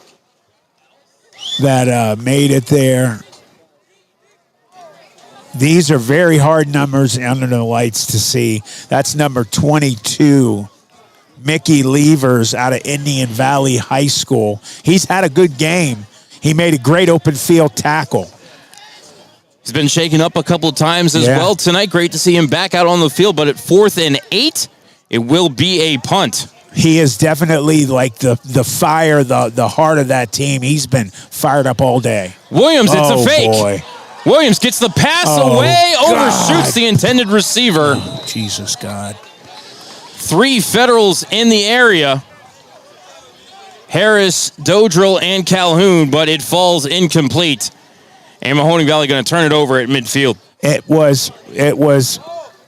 that made it there. These are very hard numbers under the lights to see. That's number 22, Mickey Levers out of Indian Valley High School. He's had a good game. He made a great open field tackle. He's been shaken up a couple of times as well tonight. Great to see him back out on the field, but at 4th and 8, it will be a punt. He is definitely like the fire, the heart of that team. He's been fired up all day. Williams, it's a fake. Boy. Williams gets the pass away, overshoots the intended receiver. Oh, Jesus, God. 3 Federals in the area. Harris, Dodrill, and Calhoun, but it falls incomplete. And Mahoning Valley going to turn it over at midfield. It was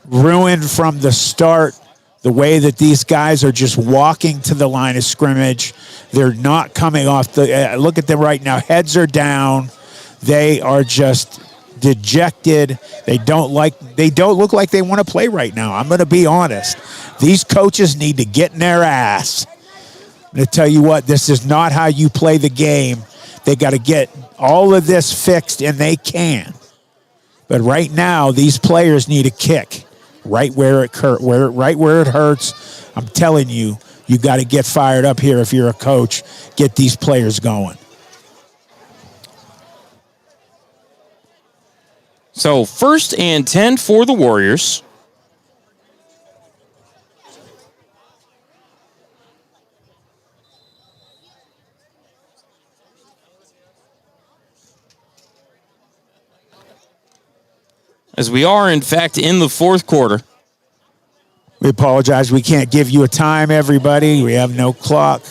ruined from the start. The way that these guys are just walking to the line of scrimmage. They're not coming off the look at them right now. Heads are down. They are just dejected. They don't look like they want to play right now. I'm going to be honest. These coaches need to get in their ass. I'm going to tell you what, this is not how you play the game. They got to get all of this fixed, and they can. But right now, these players need a kick right where it hurts. I'm telling you, you got to get fired up here if you're a coach. Get these players going. So 1st and 10 for the Warriors. As we are, in fact, in the 4th quarter. We apologize. We can't give you a time, everybody. We have no clock.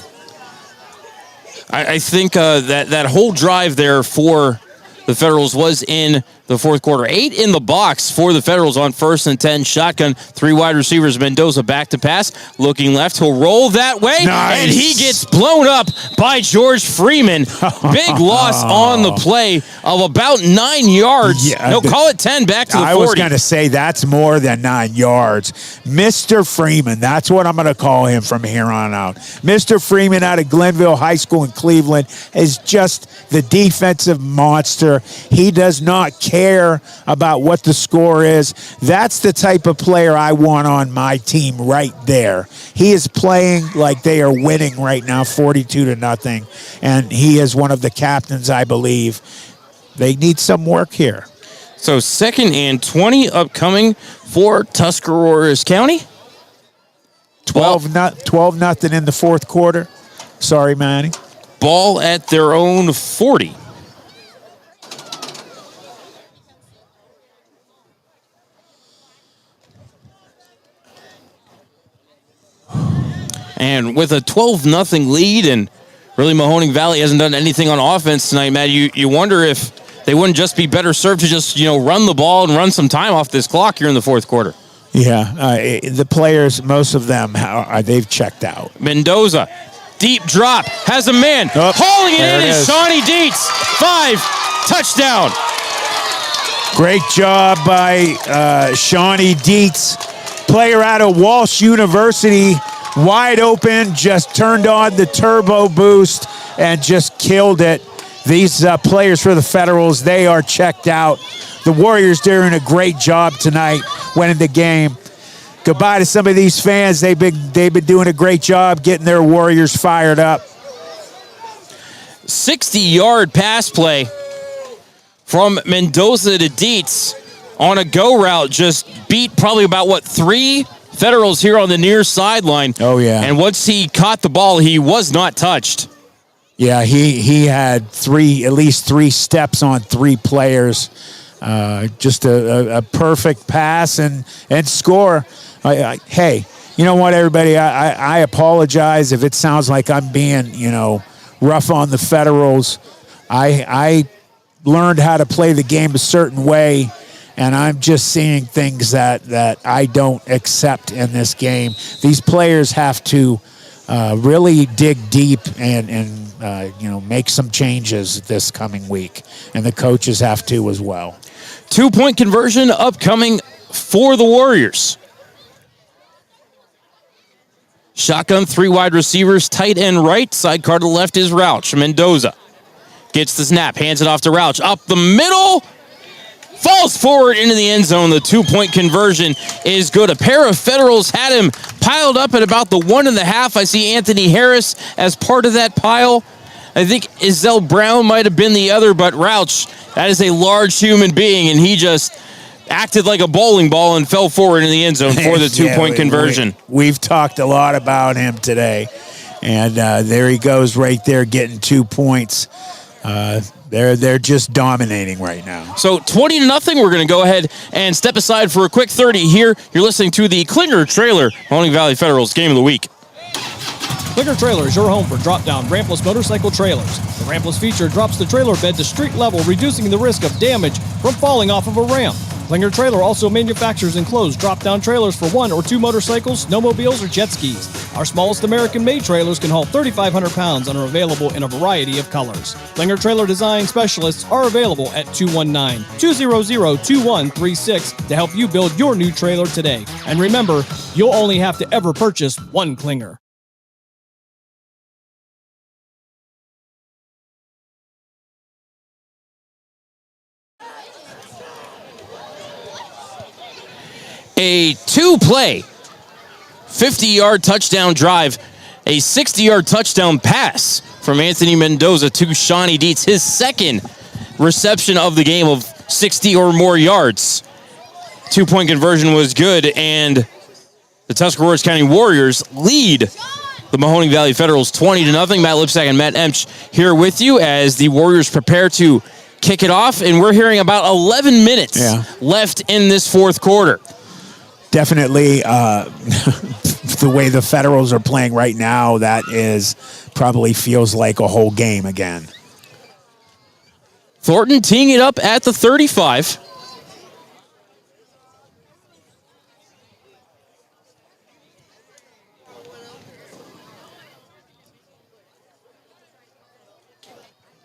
I think that whole drive there for the Federals was in the 4th quarter. 8 in the box for the Federals on 1st and 10. Shotgun, 3 wide receivers. Mendoza back to pass. Looking left. He'll roll that way. Nice. And he gets blown up by George Freeman. Big loss on the play of about 9 yards. Yeah, no, call it 10 back to the 40. I was going to say that's more than 9 yards. Mr. Freeman, that's what I'm going to call him from here on out. Mr. Freeman out of Glenville High School in Cleveland is just the defensive monster. He does not care about what the score is. That's the type of player I want on my team right there. He is playing like they are winning right now, 42-0, and he is one of the captains, I believe. They need some work here. So 2nd and 20 upcoming for Tuscarawas County. 12-0 in the 4th quarter. Sorry, Manny. Ball at their own 40. And with a 12-0 lead, and really Mahoning Valley hasn't done anything on offense tonight, Matt, you wonder if they wouldn't just be better served to just, run the ball and run some time off this clock here in the 4th quarter. Yeah, the players, most of them, they've checked out. Mendoza, deep drop, has a man. Hauling it in is Shawnee Dietz. 5, touchdown. Great job by Shawnee Dietz, player out of Walsh University. Wide open, just turned on the turbo boost and just killed it. These players for the Federals, they are checked out. The Warriors doing a great job tonight, winning the game. Goodbye to some of these fans. They've been doing a great job getting their Warriors fired up. 60-yard pass play from Mendoza to Dietz on a go route. Just beat probably about, 3 Federals here on the near sideline. Oh, yeah. And once he caught the ball, he was not touched. Yeah, he had at least 3 steps on 3 players. Just a perfect pass and score. Hey, you know what, everybody? I apologize if it sounds like I'm being, rough on the Federals. I learned how to play the game a certain way, and I'm just seeing things that I don't accept in this game. These players have to really dig deep and make some changes this coming week, and the coaches have to as well. 2-point conversion upcoming for the Warriors. Shotgun, 3 wide receivers, tight end right, sidecar to the left is Rauch. Mendoza gets the snap, hands it off to Rauch. Up the middle, falls forward into the end zone. The 2-point conversion is good. A pair of Federals had him piled up at about the 1.5. I see Anthony Harris as part of that pile. I think Izell Brown might have been the other, but Rauch, that is a large human being, and he just acted like a bowling ball and fell forward in the end zone for the 2-point conversion. We've talked a lot about him today, and there he goes right there getting 2 points. They're just dominating right now. So 20-0. We're going to go ahead and step aside for a quick 30 here. You're listening to the Klinger Trailer Mahoning Valley Federals Game of the Week. Klinger Trailer is your home for drop-down rampless motorcycle trailers. The rampless feature drops the trailer bed to street level, reducing the risk of damage from falling off of a ramp. Klinger Trailer also manufactures enclosed drop-down trailers for 1 or 2 motorcycles, snowmobiles, or jet skis. Our smallest American-made trailers can haul 3,500 pounds and are available in a variety of colors. Klinger Trailer design specialists are available at 219-200-2136 to help you build your new trailer today. And remember, you'll only have to ever purchase one Klinger. A 2-play, 50-yard touchdown drive, a 60-yard touchdown pass from Anthony Mendoza to Shawnee Dietz, his second reception of the game of 60 or more yards. 2-point conversion was good, and the Tuscarawas County Warriors lead the Mahoning Valley Federals 20-0. Matt Lipsack and Matt Emch here with you as the Warriors prepare to kick it off, and we're hearing about 11 minutes left in this fourth quarter. Definitely the way the Federals are playing right now, that is probably feels like a whole game again. Thornton teeing it up at the 35.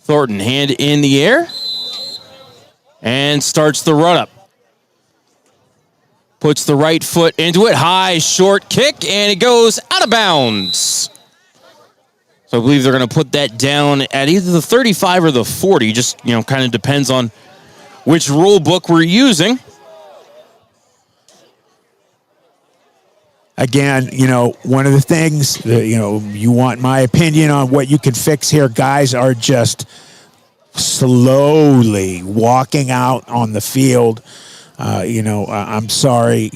Thornton, hand in the air, and starts the run-up. Puts the right foot into it, high, short kick, and it goes out of bounds. So I believe they're going to put that down at either the 35 or the 40. Just, kind of depends on which rule book we're using. Again, one of the things, you want my opinion on what you can fix here. Guys are just slowly walking out on the field. I'm sorry,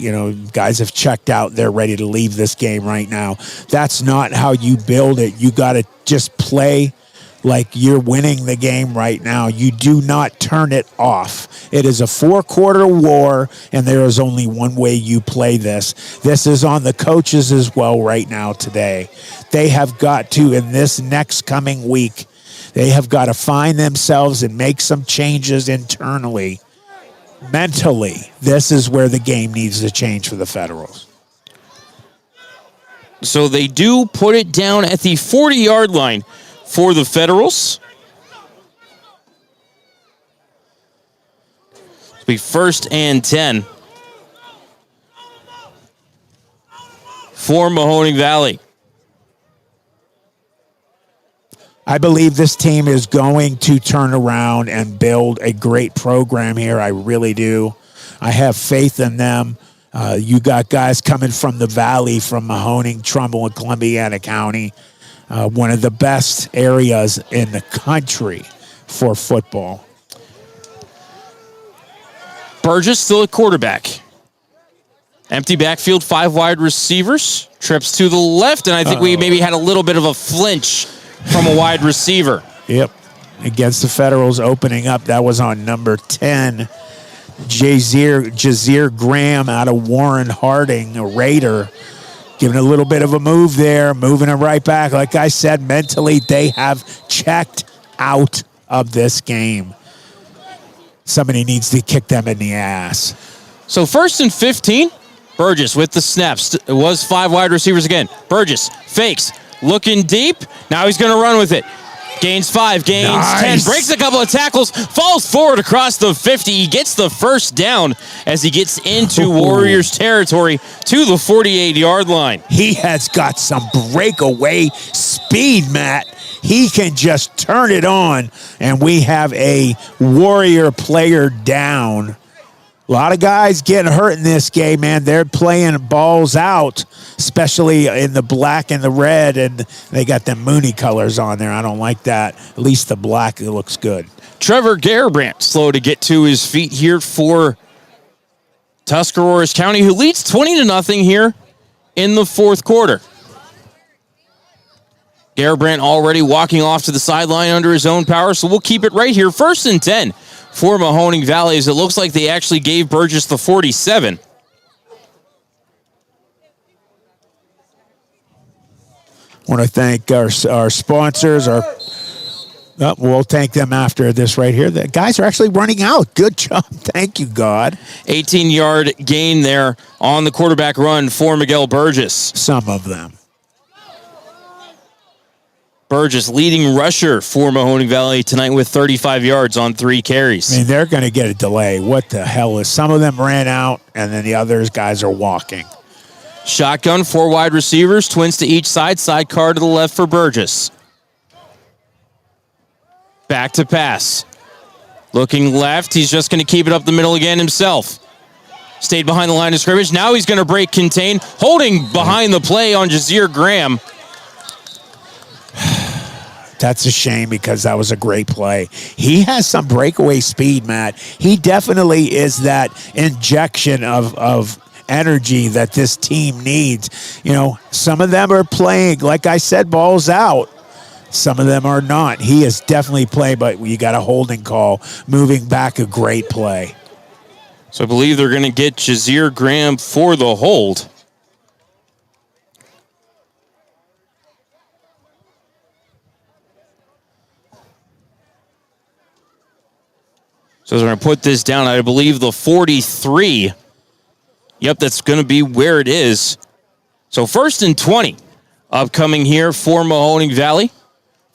guys have checked out. They're ready to leave this game right now. That's not how you build it. You got to just play like you're winning the game right now. You do not turn it off. It is a 4-quarter war, and there is only one way you play this. This is on the coaches as well right now today. They have got to, in this next coming week, they have got to find themselves and make some changes internally. Mentally, this is where the game needs to change for the Federals. So they do put it down at the 40-yard line for the Federals. It'll be 1st and 10 for Mahoning Valley. I believe this team is going to turn around and build a great program here. I really do. I have faith in them. You got guys coming from the Valley, from Mahoning, Trumbull, and Columbiana County. One of the best areas in the country for football. Burgess still at quarterback. Empty backfield, 5 wide receivers. Trips to the left, and I think we maybe had a little bit of a flinch from a wide receiver. Yep. Against the Federals opening up. That was on number 10. Jazeer Graham out of Warren Harding, a Raider. Giving a little bit of a move there, moving it right back. Like I said, mentally, they have checked out of this game. Somebody needs to kick them in the ass. So 1st and 15. Burgess with the snaps. It was 5 wide receivers again. Burgess fakes. Looking deep. Now he's going to run with it. Gains 5, gains 10, breaks a couple of tackles, falls forward across the 50. He gets the first down as he gets into Warriors territory to the 48-yard line. He has got some breakaway speed, Matt. He can just turn it on, and we have a Warrior player down A lot of guys getting hurt in this game, man. They're playing balls out, especially in the black and the red, and they got them Mooney colors on there. I don't like that. At least the black, it looks good. Trevor Garibrandt slow to get to his feet here for Tuscarawas County, who leads 20-0 here in the fourth quarter. Garibrandt already walking off to the sideline under his own power, so we'll keep it right here. 1st and 10 for Mahoning Valley, as it looks like they actually gave Burgess the 47. I want to thank our sponsors. We'll thank them after this right here. The guys are actually running out. Good job. Thank you, God. 18-yard gain there on the quarterback run for Miguel Burgess. Some of them. Burgess, leading rusher for Mahoning Valley tonight with 35 yards on 3 carries. I mean, they're going to get a delay. What the hell is? Some of them ran out, and then the others guys are walking. Shotgun, 4 wide receivers, twins to each side, sidecar to the left for Burgess. Back to pass. Looking left, he's just going to keep it up the middle again himself. Stayed behind the line of scrimmage. Now he's going to break contain, holding behind the play on Jazir Graham. That's a shame because that was a great play. He has some breakaway speed, Matt. He definitely is that injection of energy that this team needs. You know, some of them are playing, like I said, balls out. Some of them are not. He is definitely playing, but you got a holding call. Moving back, a great play. So I believe they're going to get Jazir Graham for the hold. So they're going to put this down, I believe, the 43. Yep, that's going to be where it is. So 1st and 20 upcoming here for Mahoning Valley.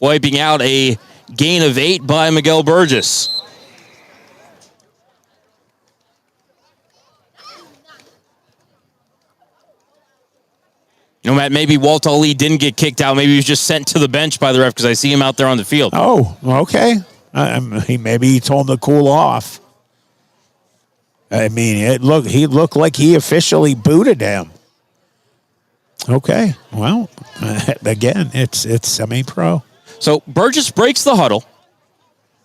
Wiping out a gain of 8 by Miguel Burgess. You know, Matt, maybe Walt Ali didn't get kicked out. Maybe he was just sent to the bench by the ref because I see him out there on the field. Oh, okay. Maybe he told him to cool off. I mean, he looked like he officially booted him. Okay, well, again, it's semi-pro. So Burgess breaks the huddle.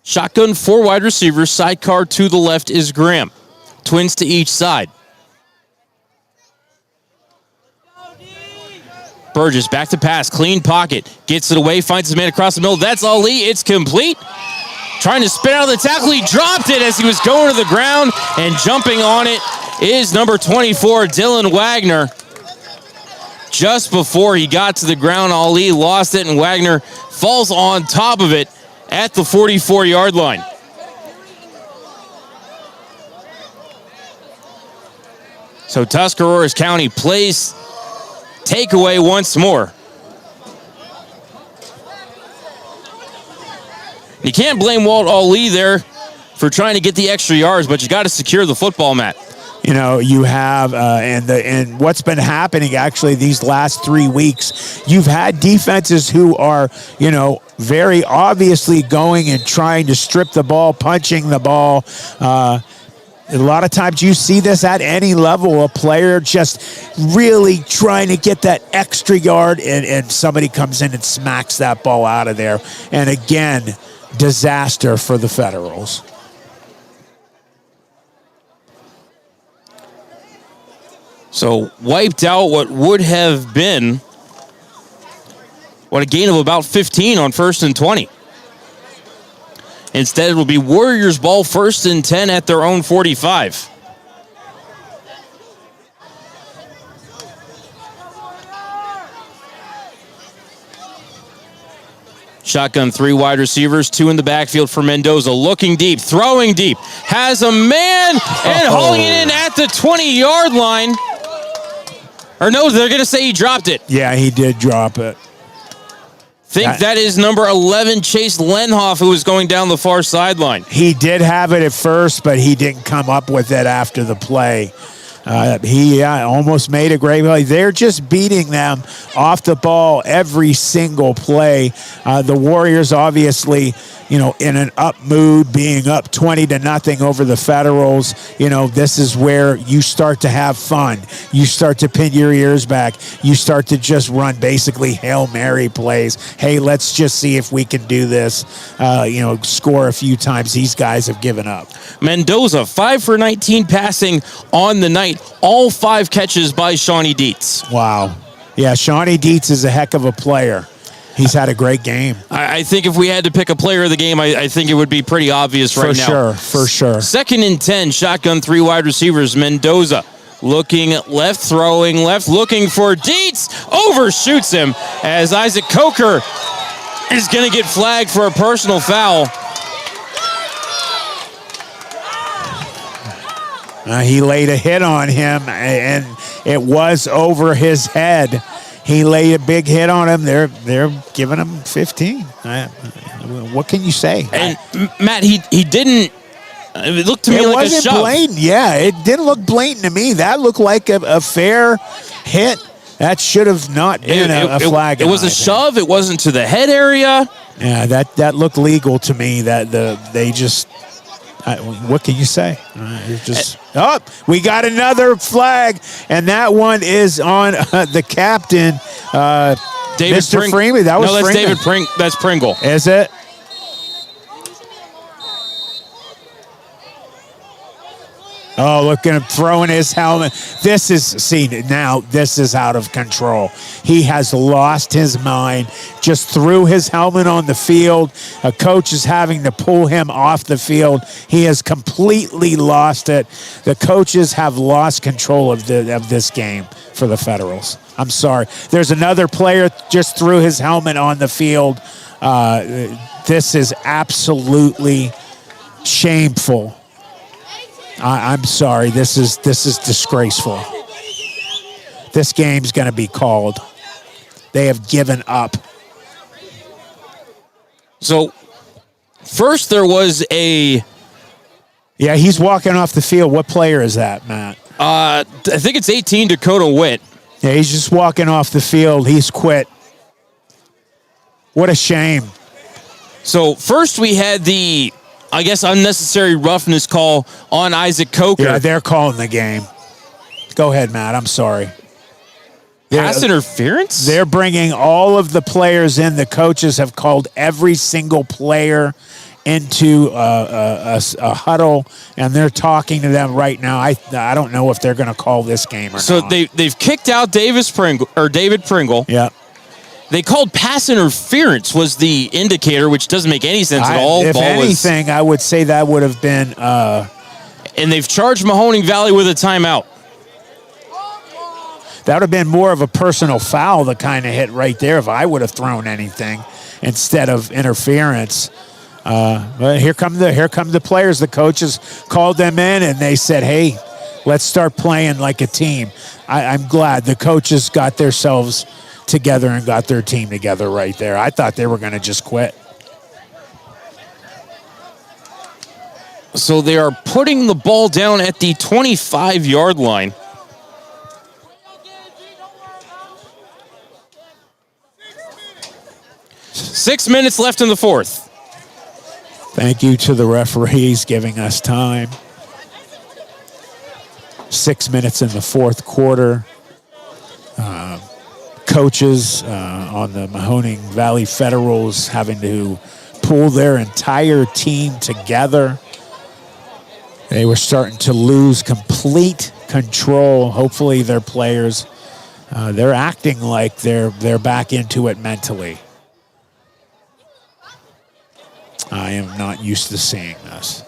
Shotgun, 4 wide receivers. Sidecar to the left is Graham. Twins to each side. Burgess back to pass. Clean pocket. Gets it away. Finds his man across the middle. That's Ali. It's complete. Trying to spin out of the tackle. He dropped it as he was going to the ground. And jumping on it is number 24, Dylan Wagner. Just before he got to the ground, Ali lost it, and Wagner falls on top of it at the 44-yard line. So Tuscarawas County plays takeaway once more. You can't blame Walt Ali there for trying to get the extra yards, but you got to secure the football, Matt. You know, you have, and what's been happening actually these last 3 weeks, you've had defenses who are, you know, very obviously going and trying to strip the ball, punching the ball. A lot of times you see this at any level, a player just really trying to get that extra yard, and somebody comes in and smacks that ball out of there. And again, disaster for the Federals. So wiped out what would have been a gain of about 15 on 1st and 20. Instead, it will be Warriors ball 1st and 10 at their own 45. Shotgun, 3 wide receivers, 2 in the backfield for Mendoza. Looking deep, throwing deep, has a man and hauling it in at the 20-yard line. Or no, they're going to say he dropped it. Yeah, he did drop it. Think that is number 11, Chase Lenhoff, who was going down the far sideline. He did have it at first, but he didn't come up with it after the play. He almost made a great play. They're just beating them off the ball every single play. The Warriors obviously, in an up mood, being up 20-0 over the Federals. This is where you start to have fun. You start to pin your ears back. You start to just run basically Hail Mary plays. Hey, let's just see if we can do this. Score a few times. These guys have given up. Mendoza, 5 for 19 passing on the night. All 5 catches by Shawnee Dietz. Wow. Yeah, Shawnee Dietz is a heck of a player. He's had a great game. I think if we had to pick a player of the game, I think it would be pretty obvious right now. For sure. 2nd and 10, shotgun 3 wide receivers. Mendoza looking left, throwing left, looking for Dietz. Overshoots him as Isaac Coker is going to get flagged for a personal foul. He laid a hit on him, and it was over his head. He laid a big hit on him. They're giving him 15. What can you say? And Matt, he didn't. It looked to me like a shove. It wasn't blatant. Yeah, it didn't look blatant to me. That looked like a fair hit. That should have not been a flag. It was a shove. It wasn't to the head area. Yeah, that looked legal to me. They just. What can you say? We got another flag, and that one is on the captain, Mr. Freeman. That was Freeman. That's Pringle. Is it? Oh, look at him throwing his helmet. This is out of control. He has lost his mind. Just threw his helmet on the field. A coach is having to pull him off the field. He has completely lost it. The coaches have lost control of this game for the Federals. I'm sorry. There's another player just threw his helmet on the field. This is absolutely shameful. I'm sorry. This is disgraceful. This game's going to be called. They have given up. So, first there was a... Yeah, he's walking off the field. What player is that, Matt? I think it's 18, Dakota Witt. Yeah, he's just walking off the field. He's quit. What a shame. So, first we had the... unnecessary roughness call on Isaac Coker. Yeah, they're calling the game. Go ahead, Matt. I'm sorry. Pass interference? They're bringing all of the players in. The coaches have called every single player into a huddle, and they're talking to them right now. I don't know if they're going to call this game or not. So they've kicked out David Pringle. Yeah. They called pass interference was the indicator, which doesn't make any sense at all. If anything, I would say that would have been... and they've charged Mahoning Valley with a timeout. That would have been more of a personal foul, the kind of hit right there, if I would have thrown anything instead of interference. But here come the players. The coaches called them in, and they said, hey, let's start playing like a team. I'm glad the coaches got themselves together and got their team together right there. I thought they were going to just quit. So they are putting the ball down at the 25-yard line. Six minutes left in the fourth. Thank you to the referees giving us time. 6 minutes in the fourth quarter. Coaches on the Mahoning Valley Federals having to pull their entire team together. They were starting to lose complete control. Hopefully their players, they're acting like they're back into it mentally. I am not used to seeing this.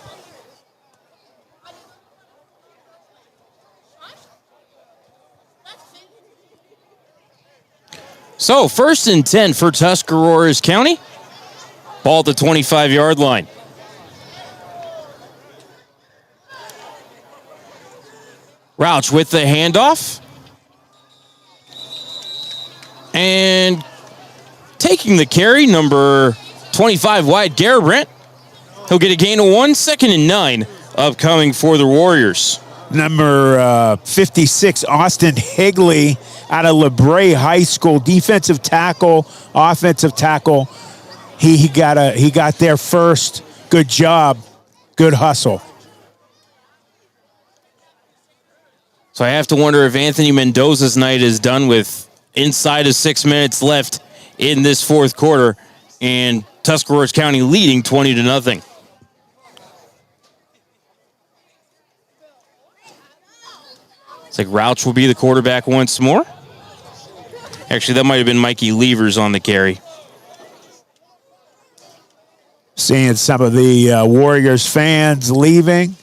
So, 1st and 10 for Tuscarawas County. Ball at the 25-yard line. Rouch with the handoff. And taking the carry, number 25 wide, Garrett Brent. He'll get a gain of 1, 2nd and 9 upcoming for the Warriors. Number 56, Austin Higley out of LeBray High School, defensive tackle, offensive tackle. He got there first. Good job. Good hustle. So I have to wonder if Anthony Mendoza's night is done with inside of 6 minutes left in this fourth quarter, and Tuscarawas County leading 20-0. It's like Rauch will be the quarterback once more. Actually, that might have been Mikey Levers on the carry. Seeing some of the Warriors fans leaving,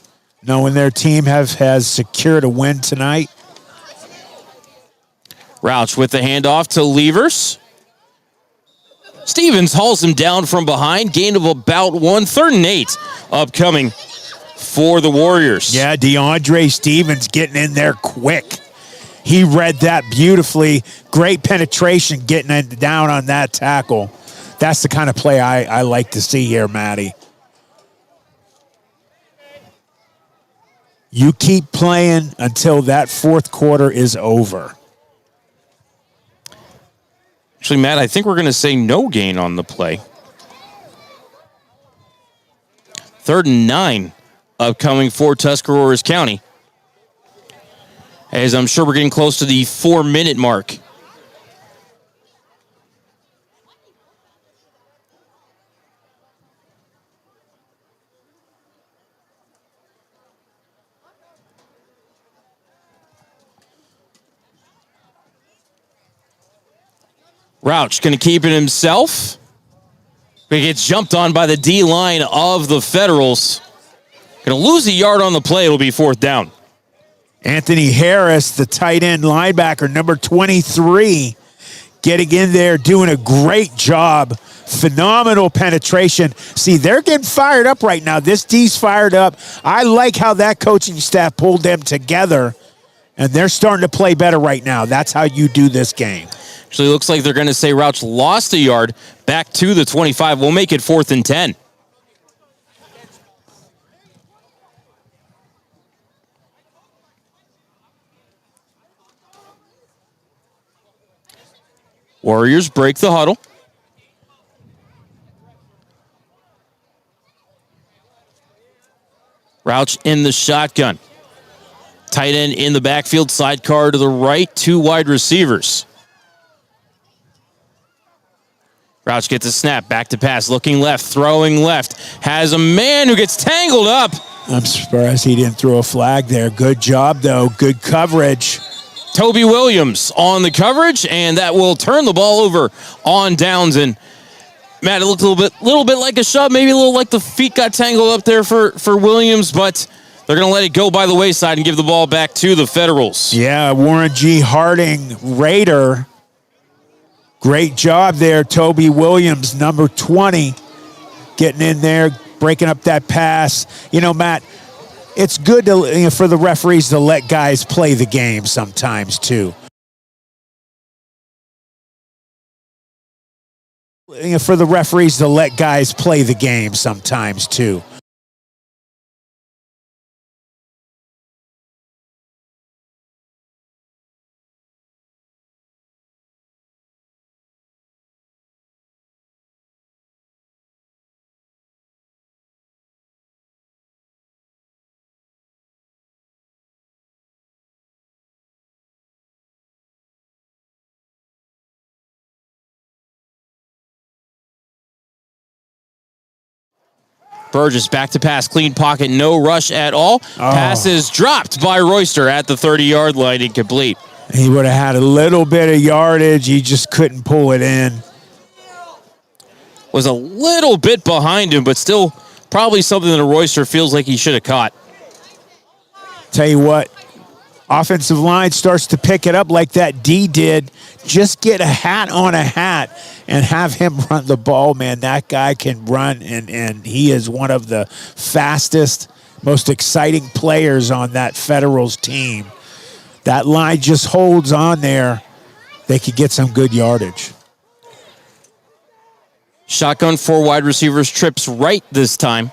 knowing their team has secured a win tonight. Rauch with the handoff to Levers. Stevens hauls him down from behind. Gain of about 1, 3rd and 8 upcoming for the Warriors. Yeah, DeAndre Stevens getting in there quick. He read that beautifully. Great penetration getting down on that tackle. That's the kind of play I like to see here, Matty. You keep playing until that fourth quarter is over. Actually, Matt, I think we're going to say no gain on the play. 3rd and 9 upcoming for Tuscarawas County. As I'm sure we're getting close to the 4-minute mark. Rauch going to keep it himself. He gets jumped on by the D-line of the Federals. Going to lose a yard on the play. It'll be 4th down. Anthony Harris, the tight end linebacker, number 23, getting in there, doing a great job. Phenomenal penetration. See, they're getting fired up right now. This D's fired up. I like how that coaching staff pulled them together, and they're starting to play better right now. That's how you do this game. Actually, looks like they're going to say Rauch lost a yard back to the 25. We'll make it 4th and 10. Warriors break the huddle. Rauch in the shotgun. Tight end in the backfield, sidecar to the right, 2 wide receivers. Rauch gets a snap, back to pass, looking left, throwing left. Has a man who gets tangled up. I'm surprised he didn't throw a flag there. Good job, though. Good coverage. Toby Williams on the coverage, and that will turn the ball over on downs. And Matt, it looked a little bit like a shove, maybe a little like the feet got tangled up there for Williams, but they're going to let it go by the wayside and give the ball back to the Federals. Yeah, Warren G. Harding, Raider. Great job there, Toby Williams, number 20, getting in there, breaking up that pass. You know, Matt, it's good for the referees to let guys play the game sometimes, too. For the referees to let guys play the game sometimes, too. Burgess back to pass, clean pocket, no rush at all. Pass is dropped by Royster at the 30-yard line, incomplete. He would have had a little bit of yardage. He just couldn't pull it in. Was a little bit behind him, but still probably something that Royster feels like he should have caught. Tell you what, offensive line starts to pick it up like that D did. Just get a hat on a hat and have him run the ball, man. That guy can run, and he is one of the fastest, most exciting players on that Federals team. That line just holds on there. They could get some good yardage. Shotgun, 4 wide receivers, trips right this time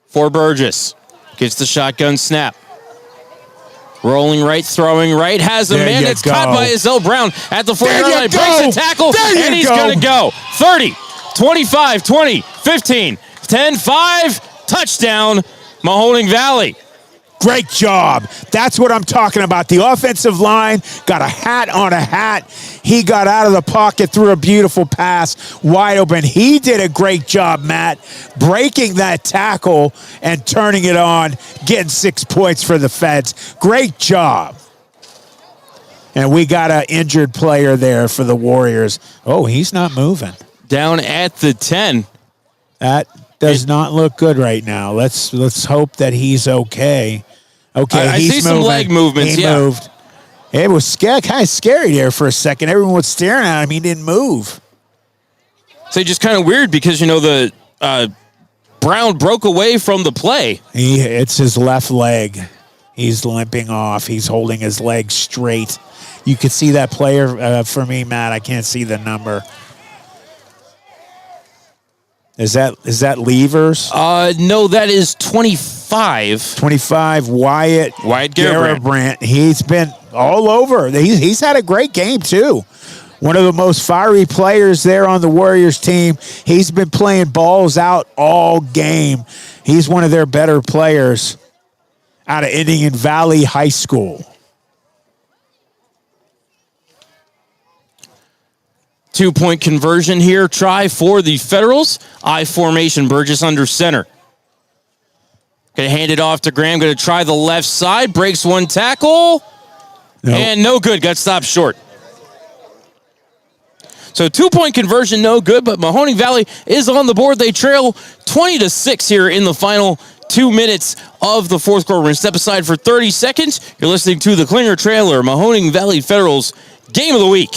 for Burgess. Gets the shotgun snap. Rolling right, throwing right, has a man that's caught by Izell Brown at the 40-yard line. Breaks the tackle, and he's going to go. 30, 25, 20, 15, 10, 5, touchdown, Mahoning Valley. Great job. That's what I'm talking about. The offensive line got a hat on a hat. He got out of the pocket, threw a beautiful pass, wide open. He did a great job, Matt, breaking that tackle and turning it on, getting 6 points for the Feds. Great job. And we got an injured player there for the Warriors. Oh, he's not moving. Down at the 10. That does not look good right now. Let's hope that he's okay. Okay, I he's see some leg movements. He moved. It was kind of scary there for a second. Everyone was staring at him. He didn't move. So just kind of weird because, the Brown broke away from the play. It's his left leg. He's limping off. He's holding his leg straight. You could see that player for me, Matt. I can't see the number. Is that Levers? No, that is 25. 25, Wyatt Garabrandt. He's been all over. He's had a great game, too. One of the most fiery players there on the Warriors team. He's been playing balls out all game. He's one of their better players out of Indian Valley High School. 2-point conversion here. Try for the Federals. I formation. Burgess under center. Going to hand it off to Graham. Going to try the left side. Breaks one tackle. Nope. And no good. Got stopped short. So 2-point conversion, no good. But Mahoning Valley is on the board. They trail 20-6 here in the final 2 minutes of the fourth quarter. We're going to step aside for 30 seconds. You're listening to the Klinger Trailer Mahoning Valley Federals Game of the Week.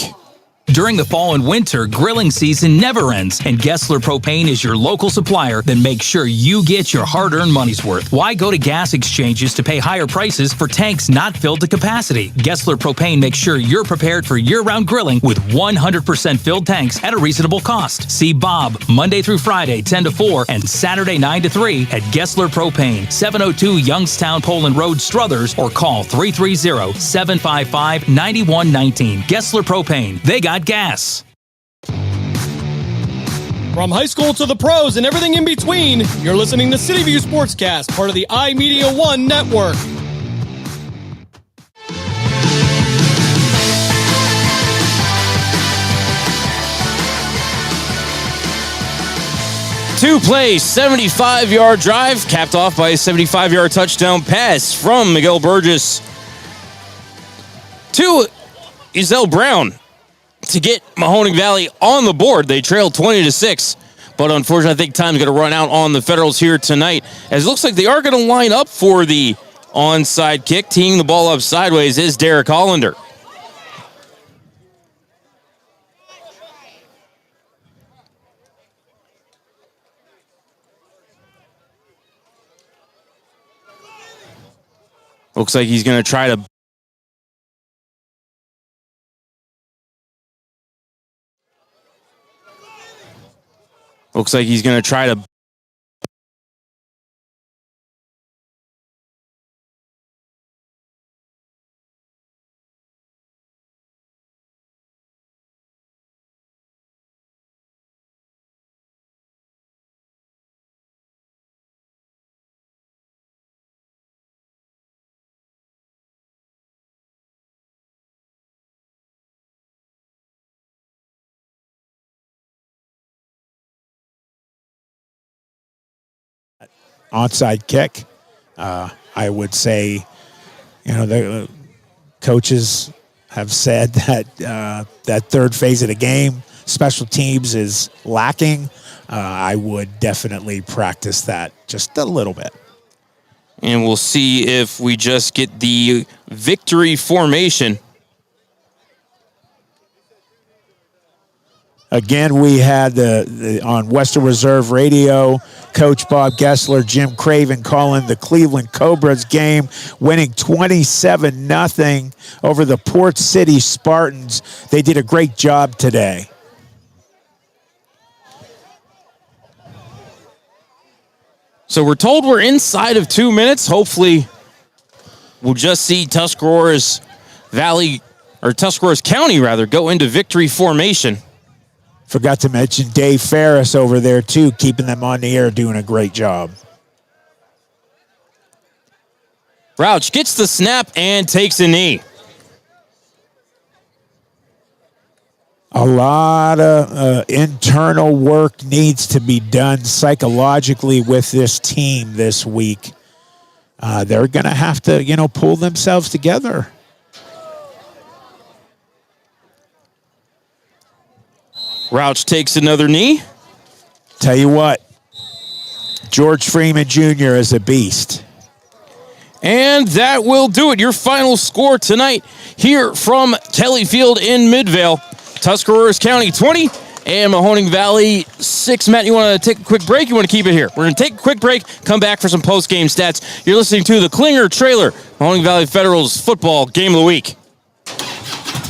During the fall and winter, grilling season never ends, and Gessler Propane is your local supplier. Then make sure you get your hard-earned money's worth. Why go to gas exchanges to pay higher prices for tanks not filled to capacity? Gessler Propane makes sure you're prepared for year-round grilling with 100% filled tanks at a reasonable cost. See Bob Monday through Friday 10 to 4 and Saturday 9 to 3 at Gessler Propane, 702 Youngstown Poland Road, Struthers, or call 330-755-9119. Gessler Propane. They got gas. From high school to the pros and everything in between, you're listening to City View Sportscast, part of the iMedia One network. Two-play, 75-yard drive, capped off by a 75-yard touchdown pass from Miguel Burgess to Izell Brown to get Mahoning Valley on the board. They trail 20-6, but unfortunately, I think time's going to run out on the Federals here tonight, as it looks like they are going to line up for the onside kick. Teeing the ball up sideways is Derek Hollander. Looks like he's going to try to onside kick. I would say, the coaches have said that that third phase of the game, special teams is lacking. I would definitely practice that just a little bit. And we'll see if we just get the victory formation. Again, we had on Western Reserve Radio, Coach Bob Gessler, Jim Craven calling the Cleveland Cobras game, winning 27-0 over the Port City Spartans. They did a great job today. So we're told we're inside of 2 minutes. Hopefully we'll just see Tuscarora's County go into victory formation. Forgot to mention Dave Ferris over there, too, keeping them on the air, doing a great job. Rauch gets the snap and takes a knee. A lot of internal work needs to be done psychologically with this team this week. They're going to have to, pull themselves together. Rauch takes another knee. Tell you what, George Freeman Jr. is a beast. And that will do it. Your final score tonight here from Kelly Field in Midvale. Tuscaroras County 20 and Mahoning Valley 6. Matt, you want to take a quick break? You want to keep it here? We're going to take a quick break, come back for some post-game stats. You're listening to the Klinger Trailer, Mahoning Valley Federal's football game of the week.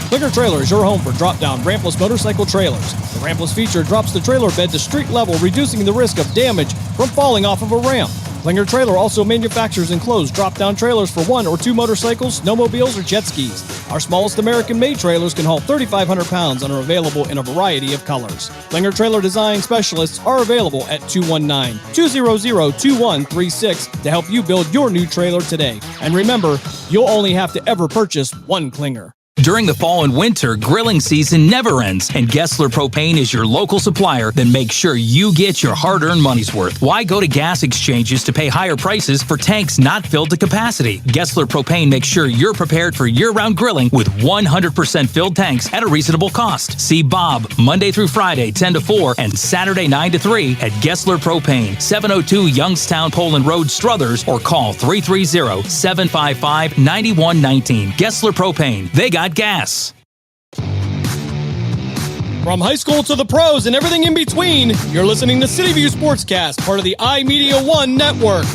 Klinger Trailer is your home for drop-down rampless motorcycle trailers. The rampless feature drops the trailer bed to street level, reducing the risk of damage from falling off of a ramp. Klinger Trailer also manufactures enclosed drop-down trailers for 1 or 2 motorcycles, snowmobiles, or jet skis. Our smallest American-made trailers can haul 3,500 pounds and are available in a variety of colors. Klinger Trailer design specialists are available at 219-200-2136 to help you build your new trailer today. And remember, you'll only have to ever purchase one Klinger. During the fall and winter, grilling season never ends, and Gessler Propane is your local supplier. Then make sure you get your hard-earned money's worth. Why go to gas exchanges to pay higher prices for tanks not filled to capacity? Gessler Propane makes sure you're prepared for year-round grilling with 100% filled tanks at a reasonable cost. See Bob Monday through Friday 10 to 4 and Saturday 9 to 3 at Gessler Propane, 702 Youngstown Poland Road, Struthers, or call 330-755-9119. Gessler Propane. They got gas. From high school to the pros and everything in between, you're listening to City View Sportscast, part of the iMedia One network.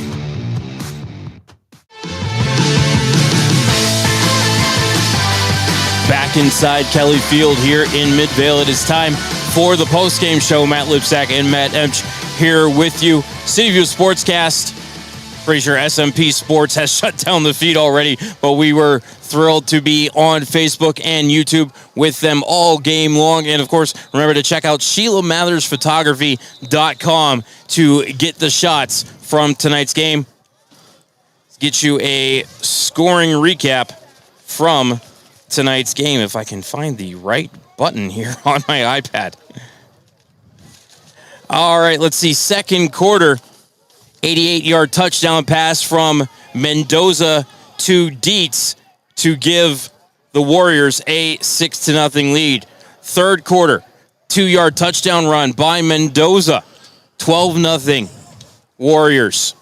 Back inside Kelly Field here in Midvale. It is time for the postgame show. Matt Lipsack and Matt Emch here with you. City View Sportscast. Pretty sure SMP Sports has shut down the feed already, but we were thrilled to be on Facebook and YouTube with them all game long. And, of course, remember to check out SheilaMathersPhotography.com to get the shots from tonight's game. Get you a scoring recap from tonight's game, if I can find the right button here on my iPad. All right, let's see. Second quarter. 88-yard touchdown pass from Mendoza to Dietz to give the Warriors a 6-0 lead. Third quarter, 2-yard touchdown run by Mendoza. 12-0 Warriors.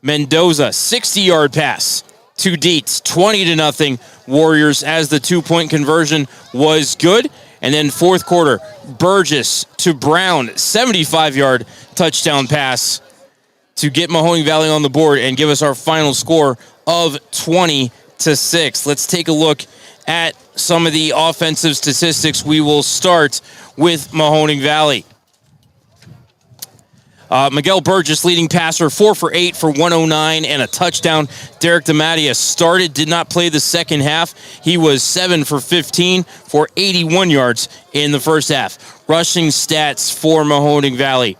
Mendoza, 60-yard pass to Dietz. 20-0 Warriors as the 2-point conversion was good. And then fourth quarter, Burgess to Brown, 75-yard touchdown pass to get Mahoning Valley on the board and give us our final score of 20-6. Let's take a look at some of the offensive statistics. We will start with Mahoning Valley. Miguel Burgess, leading passer, 4 for 8 for 109 and a touchdown. Derek DeMattia started, did not play the second half. He was 7 for 15 for 81 yards in the first half. Rushing stats for Mahoning Valley.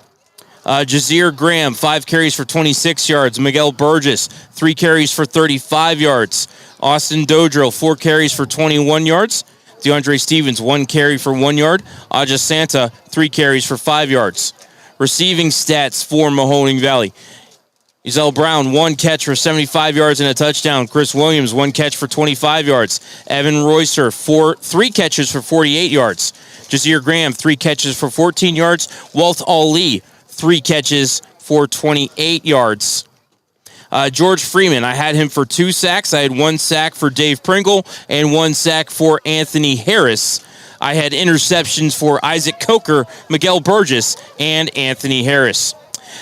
Jazir Graham, 5 carries for 26 yards. Miguel Burgess, 3 carries for 35 yards. Austin Dodrill, 4 carries for 21 yards. DeAndre Stevens, 1 carry for 1 yard. Aja Santa, 3 carries for 5 yards. Receiving stats for Mahoning Valley. Ezel Brown, 1 catch for 75 yards and a touchdown. Chris Williams, 1 catch for 25 yards. Evan Royster, 3 catches for 48 yards. Jazir Graham, 3 catches for 14 yards. Walt Ali, 3 catches for 28 yards. George Freeman, I had him for 2 sacks. I had 1 sack for Dave Pringle and 1 sack for Anthony Harris. I had interceptions for Isaac Coker, Miguel Burgess, and Anthony Harris.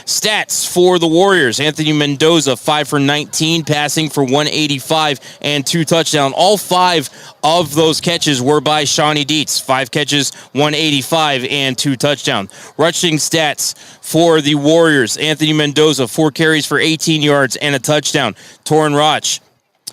Stats for the Warriors. Anthony Mendoza, 5 for 19, passing for 185 and 2 touchdowns. All 5 of those catches were by Shawnee Dietz. 5 catches, 185 and 2 touchdowns. Rushing stats for the Warriors. Anthony Mendoza, 4 carries for 18 yards and a touchdown. Torrin Roch,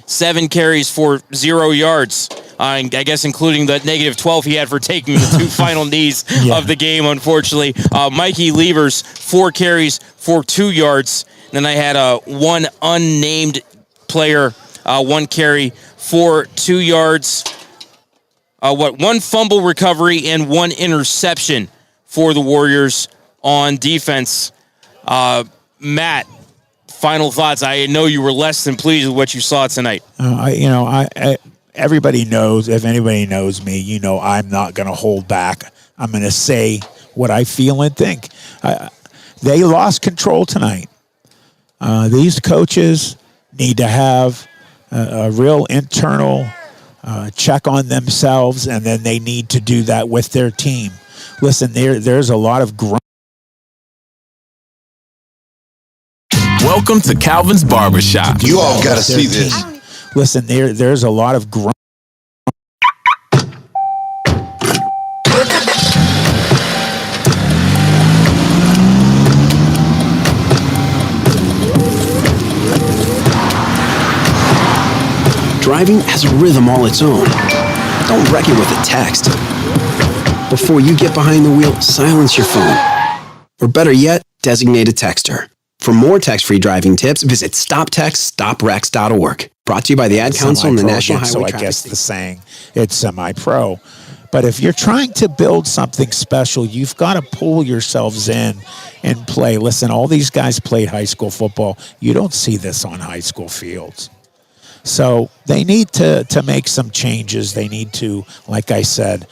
7 carries for 0 yards. I guess including the negative 12 he had for taking the 2 final knees of the game, unfortunately. Mikey Levers, 4 carries for 2 yards. Then I had 1 unnamed player, 1 carry for 2 yards. 1 fumble recovery and 1 interception for the Warriors on defense. Matt, final thoughts. I know you were less than pleased with what you saw tonight. Everybody knows, if anybody knows me, I'm not going to hold back. I'm going to say what I feel and think. They lost control tonight. These coaches need to have a real internal check on themselves, and then they need to do that with their team. Listen, there's a lot of Welcome to Calvin's Barbershop. You all got to see this. Listen, there's a lot of Driving has a rhythm all its own. Don't wreck it with a text. Before you get behind the wheel, silence your phone. Or better yet, designate a texter. For more text-free driving tips, visit stoptextstoprex.org. Brought to you by the Ad Council and the National Highway Traffic. So I guess the saying, it's semi-pro. But if you're trying to build something special, you've got to pull yourselves in and play. Listen, all these guys played high school football. You don't see this on high school fields. So they need to make some changes. They need to, like I said,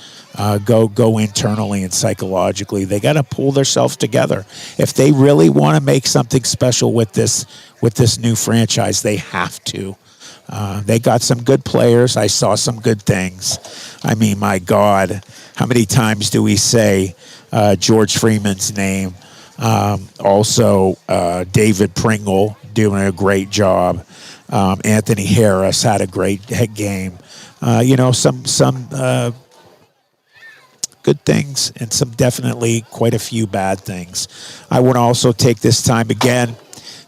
go internally and psychologically. They got to pull themselves together. If they really want to make something special with this new franchise, they have to. They got some good players. I saw some good things. I mean, my God, how many times do we say George Freeman's name? Also, David Pringle doing a great job. Anthony Harris had a great game. Some good things and some definitely quite a few bad things. I want to also take this time again,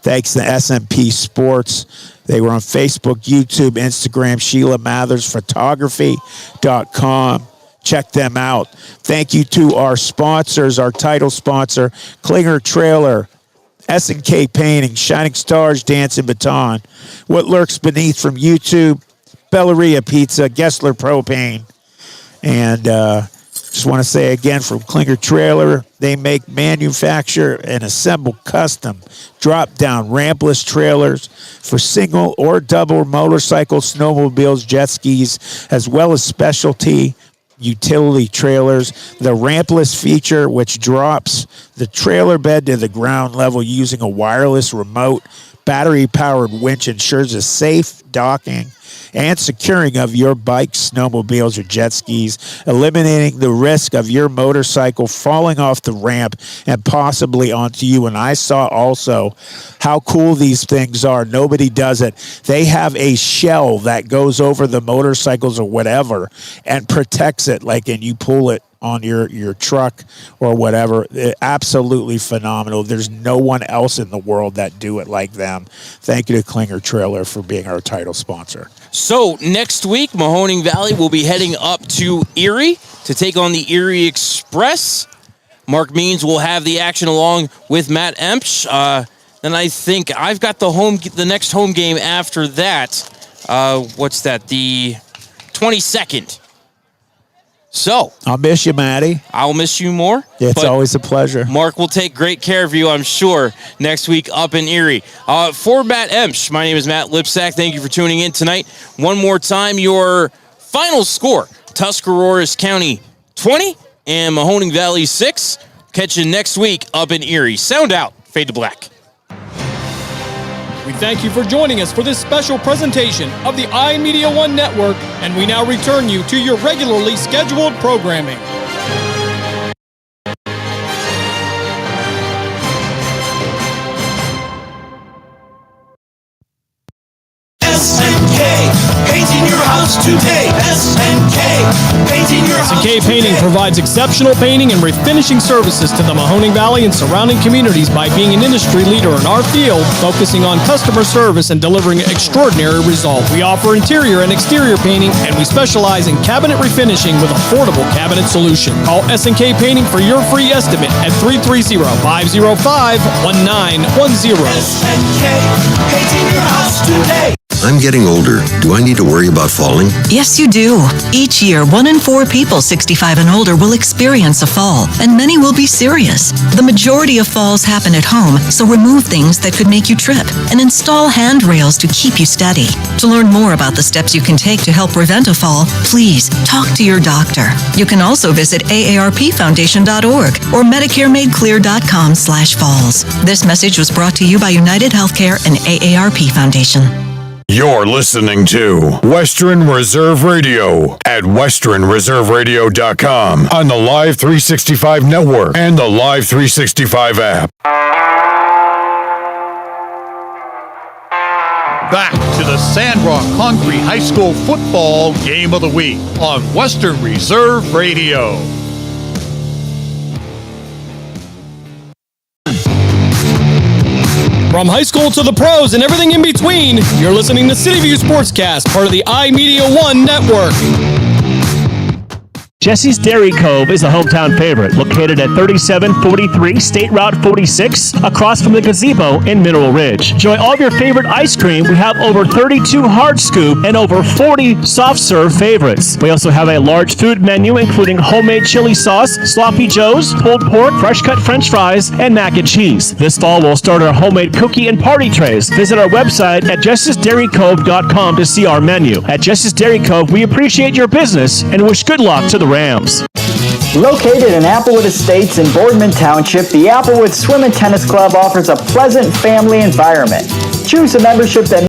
thanks to SMP Sports. They were on Facebook, YouTube, Instagram, SheilaMathersPhotography.com. Check them out. Thank you to our sponsors, our title sponsor, Klinger Trailer, S&K Painting, Shining Stars, Dancing Baton, What Lurks Beneath from YouTube, Belleria Pizza, Gessler Propane, and just want to say again from Klinger Trailer, they make, manufacture, and assemble custom drop-down rampless trailers for single or double motorcycles, snowmobiles, jet skis, as well as specialty utility trailers. The rampless feature, which drops the trailer bed to the ground level using a wireless remote battery-powered winch, ensures a safe docking and securing of your bikes, snowmobiles, or jet skis, eliminating the risk of your motorcycle falling off the ramp and possibly onto you. And I saw also how cool these things are. Nobody does it. They have a shell that goes over the motorcycles or whatever and protects it, and you pull it on your truck or whatever. Absolutely phenomenal. There's no one else in the world that do it like them. Thank you to Klinger Trailer for being our title sponsor. So next week, Mahoning Valley will be heading up to Erie to take on the Erie Express. Mark Means will have the action along with Matt Empsch. And I think I've got the next home game after that. What's that? The 22nd. So I'll miss you, Matty. I'll miss you more. It's always a pleasure. Mark will take great care of you, I'm sure, next week up in Erie. For Matt Empsch, my name is Matt Lipsack. Thank you for tuning in tonight. One more time, your final score: Tuscarawas County 20 and Mahoning Valley 6. Catch you next week up in Erie. Sound out. Fade to black. We thank you for joining us for this special presentation of the iMedia One Network, and we now return you to your regularly scheduled programming. S&K, painting your house house today. SNK, painting your house SNK Painting today. provides exceptional painting and refinishing services to the Mahoning Valley and surrounding communities by being an industry leader in our field, focusing on customer service and delivering extraordinary results. We offer interior and exterior painting, and we specialize in cabinet refinishing with affordable cabinet solution. Call SNK Painting for your free estimate at 330-505-1910. SNK, painting your house today. I'm getting older. Do I need to worry about falling? Yes, you do. Each year, 1 in 4 people 65 and older will experience a fall, and many will be serious. The majority of falls happen at home, so remove things that could make you trip and install handrails to keep you steady. To learn more about the steps you can take to help prevent a fall, please talk to your doctor. You can also visit aarpfoundation.org or medicaremadeclear.com/falls. This message was brought to you by United Healthcare and AARP Foundation. You're listening to Western Reserve Radio at westernreserveradio.com on the Live 365 network and the Live 365 app. Back to the Sandrock Concrete High School football game of the week on Western Reserve Radio. From high school to the pros and everything in between, you're listening to City View Sportscast, part of the iMedia One network. Jesse's Dairy Cove is a hometown favorite, located at 3743 State Route 46, across from the gazebo in Mineral Ridge. Enjoy all of your favorite ice cream. We have over 32 hard scoop and over 40 soft serve favorites. We also have a large food menu, including homemade chili sauce, sloppy joes, pulled pork, fresh cut french fries, and mac and cheese. This fall, we'll start our homemade cookie and party trays. Visit our website at jessesdairycove.com to see our menu. At Jesse's Dairy Cove, we appreciate your business and wish good luck to the Rams. Located in Applewood Estates in Boardman Township, the Applewood Swim and Tennis Club offers a pleasant family environment. Choose a membership that